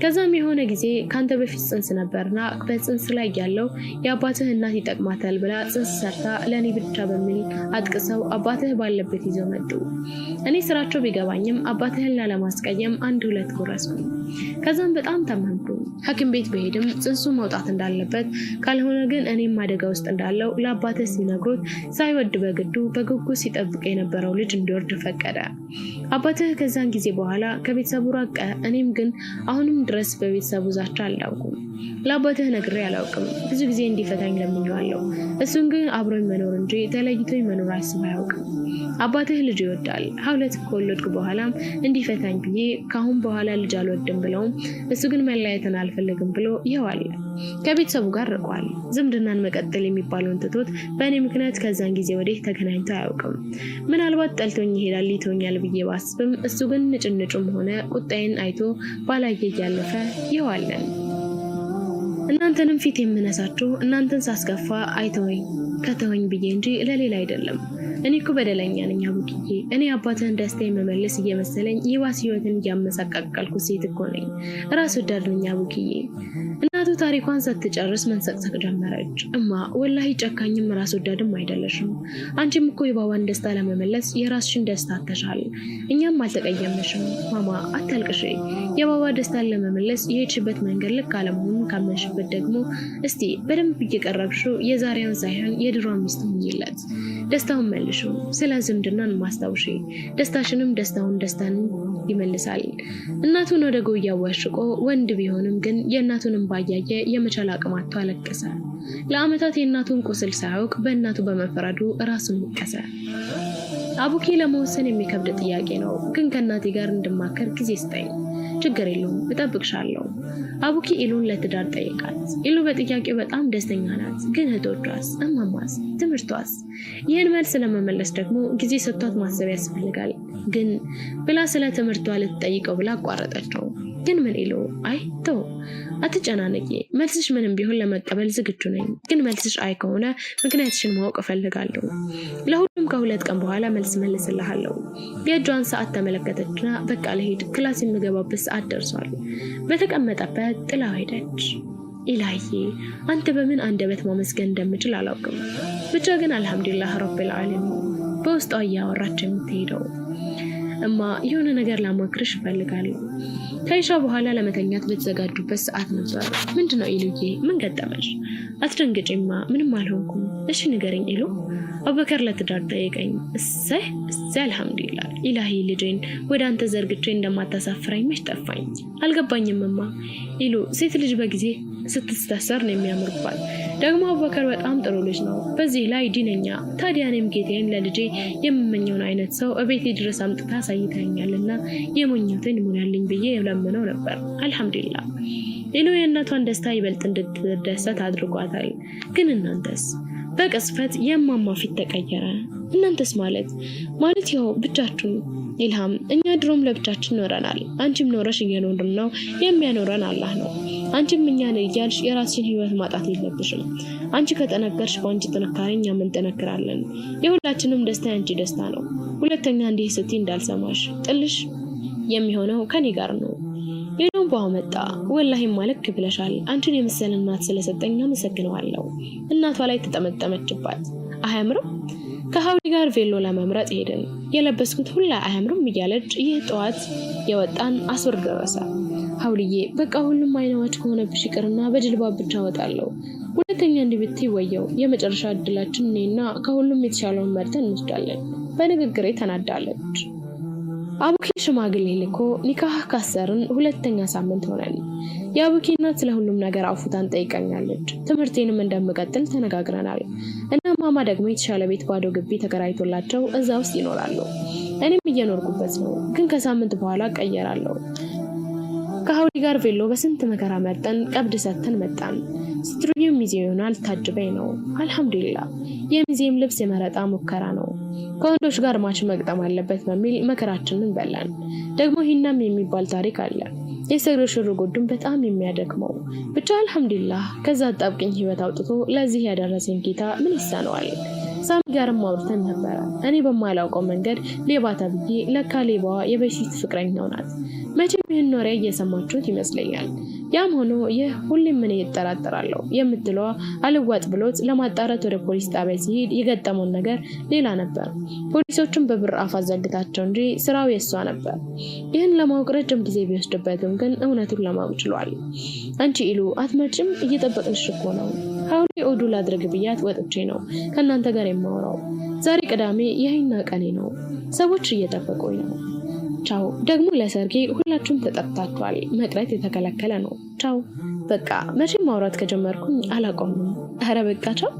ከዛም የሆነ ጊዜ ካንተ በፊት ጽንስ ነበርና በጽንስ ላይ ያለው የአባትህ እናት ይጠቅማታል ብላ ጽንስ ሰርታ ለኔ ብቻ በሚል አጥቅሰው አባትህ ባለበት ይዘው መጡ። እኔ ስራቸው ቢገባኝም አባትህን ላለማስቀየም አንድ ሁለት ጎረስኩ። ከዛም በጣም ታመምኩ። ሐኪም ቤት በሄድም ጽንሱ መውጣት እንዳለበት ካልሆነ ግን እኔም አደጋ ውስጥ እንዳለው ለአባትህ ሲነግሩት ሳይወድ በግዱ በጉጉት ሲጠብቅ የነበረው ልጅ እንዲወርድ ፈቀደ። አባትህ ከዛን ጊዜ በኋላ ከቤተሰቡ ራቀ። እኔም ግን አሁንም ድረስ በቤተሰቡ ዛቻ አላውቅም። ለአባትህ ነግሬ አላውቅም። ብዙ ጊዜ እንዲፈታኝ ለምኜዋለሁ። እሱን ግን አብሮኝ መኖር እንጂ ተለይቶኝ መኖር አስቦ አያውቅም። አባትህ ልጅ ይወዳል። ሁለት ከወለድኩ በኋላም እንዲፈታኝ ብዬ ካሁን በኋላ ልጅ አልወድም ብለውም እሱ ግን መለያየትን አልፈልግም ብሎ ይዋል ከቤተሰቡ ጋር ርቋል። ዝምድናን መቀጠል የሚባለውን ትቶት በእኔ ምክንያት ከዛን ጊዜ ወዲህ ተገናኝቶ አያውቅም። ምናልባት ጠልቶኝ ይሄዳል ይተውኛል ብዬ ባስብም እሱ ግን ንጭንጩም ሆነ ቁጣዬን አይቶ ባላየ እያለፈ ይዋለን። እናንተንም ፊት የምነሳችሁ እናንተን ሳስከፋ አይተወኝ ከተወኝ ብዬ እንጂ ለሌላ አይደለም። እኔ እኮ በደለኛ ነኝ አቡኪዬ። እኔ አባትህን ደስታ የመመለስ እየመሰለኝ ይባስ ህይወትን እያመሰቃቀልኩ ሴት እኮ ነኝ። ራስ ወዳድ ነኝ አቡኪዬ። እናቱ ታሪኳን ስትጨርስ መንሰቅሰቅ ጀመረች። እማ ወላሂ ጨካኝም ራስ ወዳድም አይደለሽም። አንቺም እኮ የባባን ደስታ ለመመለስ የራስሽን ደስታ አተሻል። እኛም አልተቀየምሽም። ማማ አታልቅሽ። የባባ ደስታን ለመመለስ የሄድሽበት መንገድ ልክ አለመሆኑን ካመንሽበት ደግሞ እስቲ በደንብ እየቀረብሽው የዛሬውን ሳይሆን የድሮውን ሚስት ሁኚለት። ደስታውን መልሹ። ስለ ዝምድናን ማስታውሺ። ደስታሽንም ደስታን ይመልሳል። እናቱን ወደ ጎያው አሽቆ ወንድ ቢሆንም ግን የእናቱንም ባያየ የመቻል አቅማቱ አለቀሰ። ለአመታት የእናቱን ቁስል ሳያውቅ በእናቱ በመፈረዱ ራሱን ወቀሰ። አቡኪ ለመወሰን የሚከብድ ጥያቄ ነው፣ ግን ከእናቴ ጋር እንድማከር ጊዜ ስጠኝ። ችግር የለውም እጠብቅሻለሁ። አቡኪ ኢሉን ለትዳር ጠይቃት። ኢሉ በጥያቄው በጣም ደስተኛ ናት። ግን እህቶቿስ፣ እማማስ፣ ትምህርቷስ? ይህን መልስ ለመመለስ ደግሞ ጊዜ ሰጥቷት ማሰብ ያስፈልጋል። ግን ብላ ስለ ትምህርቷ ልትጠይቀው ብላ አቋረጠችው። ግን ምን ኢሉ? አይ ተው አትጨናነቂ። መልስሽ ምንም ቢሆን ለመቀበል ዝግጁ ነኝ። ግን መልስሽ አይ ከሆነ ምክንያትሽን ማወቅ እፈልጋለሁ። ለሁሉም ከሁለት ቀን በኋላ መልስ መልስልሃለሁ። የእጇን ሰዓት ተመለከተችና በቃ ልሄድ፣ ክላስ የምገባበት ሰዓት ደርሷል። በተቀመጠበት ጥላው ሄደች። ኢላሂ አንተ በምን አንደበት ማመስገን እንደምችል አላውቅም። ብቻ ግን አልሐምዱሊላህ ረቢል ዓለሚን በውስጧ እያወራች የምትሄደው። እማ የሆነ ነገር ላማክርሽ እፈልጋለሁ። ከኢሻ በኋላ ለመተኛት በተዘጋጁበት ሰዓት ነበር። ምንድነው ኢሉዬ? ምን ገጠመሽ? አትደንግጪማ፣ ምንም አልሆንኩም። እሺ ንገረኝ ኢሉ። አቡበከር ለትዳር ጠየቀኝ። እሰይ አልሐምዱሊላህ። ኢላሂ ልጄን ወደ አንተ ዘርግቼ እንደማታሳፍረኝ መች ጠፋኝ። አልገባኝም እማ። ኢሉ ሴት ልጅ በጊዜ ስትስተሰር ነው የሚያምርባት። ደግሞ አቡበከር በጣም ጥሩ ልጅ ነው፣ በዚህ ላይ ዲነኛ። ታዲያ እኔም ጌታዬን ለልጄ የምመኘውን አይነት ሰው እቤቴ ድረስ አምጥታ አሳይታኛልና የሞኘትን ሙላልኝ ብዬ ለምነው ነበር። አልሐምዱሊላህ። ኢሉ የእናቷን ደስታ ይበልጥ እንድትደሰት አድርጓታል። ግን እናንተስ? በቅጽበት የማማ ፊት ተቀየረ። እናንተስ ማለት ያው ብቻችሁን። ኢልሃም እኛ ድሮም ለብቻችን ኖረናል። አንቺም ኖረሽ እየኖርን ነው። የሚያኖረን አላህ ነው። አንቺም እኛን እያልሽ የራስሽን ህይወት ማጣት የለብሽም። አንቺ ከጠነከርሽ በአንቺ ጥንካሬ እኛም እንጠነክራለን። የሁላችንም ደስታ ያንቺ ደስታ ነው። ሁለተኛ እንዲህ ስትይ እንዳልሰማሽ፣ ጥልሽ የሚሆነው ከኔ ጋር ነው። ኢሉም ባመጣ ወላሂ ማለክ ብለሻል። አንቺን የመሰለ እናት ስለሰጠኝ አመሰግነዋለሁ። እናቷ ላይ ተጠመጠመችባት። አያምርም? ከሀውሊ ጋር ቬሎ ለመምረጥ ሄድን። የለበስኩት ሁላ አያምርም እያለች ይህ ጠዋት የወጣን አስር ደረሰ። ሀውልዬ በቃ ሁሉም አይናዎች ከሆነብሽ ይቅርና በጅልባብ ብቻ ወጣለሁ። ሁለተኛ እንዲህ ብትይ ወየው። የመጨረሻ እድላችን እኔና ከሁሉም የተሻለውን መርጠን እንወስዳለን። በንግግሬ ተናዳለች። አቡኪ ሽማግሌ ልኮ ኒካህ ካሰርን 2ኛ ሳምንት ሆነን። የአቡኪ እናት ስለሁሉም ነገር አፉታን ጠይቀኛለች። ትምህርቴንም እንደምቀጥል ተነጋግረናል። እና ማማ ደግሞ የተሻለ ቤት ባዶ ግቢ ተከራይቶላቸው እዛ ውስጥ ይኖራሉ። እኔም እየኖርኩበት ነው፣ ግን ከሳምንት በኋላ ቀየራለሁ። ከሀውሊ ጋር ቬሎ በስንት መከራ መርጠን ቀብድ ሰተን መጣን። ስትሩዬም ሚዜ ይሆናል ታጅበኝ ነው። አልহামዱሊላህ። የሚዜም ልብስ የመረጣ ሙከራ ነው። ከወንዶች ጋር ማች መግጠም አለበት በሚል መከራችንን በላን። ደግሞ ሂናም የሚባል ታሪክ አለ። የሰግዶ ሽርጉዱን በጣም የሚያደክመው። ብቻ አልহামዱሊላህ ከዛ አጣብቅኝ ህይወት አውጥቶ ለዚህ ያደረሰኝ ጌታ ምን ይሳነዋል። ሳሚ ጋርም አውርተን ነበር። እኔ በማላውቀው መንገድ ሌባ ተብዬ ለካ ሌባዋ የበፊት ፍቅረኛው ናት። መቼም ይህን ኖሬ እየሰማችሁት ይመስለኛል። ያም ሆኖ ይህ ሁሌም ምን ይጠራጠራለሁ የምትለዋ አልዋጥ ብሎት ለማጣራት ወደ ፖሊስ ጣቢያ ሲሄድ የገጠመውን ነገር ሌላ ነበር። ፖሊሶቹም በብር አፍ አዘግታቸው እንጂ ስራው የሷ ነበር። ይህን ለማወቅ ረጅም ጊዜ ቢወስድበትም ግን እውነቱን ለማወቅ ችሏል። አንቺ ኢሉ አትመጭም? እየጠበቅንሽ እኮ ነው። ሀውሊ ኦዱ ላድርግ ብያት ወጥቼ ነው ከእናንተ ጋር የማወራው። ዛሬ ቅዳሜ የሂና ቀኔ ነው። ሰዎች እየጠበቁኝ ነው። ቻው። ደግሞ ለሰርጌ ሁላችሁም ተጠርታችኋል። መቅረት የተከለከለ ነው። ቻው። በቃ መቼም ማውራት ከጀመርኩኝ አላቆምም። ኧረ በቃ ቻው።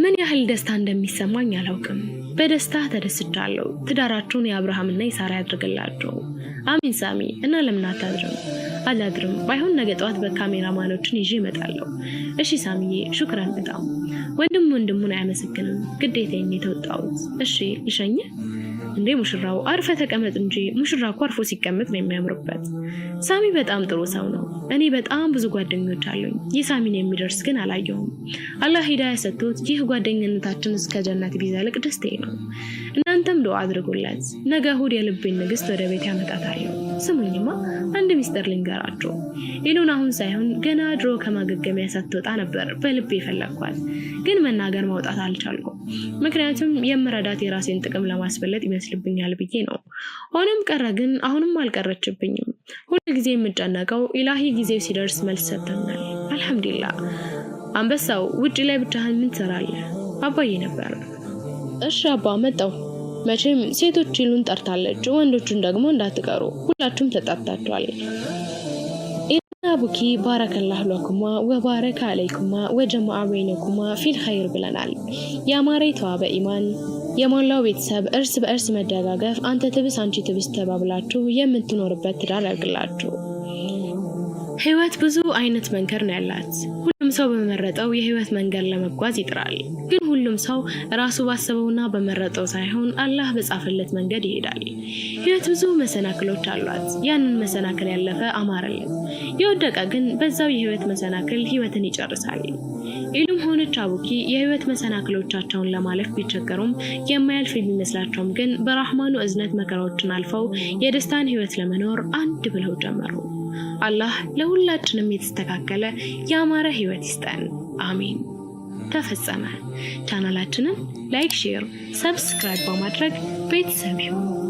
ምን ያህል ደስታ እንደሚሰማኝ አላውቅም። በደስታ ተደስቻለሁ። ትዳራችሁን የአብርሃምና የሳራ ያድርግላችሁ። አሚን ሳሚ። እና ለምን አታድርም? አላድርም። ባይሆን ነገ ጠዋት በካሜራማኖችን ይዤ እመጣለሁ። እሺ ሳሚዬ፣ ሹክራን በጣም። ወንድሙን አያመሰግንም። ግዴታዬን የተወጣሁት። እሺ ልሸኝ እንዴ? ሙሽራው አርፈ ተቀመጥ እንጂ። ሙሽራው እኮ አርፎ ሲቀመጥ ነው የሚያምርበት። ሳሚ በጣም ጥሩ ሰው ነው። እኔ በጣም ብዙ ጓደኞች አሉኝ። የሳሚን የሚደርስ ግን አላየሁም። አላህ ሂዳያ ሰጥቶት ይህ ጓደኝነታችን እስከ ጀነት ቢዘልቅ ደስታዬ ነው። እናንተም ዱአ አድርጉለት። ነገ እሑድ የልቤን ንግስት ወደ ቤት ያመጣታለሁ። ስሙኝማ አንድ ሚስጥር ልንገራችሁ። ኢሉን አሁን ሳይሆን ገና ድሮ ከማገገሚያ ሳትወጣ ነበር በልቤ የፈለኳት፣ ግን መናገር ማውጣት አልቻልኩም። ምክንያቱም የምረዳት የራሴን ጥቅም ለማስበለጥ ይመስልብኛል ብዬ ነው። ሆነም ቀረ ግን አሁንም አልቀረችብኝም። ሁሉ ጊዜ የምጨነቀው ኢላሂ ጊዜው ሲደርስ መልስ ሰጥተናል። አልহামዱሊላህ። አንበሳው ውጪ ላይ ብቻህን ምን ትሰራለህ? አባዬ ነበር። እሺ አባ መጣው። መቼም ሴቶች ኢሉን ጠርታለች፣ ወንዶቹን ደግሞ እንዳትቀሩ ሁላችሁም ተጣጣጣችኋል። አቡኪ ባረከላሁ ለኩማ ወባረከ አለይኩማ ወጀማዓ በይነኩማ ፊል ኸይር ብለናል። ያማረይቷ በኢማን የሞላው ቤተሰብ እርስ በእርስ መደጋገፍ፣ አንተ ትብስ አንቺ ትብስ ተባብላችሁ የምትኖርበት ትዳር ያርግላችሁ። ህይወት ብዙ አይነት መንገድ ነው ያላት። ሁሉም ሰው በመረጠው የህይወት መንገድ ለመጓዝ ይጥራል። ግን ሁሉም ሰው ራሱ ባሰበውና በመረጠው ሳይሆን አላህ በጻፈለት መንገድ ይሄዳል። ህይወት ብዙ መሰናክሎች አሏት። ያንን መሰናክል ያለፈ አማረለት፣ የወደቀ ግን በዛው የህይወት መሰናክል ህይወትን ይጨርሳል። ኢሉም ሆነች አቡኪ የህይወት መሰናክሎቻቸውን ለማለፍ ቢቸገሩም የማያልፍ የሚመስላቸውም ግን በራህማኑ እዝነት መከራዎችን አልፈው የደስታን ህይወት ለመኖር አንድ ብለው ጀመሩ። አላህ ለሁላችንም የተስተካከለ ያማረ ህይወት ይስጠን። አሚን። ተፈጸመ። ቻናላችንን ላይክ፣ ሼር፣ ሰብስክራይብ በማድረግ ቤተሰብ ይሁኑ።